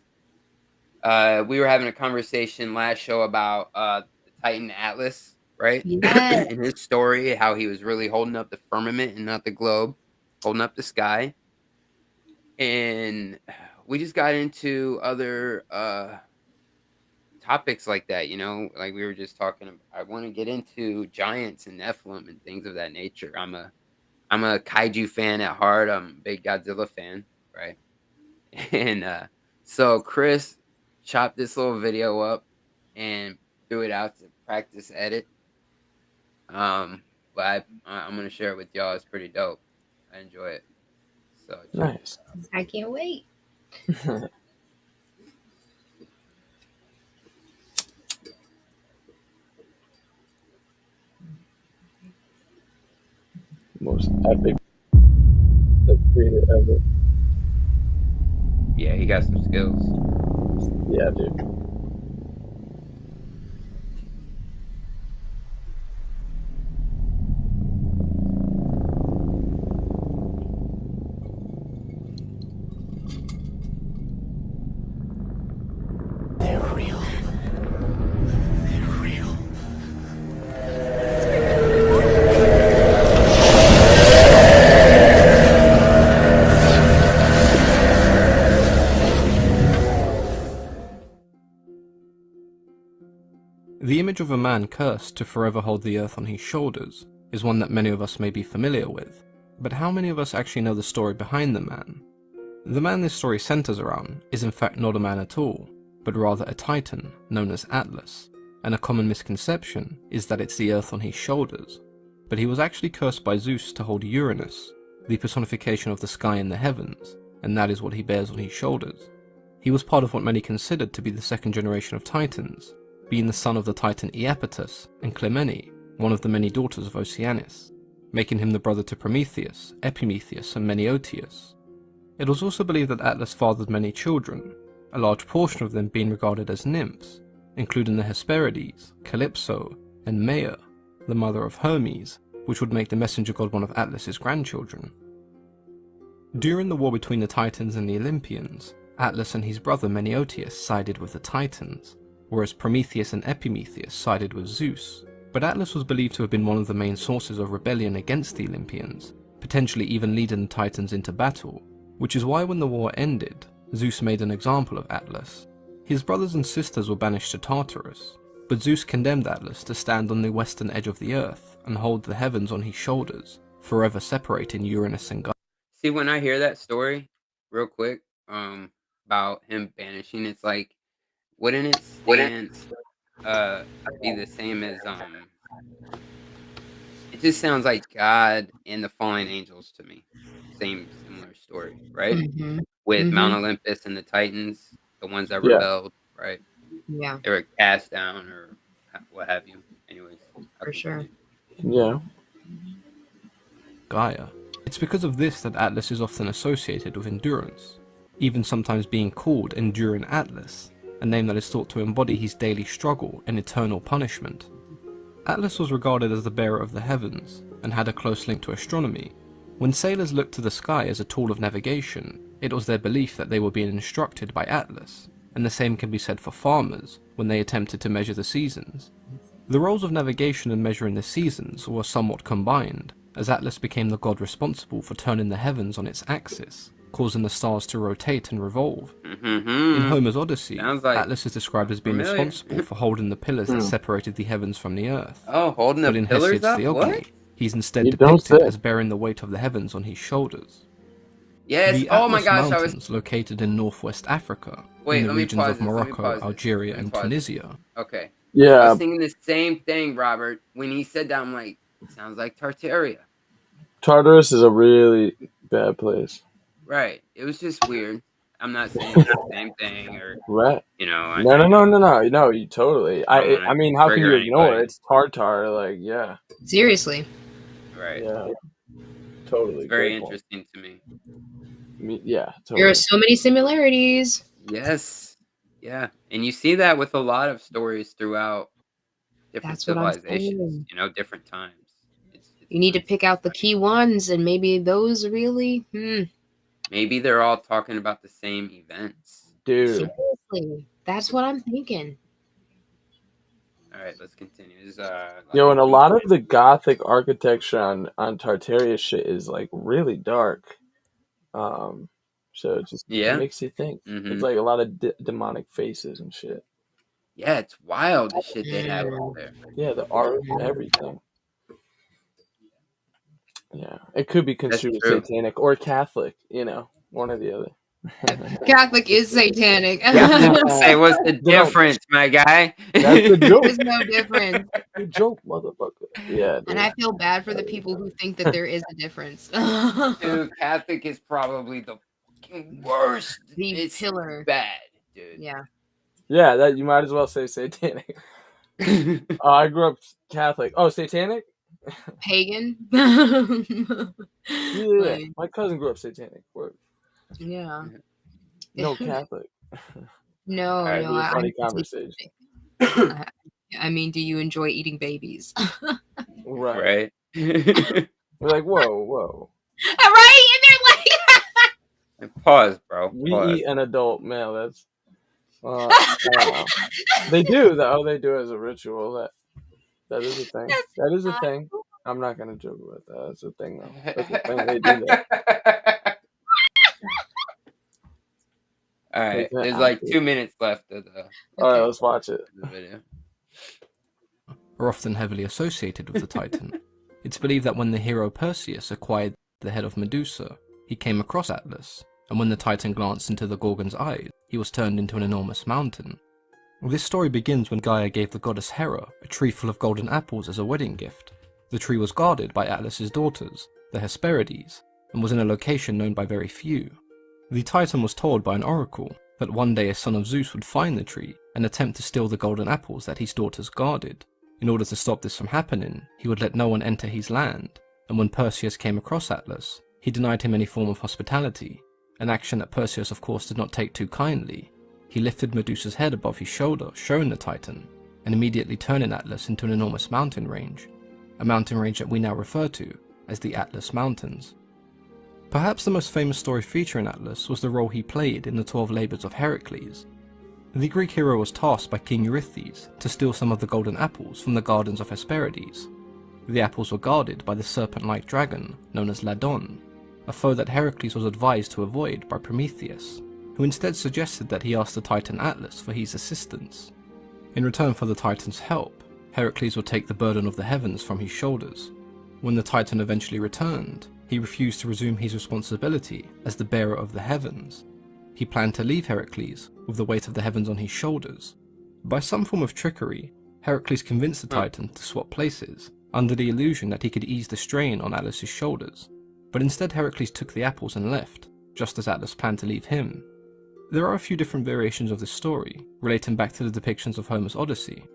We were having a conversation last show about the Titan Atlas, right? Yes. In his story, how he was really holding up the firmament and not the globe, holding up the sky. And we just got into other topics like that, like we were just talking. I want to get into giants and Nephilim and things of that nature. I'm a kaiju fan at heart. I'm a big Godzilla fan, right? And so Chris chopped this little video up and threw it out to practice edit. But I'm gonna share it with y'all. It's pretty dope. I enjoy it. So Nice. I can't wait. Most epic creator ever. Yeah, he got some skills. Yeah, dude. They're real. They're real. The image of a man cursed to forever hold the earth on his shoulders is one that many of us may be familiar with, but how many of us actually know the story behind the man? The man this story centers around is in fact not a man at all, but rather a titan known as Atlas, and a common misconception is that it's the earth on his shoulders, but he was actually cursed by Zeus to hold Uranus, the personification of the sky and the heavens, and that is what he bears on his shoulders. He was part of what many considered to be the second generation of titans, being the son of the titan Iapetus and Clymene, one of the many daughters of Oceanus, making him the brother to Prometheus, Epimetheus and Meniotius. It was also believed that Atlas fathered many children, a large portion of them being regarded as nymphs, including the Hesperides, Calypso, and Maia, the mother of Hermes, which would make the messenger god one of Atlas's grandchildren. During the war between the Titans and the Olympians, Atlas and his brother Meniotius sided with the Titans, whereas Prometheus and Epimetheus sided with Zeus, but Atlas was believed to have been one of the main sources of rebellion against the Olympians, potentially even leading the Titans into battle, which is why when the war ended, Zeus made an example of Atlas. His brothers and sisters were banished to Tartarus, but Zeus condemned Atlas to stand on the western edge of the earth and hold the heavens on his shoulders, forever separating Uranus and Gaia. See, when I hear that story, real quick, about him banishing, it's like, wouldn't it stand be the same as it just sounds like God and the fallen angels to me. Similar story, right? Mm-hmm. With Mm-hmm. Mount Olympus and the Titans, the ones that Yeah. rebelled, right? Yeah, They were cast down or what have you. Anyways, for sure. Yeah. Gaia. It's because of this that Atlas is often associated with endurance, even sometimes being called Enduring Atlas, a name that is thought to embody his daily struggle and eternal punishment. Atlas was regarded as the bearer of the heavens, and had a close link to astronomy. When sailors looked to the sky as a tool of navigation, it was their belief that they were being instructed by Atlas, and the same can be said for farmers when they attempted to measure the seasons. The roles of navigation and measuring the seasons were somewhat combined, as Atlas became the god responsible for turning the heavens on its axis, causing the stars to rotate and revolve. In Homer's Odyssey, Sounds like Atlas is described as being familiar. responsible for holding the pillars that separated the heavens from the earth. Oh, holding But the in pillars Hesiod's up? Theogony, What? he's instead You don't depicted say. as bearing the weight of the heavens on his shoulders. Yes. The Oh my Atlas gosh, I Mountains, was located in northwest Africa, Wait, in the let me regions pause of this, let me Morocco, pause this, Algeria, let me and pause this. Tunisia. okay. I Yeah. was thinking the same thing, Robert. When he said that, I'm like, sounds like Tartaria. Tartarus is a really bad place. Right. It was just weird. I'm not saying it's the same thing or, Right. I No, you totally. don't want I to mean, how can trigger you ignore anybody. it? It's Tartar, like, yeah. Seriously. Right. Yeah. Totally. It's very Great point. interesting to me. Yeah, There are totally. so many similarities. Yes. Yeah. And you see that with a lot of stories throughout different That's what I'm civilizations, saying. different times. It's You need to nuts. pick out the key ones, and maybe those really. Maybe they're all talking about the same events. Dude. Seriously, that's what I'm thinking. All right, let's continue. This is, Yo, and a lot of the Gothic architecture on Tartaria shit is like really dark. So it just it makes you think. It's like a lot of demonic faces and shit. Yeah, it's wild the shit they have out there. Yeah, the art, everything. Yeah, it could be construed as satanic or Catholic. You know, one or the other. Catholic is satanic. Say, what's the difference, my guy? That's the joke. There's no difference. The joke, motherfucker. Yeah, dude. And I feel bad for the people who think that there is a difference. Dude, Catholic is probably the fucking worst. It's pillar. Bad, dude. Yeah. Yeah, that you might as well say satanic. I grew up Catholic. Oh, satanic? Pagan. Yeah, my cousin grew up satanic. Word. Yeah. No Catholic. No, Right, no. funny conversation. I mean, do you enjoy eating babies? Right. We're like, whoa. Right? And they're like, pause, bro. We Pause. eat an adult male. That's I don't know. They do though. They do it as a ritual. That is a thing. That is a thing. I'm not gonna joke about that. That's a thing though. That's a thing. They do that. All right, there's like 2 minutes left of the. All right, let's watch it. The video. Are often heavily associated with the Titan. It's believed that when the hero Perseus acquired the head of Medusa, he came across Atlas, and when the Titan glanced into the Gorgon's eyes, he was turned into an enormous mountain. This story begins when Gaia gave the goddess Hera a tree full of golden apples as a wedding gift. The tree was guarded by Atlas's daughters, the Hesperides, and was in a location known by very few. The Titan was told by an oracle that one day a son of Zeus would find the tree and attempt to steal the golden apples that his daughters guarded. In order to stop this from happening, he would let no one enter his land, and when Perseus came across Atlas, he denied him any form of hospitality, an action that Perseus of course did not take too kindly. He lifted Medusa's head above his shoulder, showing the Titan, and immediately turning Atlas into an enormous mountain range, a mountain range that we now refer to as the Atlas Mountains. Perhaps the most famous story featuring Atlas was the role he played in the 12 Labours of Heracles. The Greek hero was tasked by King Eurystheus to steal some of the golden apples from the gardens of Hesperides. The apples were guarded by the serpent-like dragon known as Ladon, a foe that Heracles was advised to avoid by Prometheus, who instead suggested that he ask the Titan Atlas for his assistance. In return for the Titan's help, Heracles would take the burden of the heavens from his shoulders. When the Titan eventually returned, he refused to resume his responsibility as the bearer of the heavens. He planned to leave Heracles with the weight of the heavens on his shoulders. By some form of trickery, Heracles convinced the Titan to swap places, under the illusion that he could ease the strain on Atlas's shoulders. But instead Heracles took the apples and left, just as Atlas planned to leave him. There are a few different variations of this story, relating back to the depictions of Homer's Odyssey.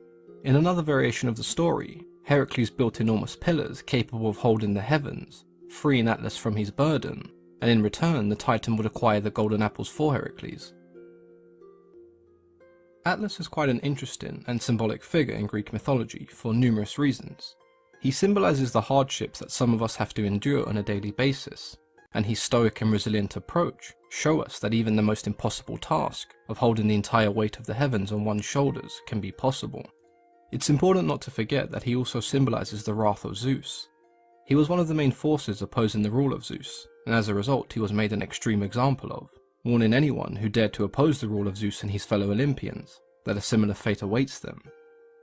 In another variation of the story, Heracles built enormous pillars capable of holding the heavens, freeing Atlas from his burden, and in return the Titan would acquire the golden apples for Heracles. Atlas is quite an interesting and symbolic figure in Greek mythology for numerous reasons. He symbolises the hardships that some of us have to endure on a daily basis, and his stoic and resilient approach show us that even the most impossible task of holding the entire weight of the heavens on one's shoulders can be possible. It's important not to forget that he also symbolises the wrath of Zeus. He was one of the main forces opposing the rule of Zeus, and as a result he was made an extreme example of, warning anyone who dared to oppose the rule of Zeus and his fellow Olympians that a similar fate awaits them.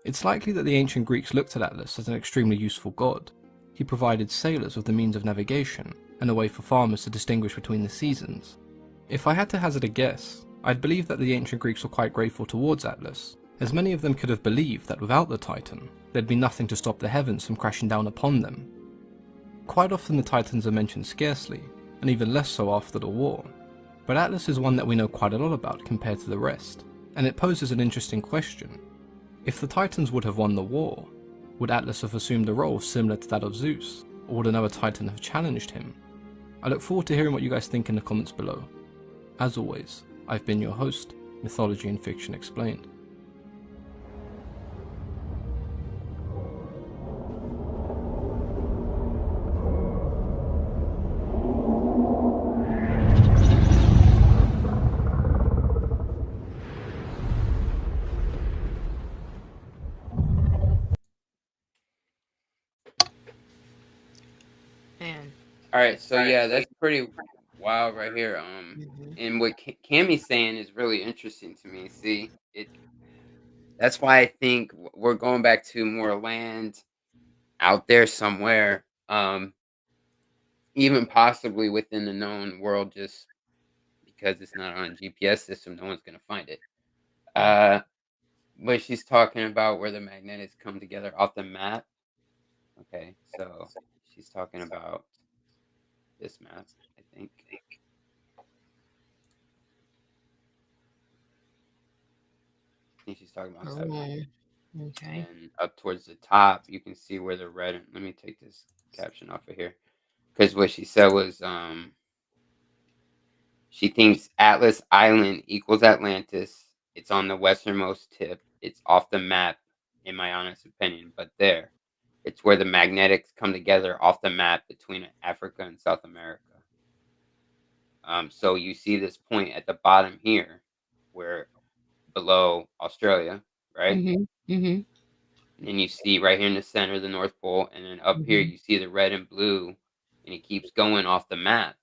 It's likely that the ancient Greeks looked at Atlas as an extremely useful god. He provided sailors with the means of navigation, and a way for farmers to distinguish between the seasons. If I had to hazard a guess, I'd believe that the ancient Greeks were quite grateful towards Atlas, as many of them could have believed that without the Titan, there'd be nothing to stop the heavens from crashing down upon them. Quite often the Titans are mentioned scarcely, and even less so after the war, but Atlas is one that we know quite a lot about compared to the rest, and it poses an interesting question. If the Titans would have won the war, would Atlas have assumed a role similar to that of Zeus, or would another Titan have challenged him? I look forward to hearing what you guys think in the comments below. As always, I've been your host, Mythology and Fiction Explained. right, so yeah, that's pretty wild right here. Mhm. And what Cammy's saying is really interesting to me. See, that's why I think we're going back to more land out there somewhere, even possibly within the known world, just because it's not on a GPS system, no one's gonna find it. But she's talking about where the magnetics come together off the map. Okay, so she's talking about this map, I think. I think she's talking about that map. Oh, okay. And up towards the top, you can see where the red. Let me take this caption off of here, because what she said was, she thinks Atlas Island equals Atlantis. It's on the westernmost tip. It's off the map, in my honest opinion. But there, it's where the magnetics come together off the map between Africa and South America. So you see this point at the bottom here, where below Australia, right? Mhm. Mhm. And then you see right here in the center the North Pole, and then up here Mhm. you see the red and blue, and it keeps going off the map.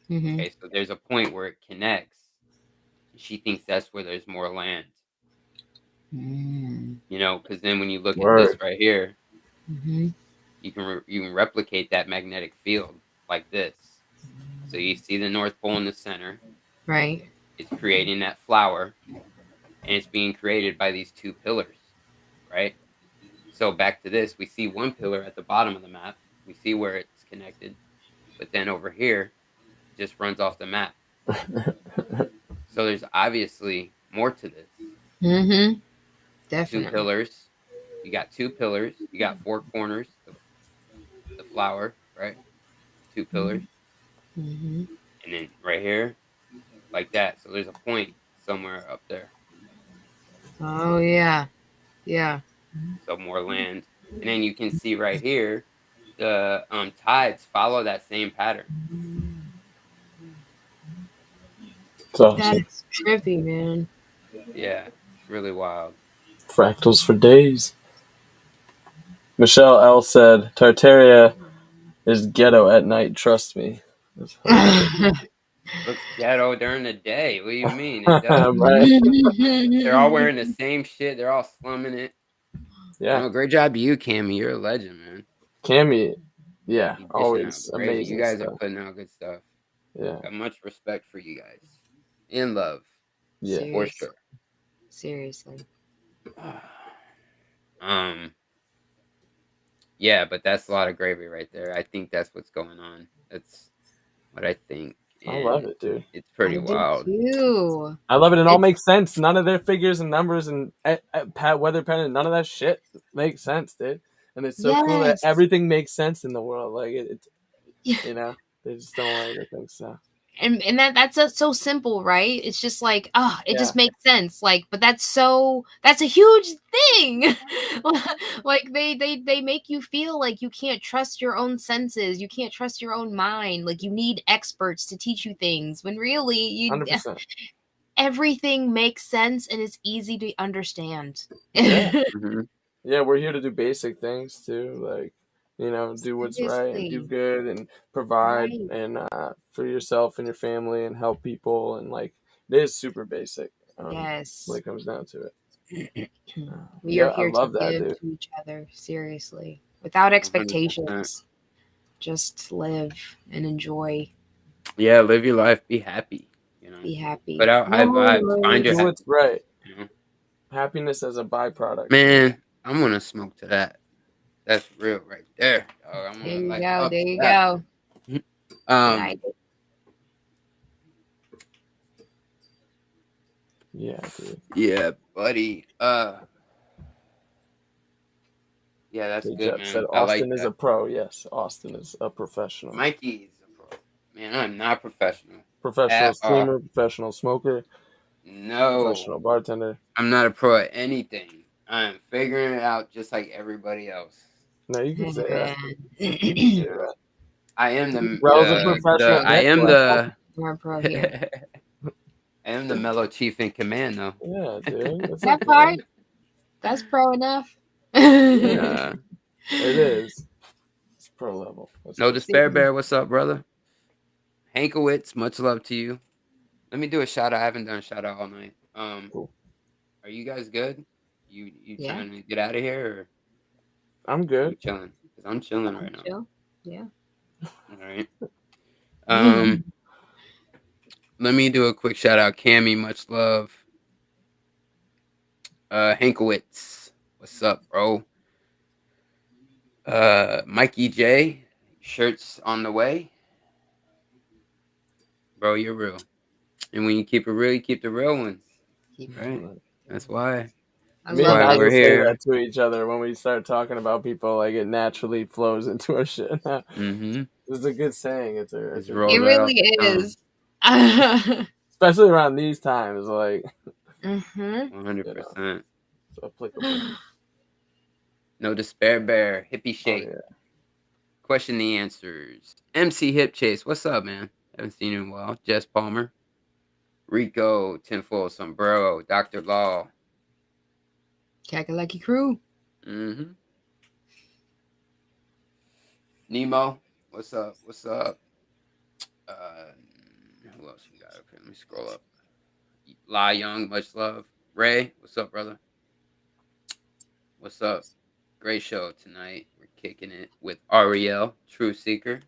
Mhm. Okay, so there's a point where it connects. She thinks that's where there's more land. Mm. You know, because then when you look at this Word. right here, Mhm. you can replicate that magnetic field like this. So you see the North Pole in the center. Right. It's creating that flower, and it's being created by these two pillars, right? So back to this, we see one pillar at the bottom of the map. We see where it's connected, but then over here, it just runs off the map. So there's obviously more to this. Mhm. Two Definitely. pillars. You got two pillars. You got four corners. The flower, right? Two pillars, Mhm. and then right here, like that. So there's a point somewhere up there. Oh yeah. Yeah. So more land, and then you can see right here, the tides follow that same pattern. It's awesome. That's trippy, man. Yeah, it's really wild. Fractals for days. Michelle L said, Tartaria is ghetto at night, trust me. That's hilarious. Looks ghetto during the day. What do you mean? It does. Right? They're all wearing the same shit. They're all slumming it. Yeah. No, great job to you, Cammy. You're a legend, man. Cammy, yeah, You dishing out always great. You amazing guys are stuff. putting out good stuff. Yeah. Got much respect for you guys. In love. Yeah. For Seriously. sure. Seriously. Yeah, but that's a lot of gravy right there. I think that's what's going on. That's what I think. I love And it, dude. it's pretty I do wild. too. I love it. It all makes sense. None of their figures and numbers and weather pattern, none of that shit makes sense, dude. And it's so cool that Yes. everything makes sense in the world. Like it's, Yeah. you know, they just don't want you to think so. And that's so simple, right? It's just like, oh, it Yeah. just makes sense. Like, but that's a huge thing. Like they make you feel like you can't trust your own senses, you can't trust your own mind. Like you need experts to teach you things when really 100%. everything makes sense and is easy to understand. Yeah. Mhm. Yeah, we're here to do basic things too, like, you know, do what's right and do Seriously. good and provide Right. and for yourself and your family and help people, and like it is super basic Yes. when it comes down to it. We Yeah, are I here to love that, give dude. to each other, seriously, without 100%. expectations. Just live and enjoy. Yeah, live your life. Be happy. You know, Be happy. put out high vibes. Find your Do what's right. You know, Happiness as a byproduct. man. I'm gonna smoke to that. That's real right there, dog. I'm There gonna you light go. up There to you that. go. Light it. Yeah, dude. Yeah, buddy. Yeah, that's good, Jeff said man. I like Austin is that. a pro. Yes, Austin is a professional. Mikey's a pro. Man, I'm not professional. Professional At all. streamer, professional smoker, No, professional bartender. I'm not a pro at anything. I'm figuring it out just like everybody else. No, you can say that. I am the Rel's a professional I am networker. the We're pro here. I am the mellow chief in command, though. Yeah, dude. That's That okay. part, that's pro enough. Yeah, it is. pro level. No Despair Bear, what's up, brother? Hankowitz, much love to you. Let me do a shout out. I haven't done a shout out all night. Cool. Are you guys good? You Yeah. trying to get out of here? Or I'm good. you chilling? Because I'm chilling right now. Chill. Yeah. All right. Let me do a quick shout out. Cammy, much love. Hankowitz, what's up, bro? Mikey J, shirts on the way. Bro, you're real. And when you keep it real, you keep the real ones. Right? That's why. Me and Nigel say that to each other when we start talking about people. Like, it naturally flows into our shit. Mm-hmm. It's a good saying. It's it really is. Especially around these times, like 100%. It's applicable. No Despair Bear, Hippie Shake. Oh, yeah. Question the answers. MC Hip Chase, what's up, man? Haven't seen you in a while. Jess Palmer. Rico, Tinfoil Sombrero, Dr. Law. Kakalaki Crew. Mm-hmm. Nemo, what's up? What's up? Who else we got? Okay, let me scroll up. La Young, much love. Ray, what's up, brother? What's up? Great show tonight. We're kicking it with Ariel, TruthSeeker.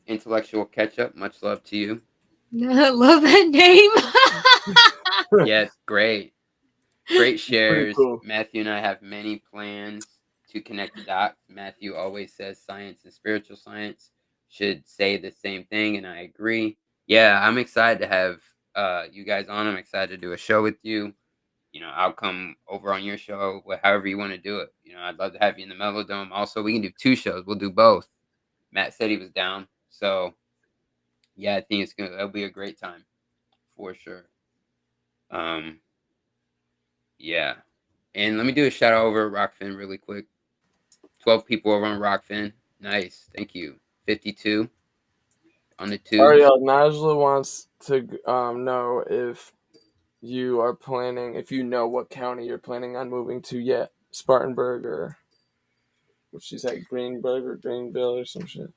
Intellectual Ketchup, much love to you. I love that name. Yes, great. Great shares. Cool. Matthew and I have many plans to connect the dots. Matthew always says science and spiritual science should say the same thing, and I agree. Yeah, I'm excited to have you guys on. I'm excited to do a show with you. You know, I'll come over on your show, however you want to do it. You know, I'd love to have you in the MellowDome. Also, we can do 2 shows. We'll do both. Matt said he was down. So, yeah, I think it'll be a great time for sure. Yeah. And let me do a shout out over at Rokfin really quick. 12 people over on Rokfin. Nice. Thank you. 52 on the 2. Ariel, Najla wants to know if you are planning, if you know what county you're planning on moving to yet. Spartanburg or she's at Greenburg or Greenville or some shit.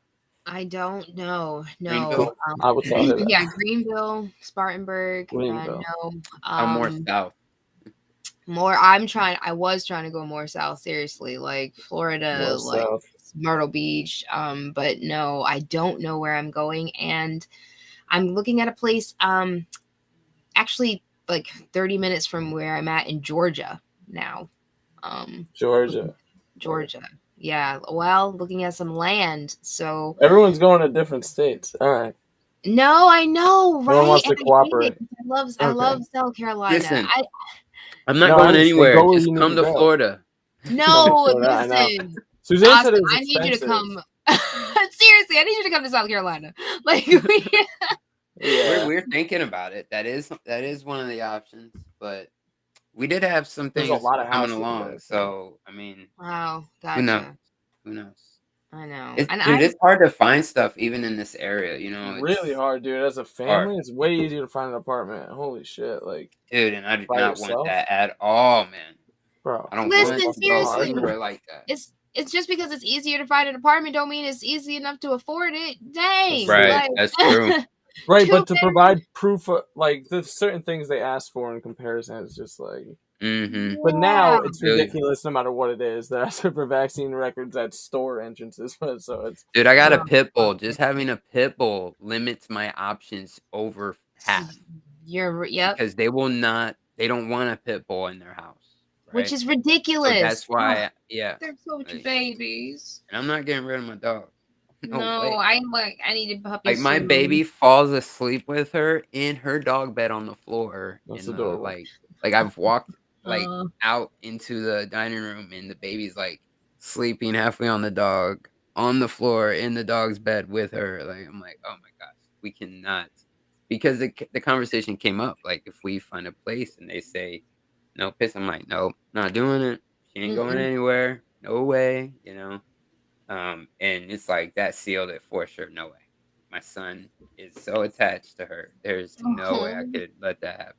I don't know. No. Greenville? I will tell her that. Yeah, Greenville, Spartanburg. Greenville. No. I'm more south. I was trying to go more south, seriously, like Florida, More like south. Myrtle Beach. But no, I don't know where I'm going. And I'm looking at a place actually like 30 minutes from where I'm at in Georgia now. Georgia. Yeah. Well, looking at some land. So Everyone's going to different states. All right. no, I know, right? No one wants to And cooperate. I love South Carolina. Listen, I'm not going anywhere. Go where Just you need come to go. Florida. No, I know. listen. Suzanne said Austin, it was I need you to expensive. come. Seriously, I need you to come to South Carolina. Like, Yeah. We're thinking about it. That is one of the options. But we did have some There's things a lot of coming houses along. there, So I mean, wow, who gotcha. knows? Who knows? I know. Dude, it's hard to find stuff even in this area. You know, It's really hard, dude. As a family, hard. it's way easier to find an apartment. Holy shit, like, Dude, and I do by not yourself? want that at all, man. Bro, I don't Listen, want seriously. anywhere like that. It's just because it's easier to find an apartment don't mean it's easy enough to afford it. Dang. Right, like- that's true. Right, Two but to bedrooms. provide proof of, like, there's certain things they ask for in comparison. It's just like, Mm-hmm. but now Wow. it's Really? ridiculous no matter what it is. They're asking for vaccine records at store entrances, so it's Dude, I got a pit bull. Just having a pit bull limits my options over half Yep. because they don't want a pit bull in their house. Right? Which is ridiculous. So that's why, yeah. They're such Like, babies. And I'm not getting rid of my dog. No, way. I need a puppy. Like my soon. baby falls asleep with her in her dog bed on the floor. That's in adorable. like I've walked like Uh. out into the dining room and the baby's like sleeping halfway on the dog on the floor in the dog's bed with her. Like I'm like, oh my gosh, we cannot, because the conversation came up. Like if we find a place and they say no piss, I'm like, nope, not doing it. She ain't going anywhere. No way, you know. And it's like that sealed it for sure. No way. My son is so attached to her. There's no way I could let that happen.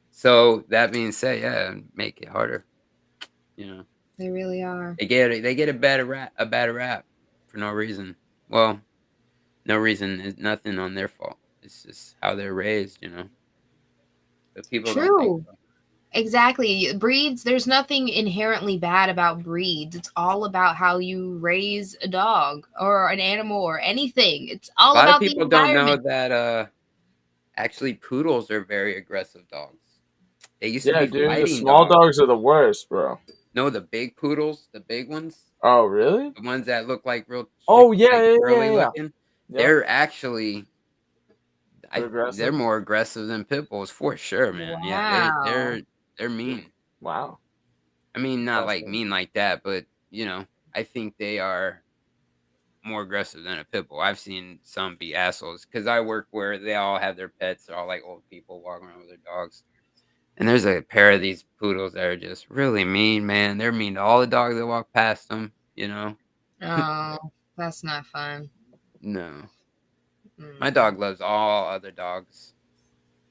So that being said, yeah, make it harder. You know. They really are. They get a bad rap for no reason. Well, no reason is nothing on their fault. It's just how they're raised, you know. But people don't think True. so. Exactly. Breeds, there's nothing inherently bad about breeds. It's all about how you raise a dog or an animal or anything. It's all A lot of about the people don't know environment. that actually poodles are very aggressive dogs. They used to Yeah, be dude, the fighting small dogs. dogs are the worst, bro. No, the big poodles, the big ones, Oh, really? the ones that look like real Oh, yeah, like yeah, curly yeah, yeah. looking, Yep. they're actually They're they're aggressive? more aggressive than pit bulls for sure, man. Yeah, Wow. they're mean. Wow. I mean, not like Fascinating. mean like that, but you know, I think they are more aggressive than a pit bull. I've seen some be assholes because I work where they all have their pets. They're all like old people walking around with their dogs. And there's a pair of these poodles that are just really mean, man. They're mean to all the dogs that walk past them, you know? Oh, that's not fun. No. My Mm. dog loves all other dogs.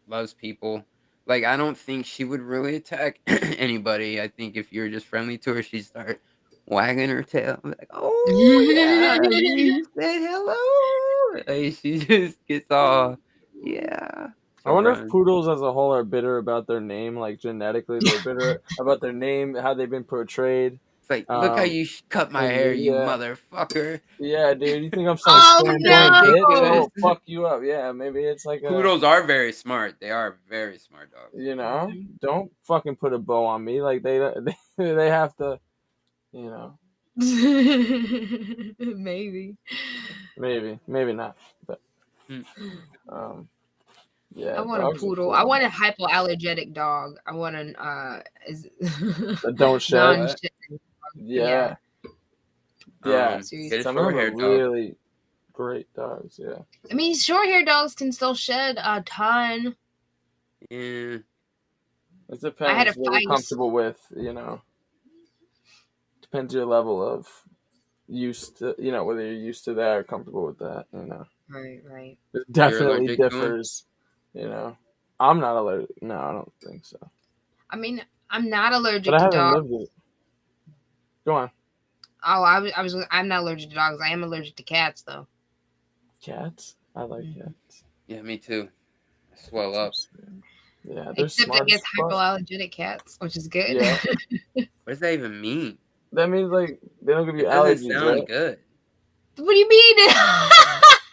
Loves people. Like, I don't think she would really attack anybody. I think if you're just friendly to her, she'd start wagging her tail. Like, oh, yeah, you said hello. Like, she just gets all, yeah. I She'll wonder if run. poodles as a whole are bitter about their name, like genetically they're bitter about their name, how they've been portrayed. It's like, look how you cut my In hair, you media. motherfucker. Yeah, dude, you think I'm some Oh, flamboyant bitch? Ridiculous. Oh, fuck you up. Yeah, maybe it's like Poodles are very smart. They are very smart dogs. you know, don't fucking put a bow on me. Like they have to, you know, Maybe. maybe not. But Mm. yeah, I want a dogs are poodle. cool. I want a hypoallergenic dog. I want an That don't shed. non-shedding dog. Yeah. Yeah. Seriously. Get a Some of them are short-haired dog. really great dogs, yeah. I mean, short-haired dogs can still shed a ton. Yeah. It I had a depends what you're feist. comfortable with, you know. Depends your level of used to, you know, whether you're used to that or comfortable with that, you know. Right. It definitely allergic to 'em? differs, you know. I'm not allergic. No, I don't think so. I mean, I'm not allergic But I to haven't dogs. lived it. Go on. Oh, I'm not allergic to dogs. I am allergic to cats, though. Cats? I like cats. Yeah, me too. I swell up. Yeah, they're Except I smart guess as fuck. hypoallergenic cats, which is good. Yeah. What does that even mean? That means like they don't give you It doesn't allergies, sound right? good. What do you mean?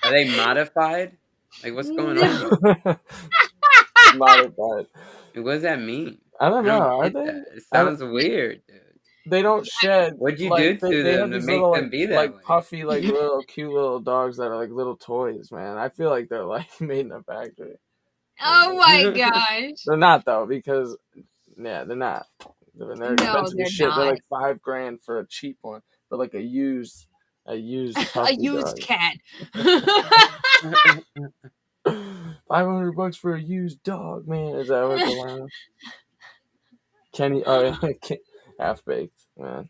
Are they modified? Like, what's going on? Modified. Like, what does that mean? I don't know. Are get they? that. It sounds weird, dude. They don't shed. What'd you like, do to they them have to these make little, them be that like way? puffy, like little cute little dogs that are like little toys, man. I feel like they're like made in a factory. Oh my gosh. They're not though, because they're not. They're No, expensive they're as shit. They're not. like $5,000 for a cheap one, but like a used A puppy used dog. cat. $500 for a used dog, man. Is that what the line? Kenny, half baked, man.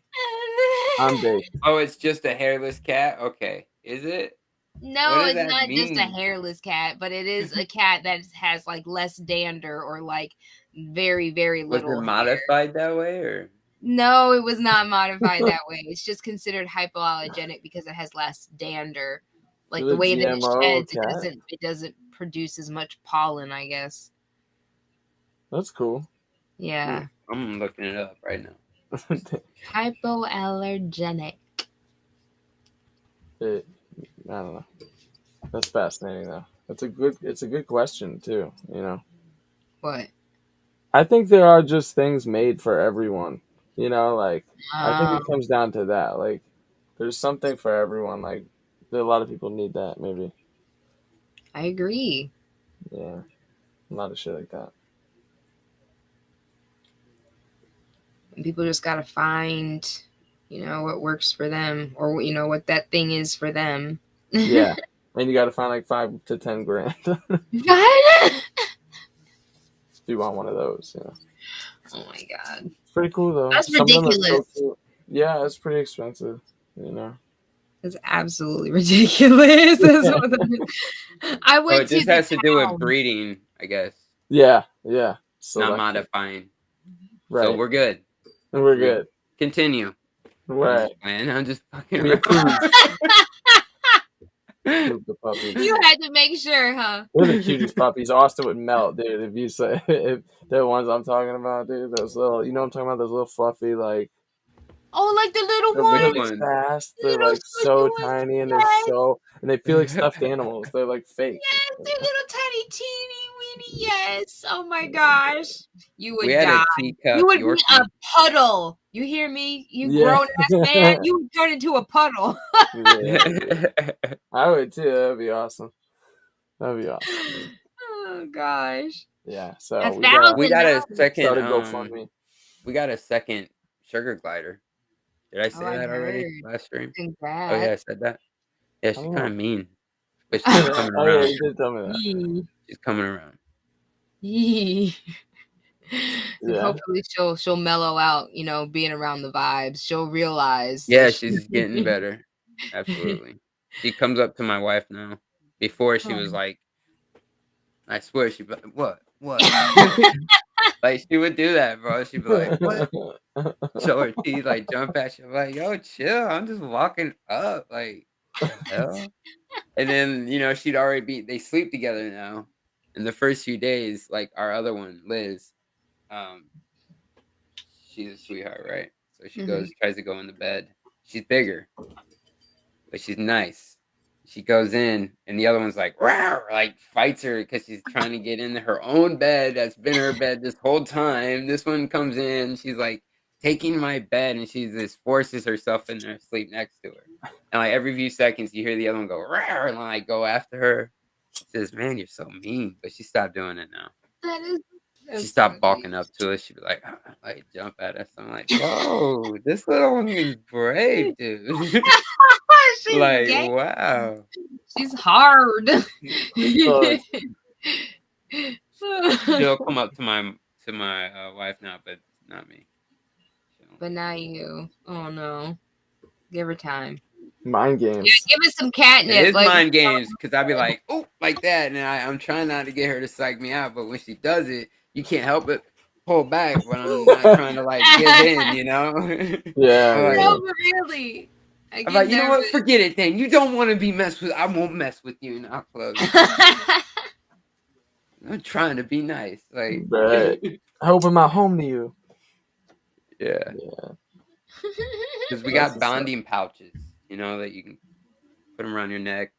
I'm baked. Oh, it's just a hairless cat? Okay. Is it? No, What does it's that not just a mean? hairless cat, but it is a cat that has like less dander or like very, very Was little it hair. modified that way, or? No, it was not modified that way. It's just considered hypoallergenic because it has less dander. Like Is the it way that it GMO sheds, cat? it doesn't produce as much pollen, I guess. That's cool. Yeah. I'm looking it up right now. Hypoallergenic. I don't know. That's fascinating though. It's a good question too, you know. What? I think there are just things made for everyone. You know, like I think it comes down to that. Like there's something for everyone. Like a lot of people need that maybe. I agree. Yeah. A lot of shit like that. And people just gotta find, what works for them, or what that thing is for them. Yeah. And you gotta find like $5 to $10,000. What? If you want one of those, Oh my god. It's pretty cool though. That's Some of them are ridiculous. so cool. Yeah, it's pretty expensive, It's absolutely ridiculous. That's what I went it just to has the to do with town. breeding, I guess. Yeah. Not modifying. Right. So we're good. And we're good. Continue. Right. I'm just fucking We around. approve. Approve the puppies. You had to make sure, huh? They're the cutest puppies. Austin would melt, dude. If you say if they're the ones I'm talking about, dude. Those little, you know what I'm talking about? Those little fluffy, like Oh, like the little they're one. really One. fast. They're Little like so squishy ones. tiny and Yes. they feel like stuffed animals. They're like fake. Yes, they're little tiny teeny weeny. Yes. Oh my gosh. You would We had die. a teacup You would be Yorkie. a puddle. You hear me? You Yeah. grown ass man. You would turn into a puddle. Yeah. I would too. That'd be awesome. That'd be awesome. Oh gosh. Yeah. So we got a second. Started GoFundMe. We got a second sugar glider. Did I say I that already heard. last stream? Congrats. Oh yeah, I said that. Yeah, she's Oh. kind of mean, but she's coming Oh around. yeah, you did tell me that. Yee. She's coming around. Yee. Yeah. Hopefully she'll mellow out, you know, being around the vibes. She'll realize. Yeah, that she's getting better. Absolutely. She comes up to my wife now. Before she was like, I swear she'd be like, what? Like she would do that, bro. She'd be like, what? Show her teeth, like jump at. She'd be like, yo, chill. I'm just walking up. Like, hell. And then, you know, she'd already they sleep together now. In the first few days, like our other one, Liz, she's a sweetheart, right? So she tries to go in the bed. She's bigger, but she's nice. She goes in, and the other one's like, rawr, like fights her because she's trying to get into her own bed. That's been her bed this whole time. This one comes in, she's like taking my bed, and she just forces herself in there to sleep next to her. And like every few seconds, you hear the other one go rawr, and like go after her. She says, "Man, you're so mean," but she stopped doing it now. That is. She stopped balking up to us. She'd be like jump at us. I'm like, whoa, this little one is brave, dude. She's like, gay. wow. She's hard. She'll come up to my wife now, but not me. But not you. Oh no. Give her time. Mind games. Yeah, give us some catnip. It is mind games because I'd be like, oh, like that, and I'm trying not to get her to psych me out, but when she does it, you can't help it pull back when I'm not trying to like give in, you know? Yeah. No, but really. I'm like, you know what? Forget it then. You don't want to be messed with. I won't mess with you, and I'll close. I'm trying to be nice. Like, right. I open my home to you. Yeah. Because we got bonding pouches, you know, that you can put them around your neck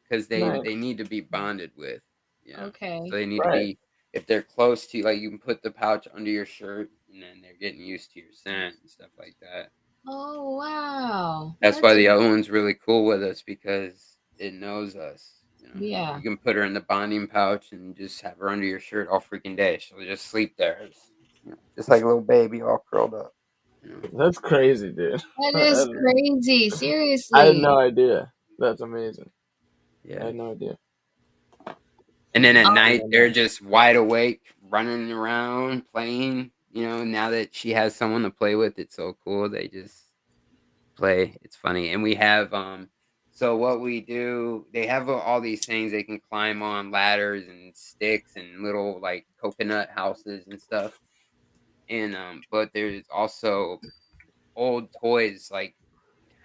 because they need to be bonded with. You know? Okay. So they need to be, if they're close to you, like you can put the pouch under your shirt and then they're getting used to your scent and stuff like that. Oh, wow. That's why the other one's really cool with us because it knows us. You know? Yeah. You can put her in the bonding pouch and just have her under your shirt all freaking day. She'll just sleep there. It's, you know, just like a little baby all curled up. You know? That's crazy, dude. That is crazy. Seriously. I had no idea. That's amazing. Yeah. I had no idea. And then at night, they're just wide awake, running around, playing. You know, now that she has someone to play with, it's so cool. They just play. It's funny. And we have, so what we do, they have all these things they can climb on, ladders and sticks and little like coconut houses and stuff. And, but there's also old toys like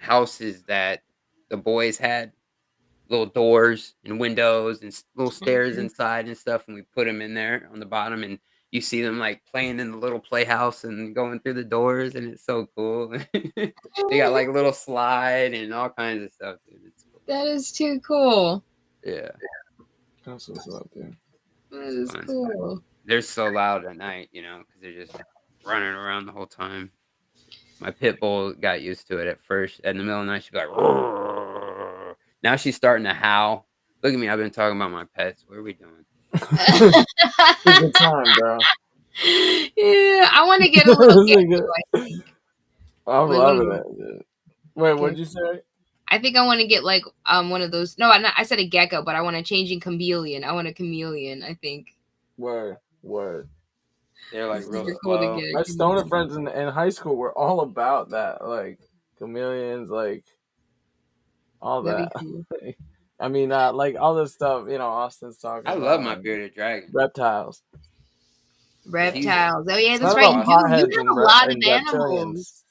houses that the boys had. Little doors and windows and little stairs inside and stuff, and we put them in there on the bottom, and you see them like playing in the little playhouse and going through the doors, and it's so cool. They got like a little slide and all kinds of stuff, dude. It's cool. That is too cool. Yeah. That's what's up, dude. That is cool. They're so loud at night, you know, because they're just running around the whole time. My pit bull got used to it at first. In the middle of the night, she'd be like, roar. Now she's starting to howl. Look at me. I've been talking about my pets. What are we doing? It's a good time, bro. Yeah, I want to get a little gecko. I'm loving it, dude. Wait, what'd you say? I think I want to get like one of those. No, I said a gecko, but I want a changing chameleon. I want a chameleon, I think. Word. They're like real cool slow. to get. My stoner friends in high school were all about that, like chameleons, like all that. Cool. I mean, like all this stuff, you know, Austin's talking I about. love my bearded dragon. Reptiles. Oh yeah, that's Not right. about hotheads You have a lot of and animals.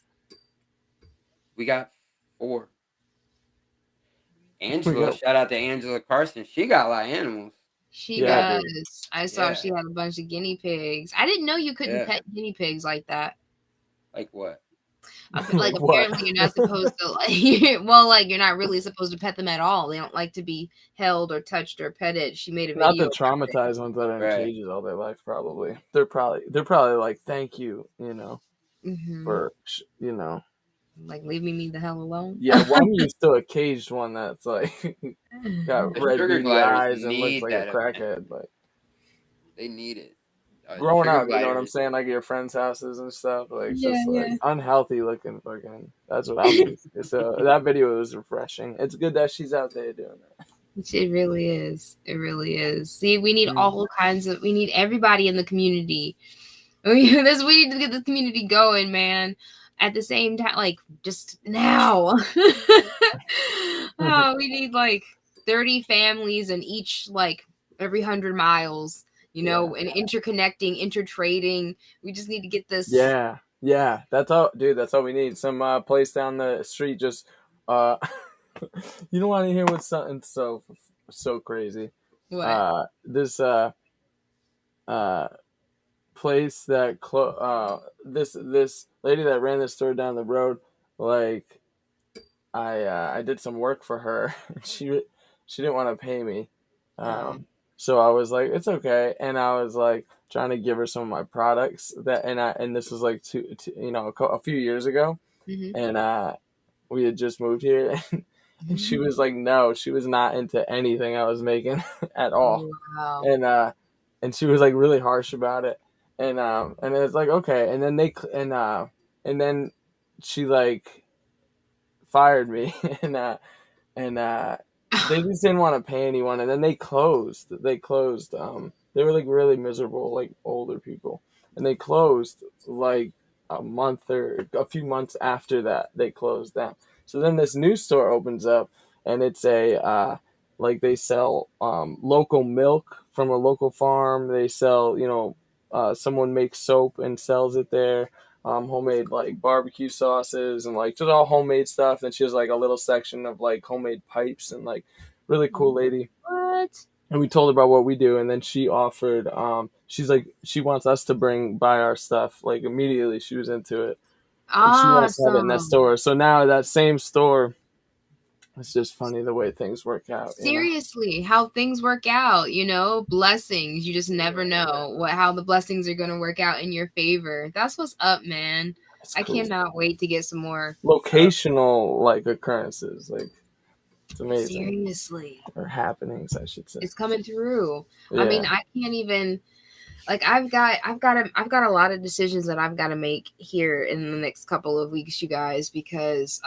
We got 4. Angela, shout out to Angela Carson. She got a lot of animals. She does. I saw she had a bunch of guinea pigs. I didn't know you couldn't pet guinea pigs like that. Like what? Like apparently you're not supposed to like well, like you're not really supposed to pet them at all. They don't like to be held or touched or petted. She made a video. Not the traumatized ones that are in cages all their life. Probably they're probably like, thank you, for like leave me the hell alone. Yeah, well, I'm used to a caged one that's like got red beady eyes and looks like a crackhead. But they need it. Growing up, you know what I'm saying? Like your friends' houses and stuff, like just like unhealthy looking fucking. That's what I'm used to. So that video was refreshing. It's good that she's out there doing that. It really is. It really is. See, we need all kinds of. We need everybody in the community. We need to get the community going, man. At the same time, like just now. We need like 30 families and each like every 100 miles. And interconnecting, intertrading. We just need to get this. Yeah. That's all, dude. That's all we need. Some place down the street. Just you don't want to hear what's something so crazy. What? This place that this lady that ran the store down the road. Like, I did some work for her. She didn't want to pay me. So I was like, it's okay. And I was like trying to give her some of my products and this was like a few years ago. Mm-hmm. And we had just moved here and she was like, no, she was not into anything I was making at all. Wow. And she was like really harsh about it. And it's like, okay. And then and then she like fired me and they just didn't want to pay anyone, and then they closed. They were like really miserable, like older people, and they closed like a month or a few months after that. They closed down. So then this new store opens up, and it's a like they sell local milk from a local farm. They sell someone makes soap and sells it there. Homemade like barbecue sauces and like just all homemade stuff. Then she has like a little section of like homemade pipes and like really cool lady. What? And we told her about what we do, and then she offered. She's like she wants us to buy our stuff. Like immediately, she was into it. And she wants to have it in that store. So now that same store. It's just funny the way things work out. Seriously, how things work out, blessings. You just never know how the blessings are going to work out in your favor. That's what's up, man. I cannot wait to get some more locational like occurrences. Like it's amazing. Seriously. Or happenings, I should say. It's coming through. Yeah. I mean, I can't even like I've got a lot of decisions that I've got to make here in the next couple of weeks, you guys, because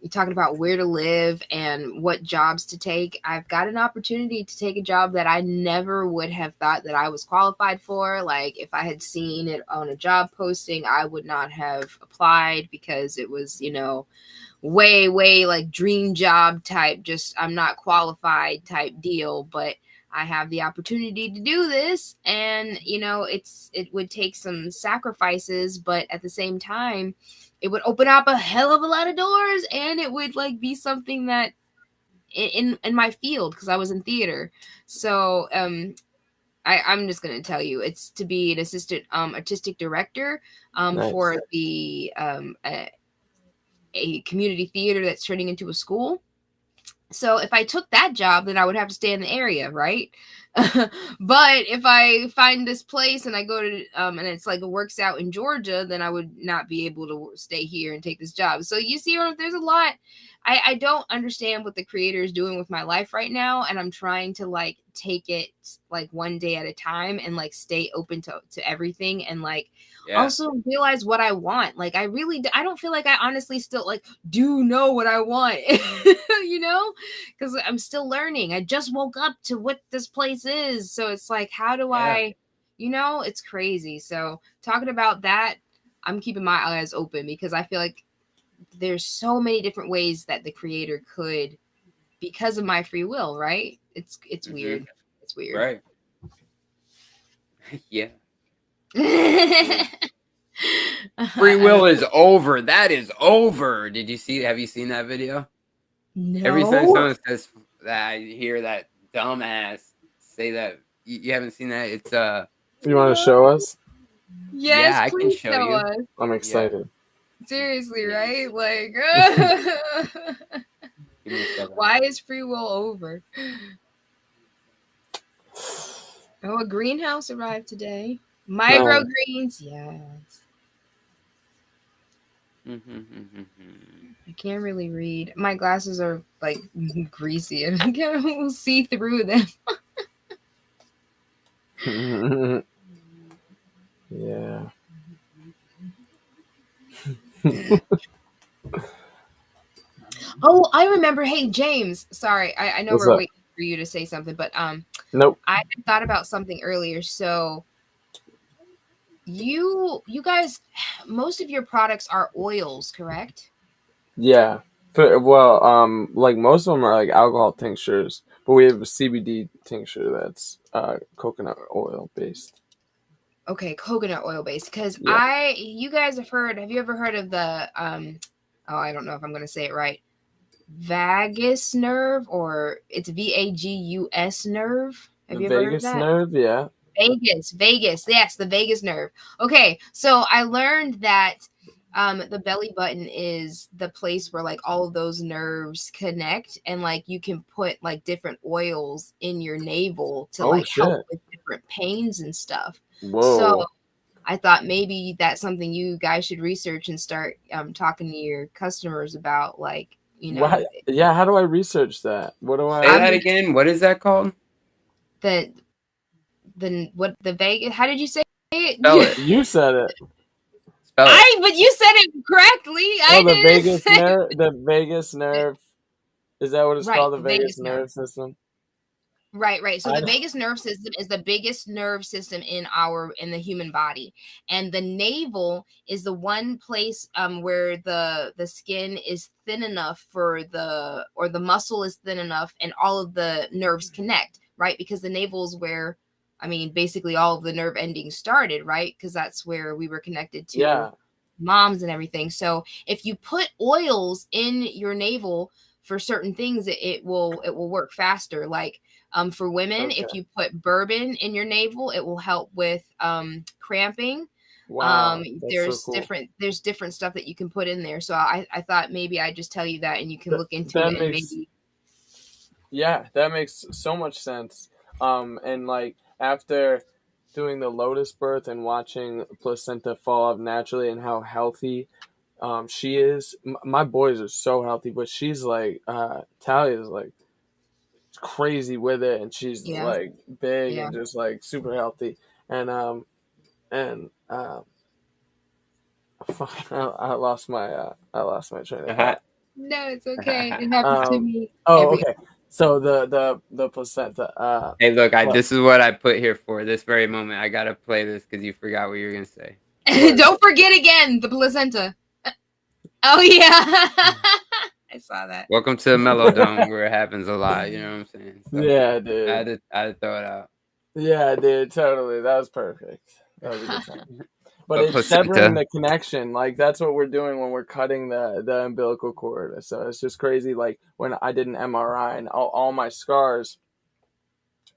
you're talking about where to live and what jobs to take. I've got an opportunity to take a job that I never would have thought that I was qualified for. Like if I had seen it on a job posting, I would not have applied because it was, way like dream job type, just I'm not qualified type deal. But I have the opportunity to do this and, it would take some sacrifices, but at the same time, it would open up a hell of a lot of doors and it would like be something that in my field, because I was in theater. So I'm just going to tell you, it's to be an assistant artistic director Nice. For the a community theater that's turning into a school. So if I took that job, then I would have to stay in the area, right? But if I find this place and I go to and it's like it works out in Georgia, then I would not be able to stay here and take this job. So you see, there's a lot. I don't understand what the creator is doing with my life right now, and I'm trying to like take it like one day at a time and like stay open to everything and like also realize what I want. Like I don't feel like I honestly still like do know what I want, because I'm still learning. I just woke up to what this place is, so it's like how do I, it's crazy. So talking about that, I'm keeping my eyes open because I feel like there's so many different ways that the creator could, because of my free will, right? It's weird. It's weird. Right. Yeah. Free will is over. That is over. Have you seen that video? No. Every time someone says that, I hear that dumbass say that. You haven't seen that? It's You want to show us? Yes, yeah, I can please show show you. us. I'm excited. Seriously, right? Like, Give me a second. why is free will over? Oh, a greenhouse arrived today. Microgreens, yes. I can't really read. My glasses are like greasy and I can't see through them. Yeah. Oh, I remember. Hey, James. Sorry, I know What's we're up? waiting for you to say something, but Nope. I thought about something earlier. So you guys, most of your products are oils, correct? Yeah. Like most of them are like alcohol tinctures, but we have a CBD tincture that's coconut oil based. Okay, coconut oil based. Because Yeah. you guys have you ever heard of the oh, I don't know if I'm gonna say it right. Vagus nerve, or it's VAGUS nerve. Have The you ever heard of vagus that? nerve, yeah. Vegas. Yes, the vagus nerve. Okay, so I learned that the belly button is the place where like all of those nerves connect, and like you can put like different oils in your navel to Oh, like help shit. with different pains and stuff. Whoa. So I thought maybe that's something you guys should research and start talking to your customers about, like, you know. What? Yeah, how do I research that? What do Say I that again. What is that called? The Vegas, how did you say it? Spell it. You said it. Spell it. But you said it correctly. I the didn't vagus say nerve. The vagus nerve. Is that what it's Right, called? The the vagus vagus nerve. nerve system. Right. So I- the vagus nerve system is the biggest nerve system in the human body, and the navel is the one place where the skin is thin enough or the muscle is thin enough, and all of the nerves connect, right? Because the navel is where, I mean, basically all of the nerve endings started, right? Because that's where we were connected to Yeah. moms and everything. So if you put oils in your navel for certain things, it will work faster. Like for women, if Okay. you put bourbon in your navel, it will help with cramping. Wow. That's There's so cool. there's different stuff that you can put in there. So I thought maybe I'd just tell you that, and you can look into that it and makes- maybe. Yeah, that makes so much sense. And like after doing the lotus birth and watching placenta fall up naturally and how healthy she is, my boys are so healthy, but she's like Talia's like crazy with it, and she's Yeah. like big Yeah. and just like super healthy. And fuck, I lost my train of thought. No, it's okay. It happens to me. Oh, okay. So the placenta. Hey, look, this is what I put here for this very moment. I gotta play this because you forgot what you were gonna say. Don't forget again the placenta. Oh yeah, I saw that. Welcome to the MellowDome, where it happens a lot. You know what I'm saying? So Yeah, dude. I had to throw it out. Yeah, dude. Totally. That was perfect. That was a good time. But But it's placenta. severing the connection. Like that's what we're doing when we're cutting the umbilical cord. So it's just crazy. Like when I did an MRI and all my scars,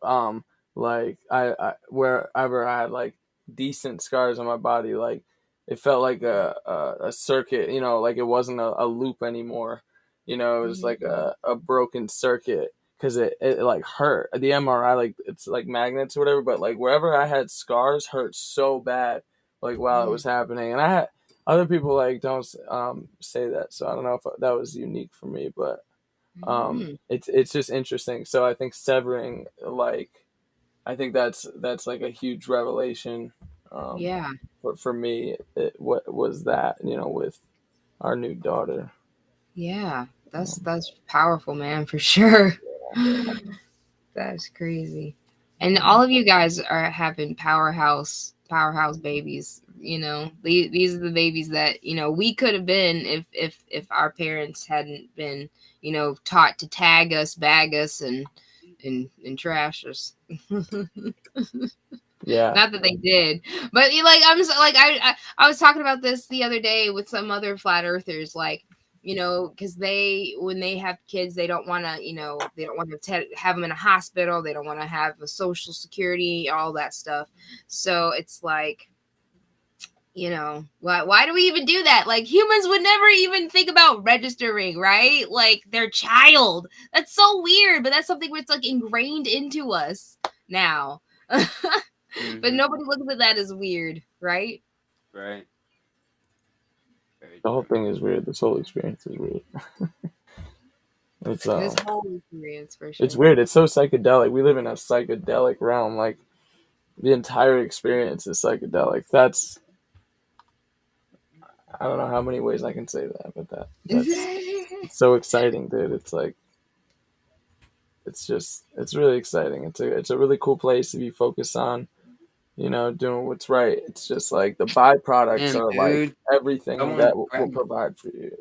like I wherever I had like decent scars on my body, like it felt like a circuit. You know, like it wasn't a loop anymore. You know, it was like a broken circuit. Because it like hurt. The MRI, like it's like magnets or whatever, but like wherever I had scars hurt so bad, like while it was happening. And I had other people like don't say that, so I don't know if that was unique for me, but it's just interesting. So I think severing, like, I think that's like a huge revelation. Yeah. For me, what was that, you know, with our new daughter. Yeah, that's powerful, man, for sure. That's crazy. And all of you guys have been powerhouse babies. You know, these are the babies that, you know, we could have been if our parents hadn't been, you know, taught to tag us, bag us, and trash us. Yeah. Not that they did, but I'm just, like I was talking about this the other day with some other flat earthers, like, because when they have kids, they don't want to, they don't want to have them in a hospital. They don't want to have a social security, all that stuff. So it's like, why do we even do that? Like, humans would never even think about registering, right? Like, their child. That's so weird, but that's something that's like ingrained into us now. But nobody looks at that as weird, right? Right. The whole thing is weird. This whole experience is weird. It's This whole experience, for sure. It's weird. It's so psychedelic. We live in a psychedelic realm. Like, the entire experience is psychedelic. That's, I don't know how many ways I can say that, but that's it's so exciting, dude. It's like, it's really exciting. It's a really cool place to be focused on, doing what's right. It's just like the byproducts are like everything that will provide for you,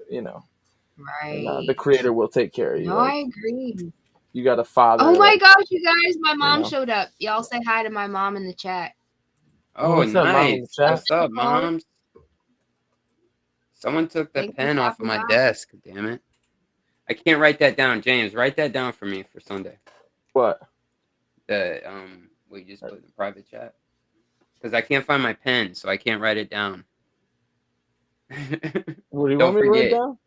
Right. And, the creator will take care of you. No, like, I agree. You got a father. Oh my gosh, you guys, my mom know. showed up. Y'all say hi to my mom in the chat. Oh, what's up, Mom, in the nice. chat? What's up, moms? Someone took the pen off of my desk. Damn it. I can't write that down. James, write that down for me for Sunday. What? The what you just put in the private chat. Because I can't find my pen, so I can't write it down. What do you want me to write down?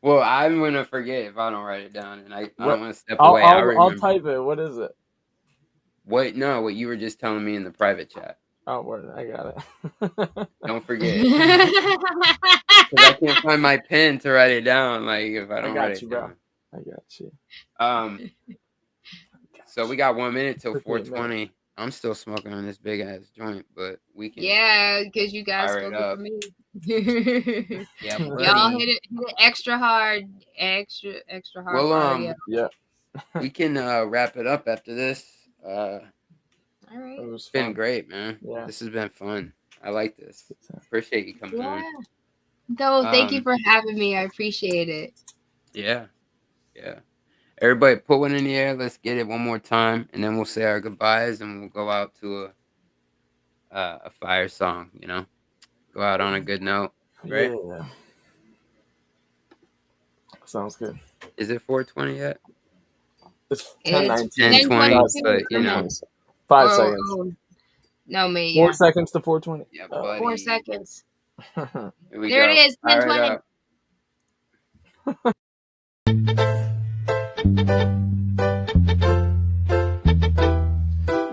Well, I'm gonna forget if I don't write it down, and I don't want to step away. I'll type it. What is it? What? No, what you were just telling me in the private chat. Oh, word, I got it. Don't forget. I can't find my pen to write it down. Like, if I don't write it down. I got you. So we got 1 minute till 4:20. I'm still smoking on this big ass joint, but we can. Yeah, because you guys spoke for me. Yeah, y'all hit it extra hard, extra hard. Well, yeah, we can wrap it up after this. All right. It's been great, man. Yeah. This has been fun. I like this. Appreciate you coming on. No, thank you for having me. I appreciate it. Yeah. Yeah. Everybody put one in the air. Let's get it one more time, and then we'll say our goodbyes, and we'll go out to a fire song, Go out on a good note. Right? Yeah. Sounds good. Is it 4:20 yet? It's 10:19. 10:20, but 5 seconds. No, me. 4 seconds to 4:20. Yeah, buddy. 4 seconds. There it is. 10:20.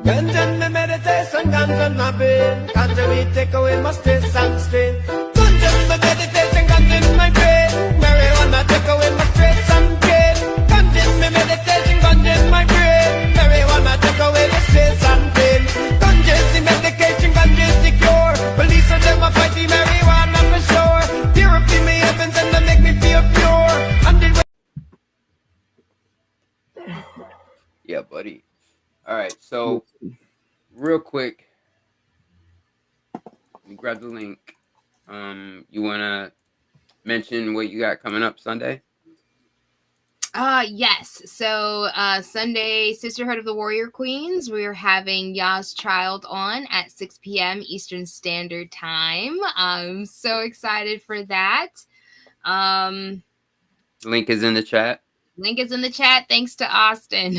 Ganja me meditation, ganja my brain. Ganja we take away my stress and strain. Ganja me meditation, ganja in my brain. Marijuana take away my stress and pain. Ganja me meditation, ganja in my brain. Marijuana take away the stress and pain. Ganja is the medication, ganja is the cure. Police are them a fight the marijuana for sure. Purify me heavens and they make me feel pure. Yeah, buddy. All right, so real quick, let me grab the link. You want to mention what you got coming up Sunday? Yes. So Sunday, Sisterhood of the Warrior Queens, we're having Yas Child on at 6 p.m. Eastern Standard Time. I'm so excited for that. Link is in the chat. Link is in the chat. Thanks to Austin.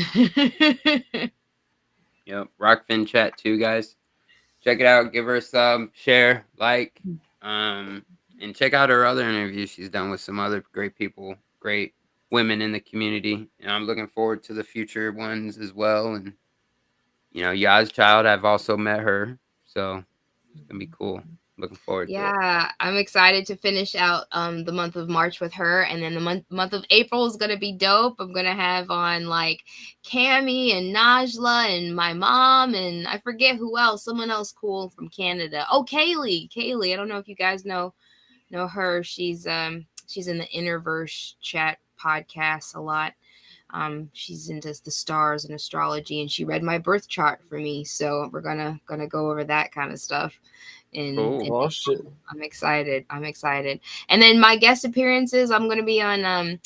Yep. Rokfin chat too, guys. Check it out. Give her a sub, share, like, and check out her other interviews she's done with some other great people, great women in the community. And I'm looking forward to the future ones as well. And, Yas Child, I've also met her. So it's going to be cool. Looking forward to it. Yeah, I'm excited to finish out the month of March with her, and then the month of April is gonna be dope. I'm gonna have on like Cammie and Najla and my mom, and I forget who else, someone else cool from Canada. Oh, Kaylee. I don't know if you guys know her. She's in the Innerverse chat podcast a lot. She's into the stars and astrology, and she read my birth chart for me. So we're gonna go over that kind of stuff. And I'm excited. And then my guest appearances, I'm going to be on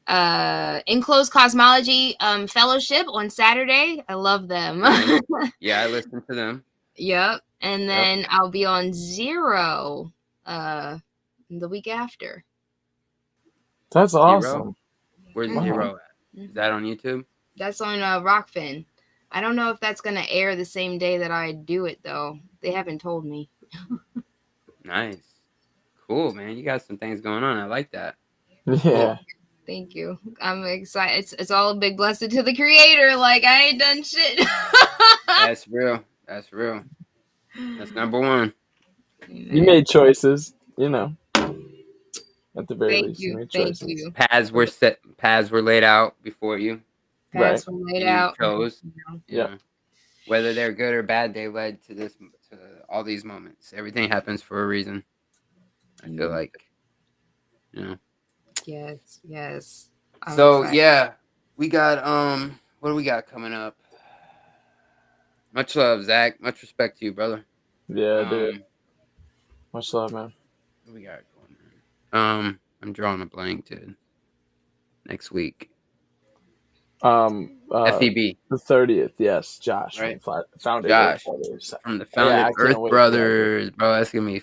Enclosed Cosmology Fellowship on Saturday. I love them. Yeah, I listen to them. Yep. And then I'll be on Zero the week after. That's awesome. Where's Zero at? Is that on YouTube? That's on Rokfin. I don't know if that's going to air the same day that I do it, though. They haven't told me. Nice. Cool, man. You got some things going on. I like that. Yeah. Cool. Thank you. I'm excited. It's all a big blessing to the creator. Like, I ain't done shit. That's real. That's real. That's number one. You made choices, you know. At the very least, you made choices. Thank you. Paths were set. Paths were laid out before you. Paths were laid out. You chose. Yeah. Whether they're good or bad, they led to all these moments. Everything happens for a reason. I feel like, you know. Yes. So yeah, we got what do we got coming up? Much love, Zach. Much respect to you, brother. Yeah, dude. Much love, man. What we got going on? I'm drawing a blank, dude. Next week. FEB. The 30th, yes. Josh. Right. Founded Josh. Earth Brothers. From the Founded Earth Brothers. Bro, that's gonna be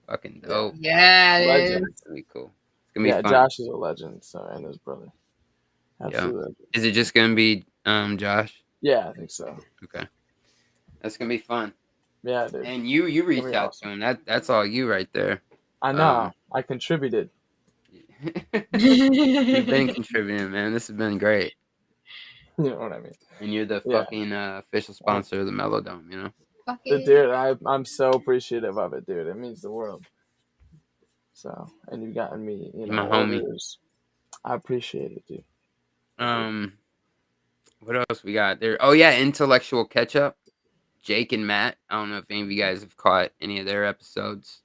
fucking dope. Yeah, legend. It's gonna be cool. It's gonna be fun. Josh is a legend, so, and his brother. Absolutely legend. Is it just gonna be Josh? Yeah, I think so. Okay. That's gonna be fun. Yeah, dude. And you reached out to him. That's all you right there. I know. I contributed. You've been contributing, man. This has been great. You know what I mean? And you're the fucking official sponsor of the MellowDome, you know? Dude, I'm so appreciative of it, dude. It means the world. So, and you've gotten me, you know, my homie. orders. I appreciate it, dude. What else we got there? Oh yeah, Intellectual Ketchup. Jake and Matt. I don't know if any of you guys have caught any of their episodes.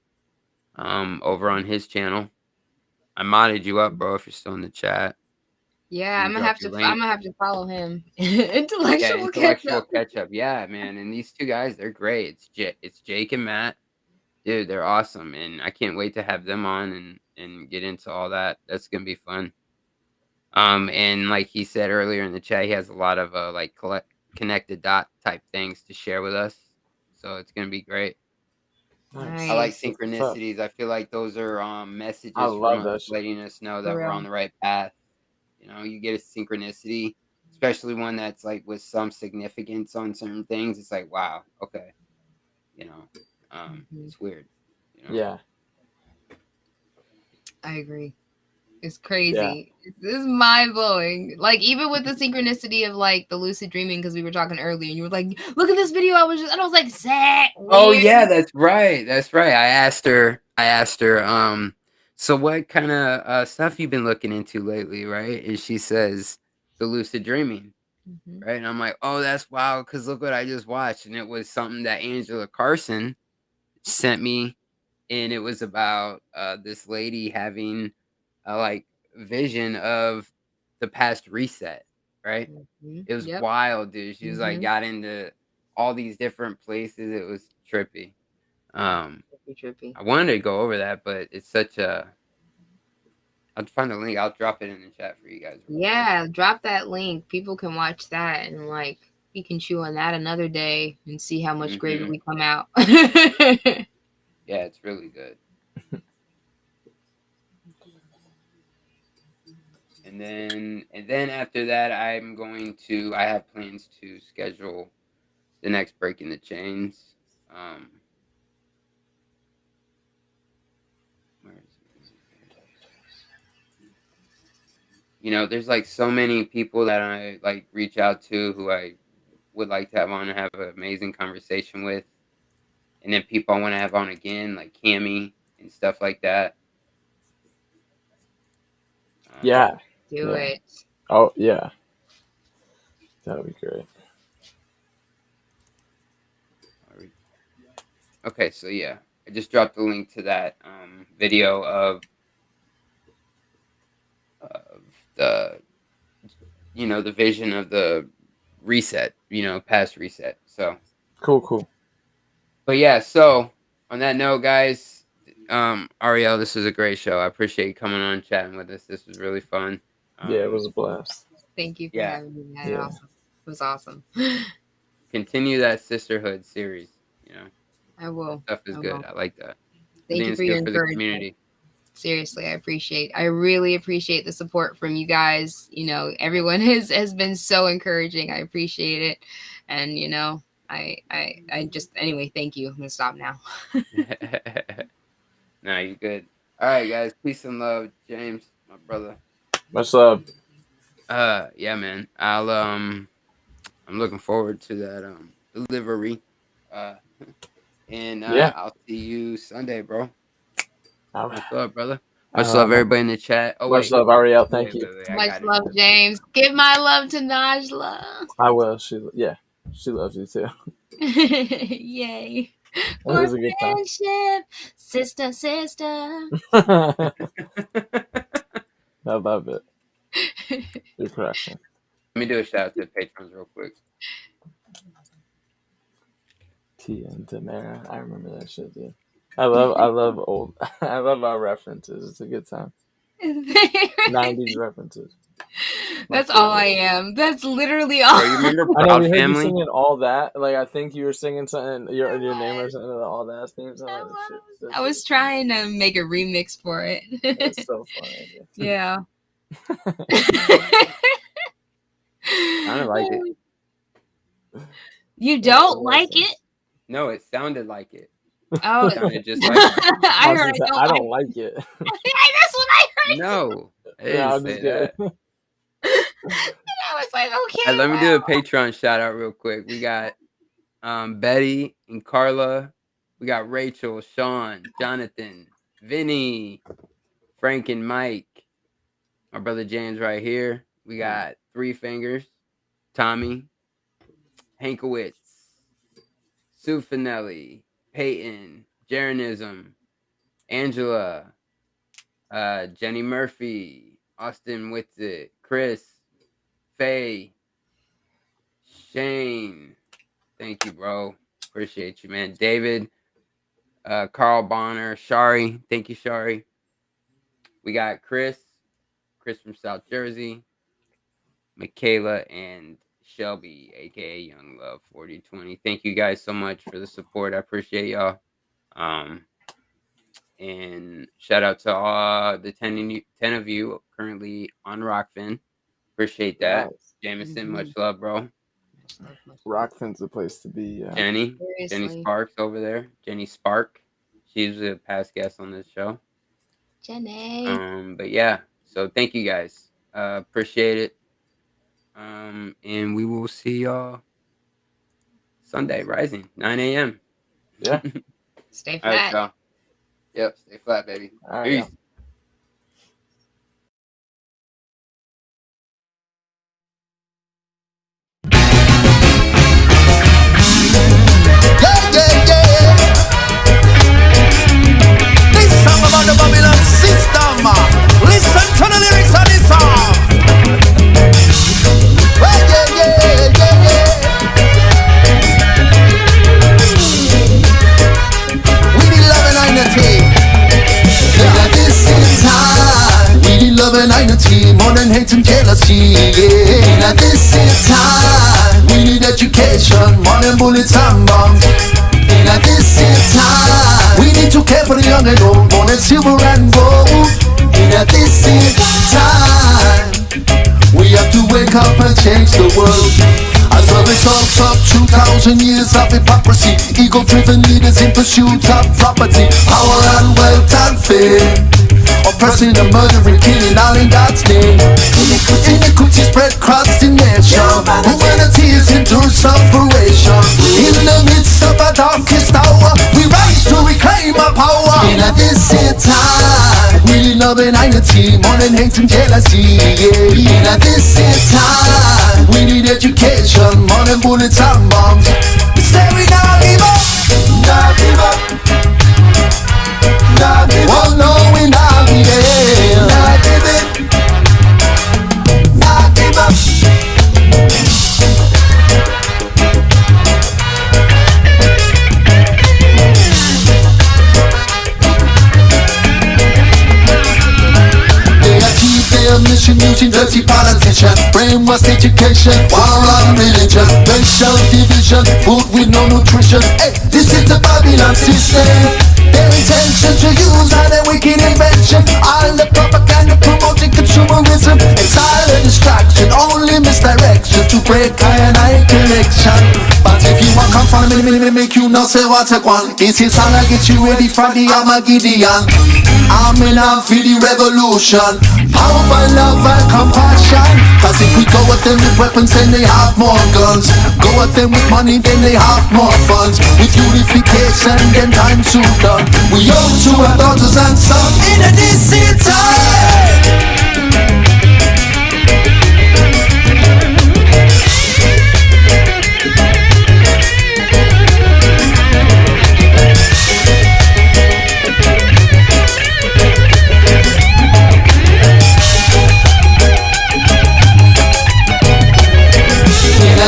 Over on his channel. I modded you up, bro, if you're still in the chat. Yeah, I'm gonna have to follow him. Intellectual Ketchup. Yeah, man. And these two guys, they're great. It's Jake and Matt. Dude, they're awesome. And I can't wait to have them on and get into all that. That's gonna be fun. And like he said earlier in the chat, he has a lot of connected dot type things to share with us. So it's gonna be great. Nice. I like synchronicities. I feel like those are messages from us letting us know that we're on the right path. You know, you get a synchronicity, especially one that's like with some significance on certain things. It's like, wow, okay. You know, it's weird. You know? Yeah. I agree. It's crazy. Yeah. This is mind blowing. Like, even with the synchronicity of like the lucid dreaming, because we were talking earlier, and you were like, "Look at this video." I was like, "Zach." Oh yeah, that's right. That's right. I asked her. So what kind of stuff you've been looking into lately, right? And she says the lucid dreaming, right? And I'm like, oh, that's wild, because look what I just watched, and it was something that Angela Carson sent me, and it was about this lady having a vision of the past reset, right? It was wild, dude. She was like got into all these different places. It was trippy. Trippy. I wanted to go over that, but it's such a. I'll find the link. I'll drop it in the chat for you guys. Yeah, drop that link. People can watch that and we can chew on that another day and see how much gravy we come out. Yeah, it's really good. And then after that, I have plans to schedule the next Breaking the Chains. Where is it? You know, there's so many people that I reach out to who I would like to have on and have an amazing conversation with. And then people I want to have on again, like Cammy and stuff like that. Yeah. Do it. Oh, yeah. That would be great. Okay, so yeah. I just dropped the link to that video of the, the vision of the reset, past reset. So cool. But yeah, so on that note, guys, Ariel, this was a great show. I appreciate you coming on and chatting with us. This was really fun. Yeah, it was a blast. Thank you for Yeah. having me. Man. Yeah. Awesome. It was awesome. Continue that sisterhood series. You know, I will. stuff is I good. will. I like that. Thank you it's for your good for the encouragement. community. Seriously, I really appreciate the support from you guys. You know, everyone has been so encouraging. I appreciate it. And, you know, I just, anyway, thank you. I'm going to stop now. Nah, you good. All right, guys. Peace and love, James, my brother. Much love. Yeah, man. I'm looking forward to that delivery. And Yeah. I'll see you Sunday, bro. All Much right. love, brother. Much love, everybody in the chat. Oh, Much wait. love, Ariel. Thank you. I Much got it. love, James. Give my love to Najla. I will. She loves you too. Yay. It was a good time. Friendship. Sister. I love it. You're crushing. Let me do a shout out to the patrons real quick. Tia and Tamara. I remember that shit, dude. I love our references. It's a good time. 90s references. That's all I am. That's literally all. You remember I know Proud we heard you Family? singing All That. Like, I think you were singing something, your name or something, All That theme song. I was trying to make a remix for it. It's so funny. Yeah. I don't like it. You don't like it? No, it sounded like it. Oh, It sounded just like it. I heard I don't like it. That's what I heard. No, I Yeah, didn't I'm say just that. kidding. I was like, okay. Let me do a Patreon shout out real quick. We got Betty and Carla. We got Rachel, Sean, Jonathan, Vinny, Frank and Mike. My brother James right here. We got Three Fingers, Tommy, Hankowitz, Sue Finelli, Peyton, Jeranism, Angela, Jenny Murphy, Austin Witsit, Chris, Faye, Shane. Thank you, bro. Appreciate you, man. David, Carl Bonner, Shari. Thank you, Shari. We got Chris from South Jersey, Michaela, and Shelby, aka Young Love 4020. Thank you guys so much for the support. I appreciate y'all. And shout out to all the 10 of you currently on Rokfin. Appreciate that. Nice. Jameson, much love, bro. Rockfin's the place to be. Jenny Seriously. Sparks over there. Jenny Spark. She's a past guest on this show. Jenny. But yeah, so thank you guys. Appreciate it. And we will see y'all Sunday rising 9 a.m. Yeah. Stay All right, flat. y'all. Yep, stay flat, baby. All right, Peace. y'all. This song about the Babylon system. Listen to the lyrics of this song. We need love and unity. At this time, we need love and unity more than hate and jealousy. Yeah. At this time, we need education more than bullets and bombs. And at this time, we need to care for the young and old more than silver and gold. And at this time, we have to wake up and change the world. As a result of 2,000 years of hypocrisy, ego-driven leaders in pursuit of property, power and wealth and fame, oppressing and murdering, killing all in God's name. Iniquity spread across the nation. Humanity is in true separation. In the midst of a darkest hour, we rise to reclaim our power. And at this time, we need love and unity more than hate and jealousy. Yeah. And at this time, we need education more than bullets and bombs. Say we not give up, not give up, not give up. Oh no, we not give up, not give it, not give up. They achieve their mission using dirty brainwash education, war on religion, racial division, food with no nutrition. Hey, this is the Babylon system. Their intention to use all the wicked invention, all the propaganda promoting consumerism, exile and distraction, only misdirection to break high connection. But if you want come from me, make you know say what I want. This is how I get you ready for the Armageddon. I'm in for the revolution, power by love and compassion. Cause if we go at them with weapons, then they have more guns. Go at them with money, then they have more funds. With unification, then time to done. We owe to our daughters and sons in a decent time.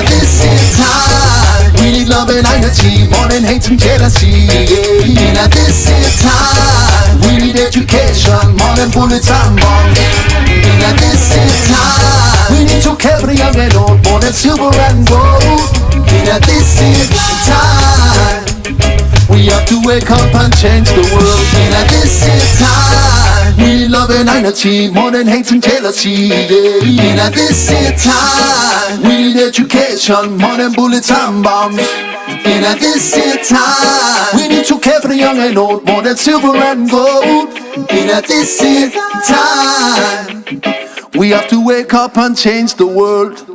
This is time. We need love and unity, more than hate and jealousy. Yeah. This is time. We need education, more than bullets and bombs. This is time. We need to carry young and old, more than silver and gold. This is time. We have to wake up and change the world. This is time. We need love and unity, more than hate and jealousy. Yeah. This is time. We need education, more than bullets and bombs. This is time. We need to care for the young and old, more than silver and gold. This is time. We have to wake up and change the world.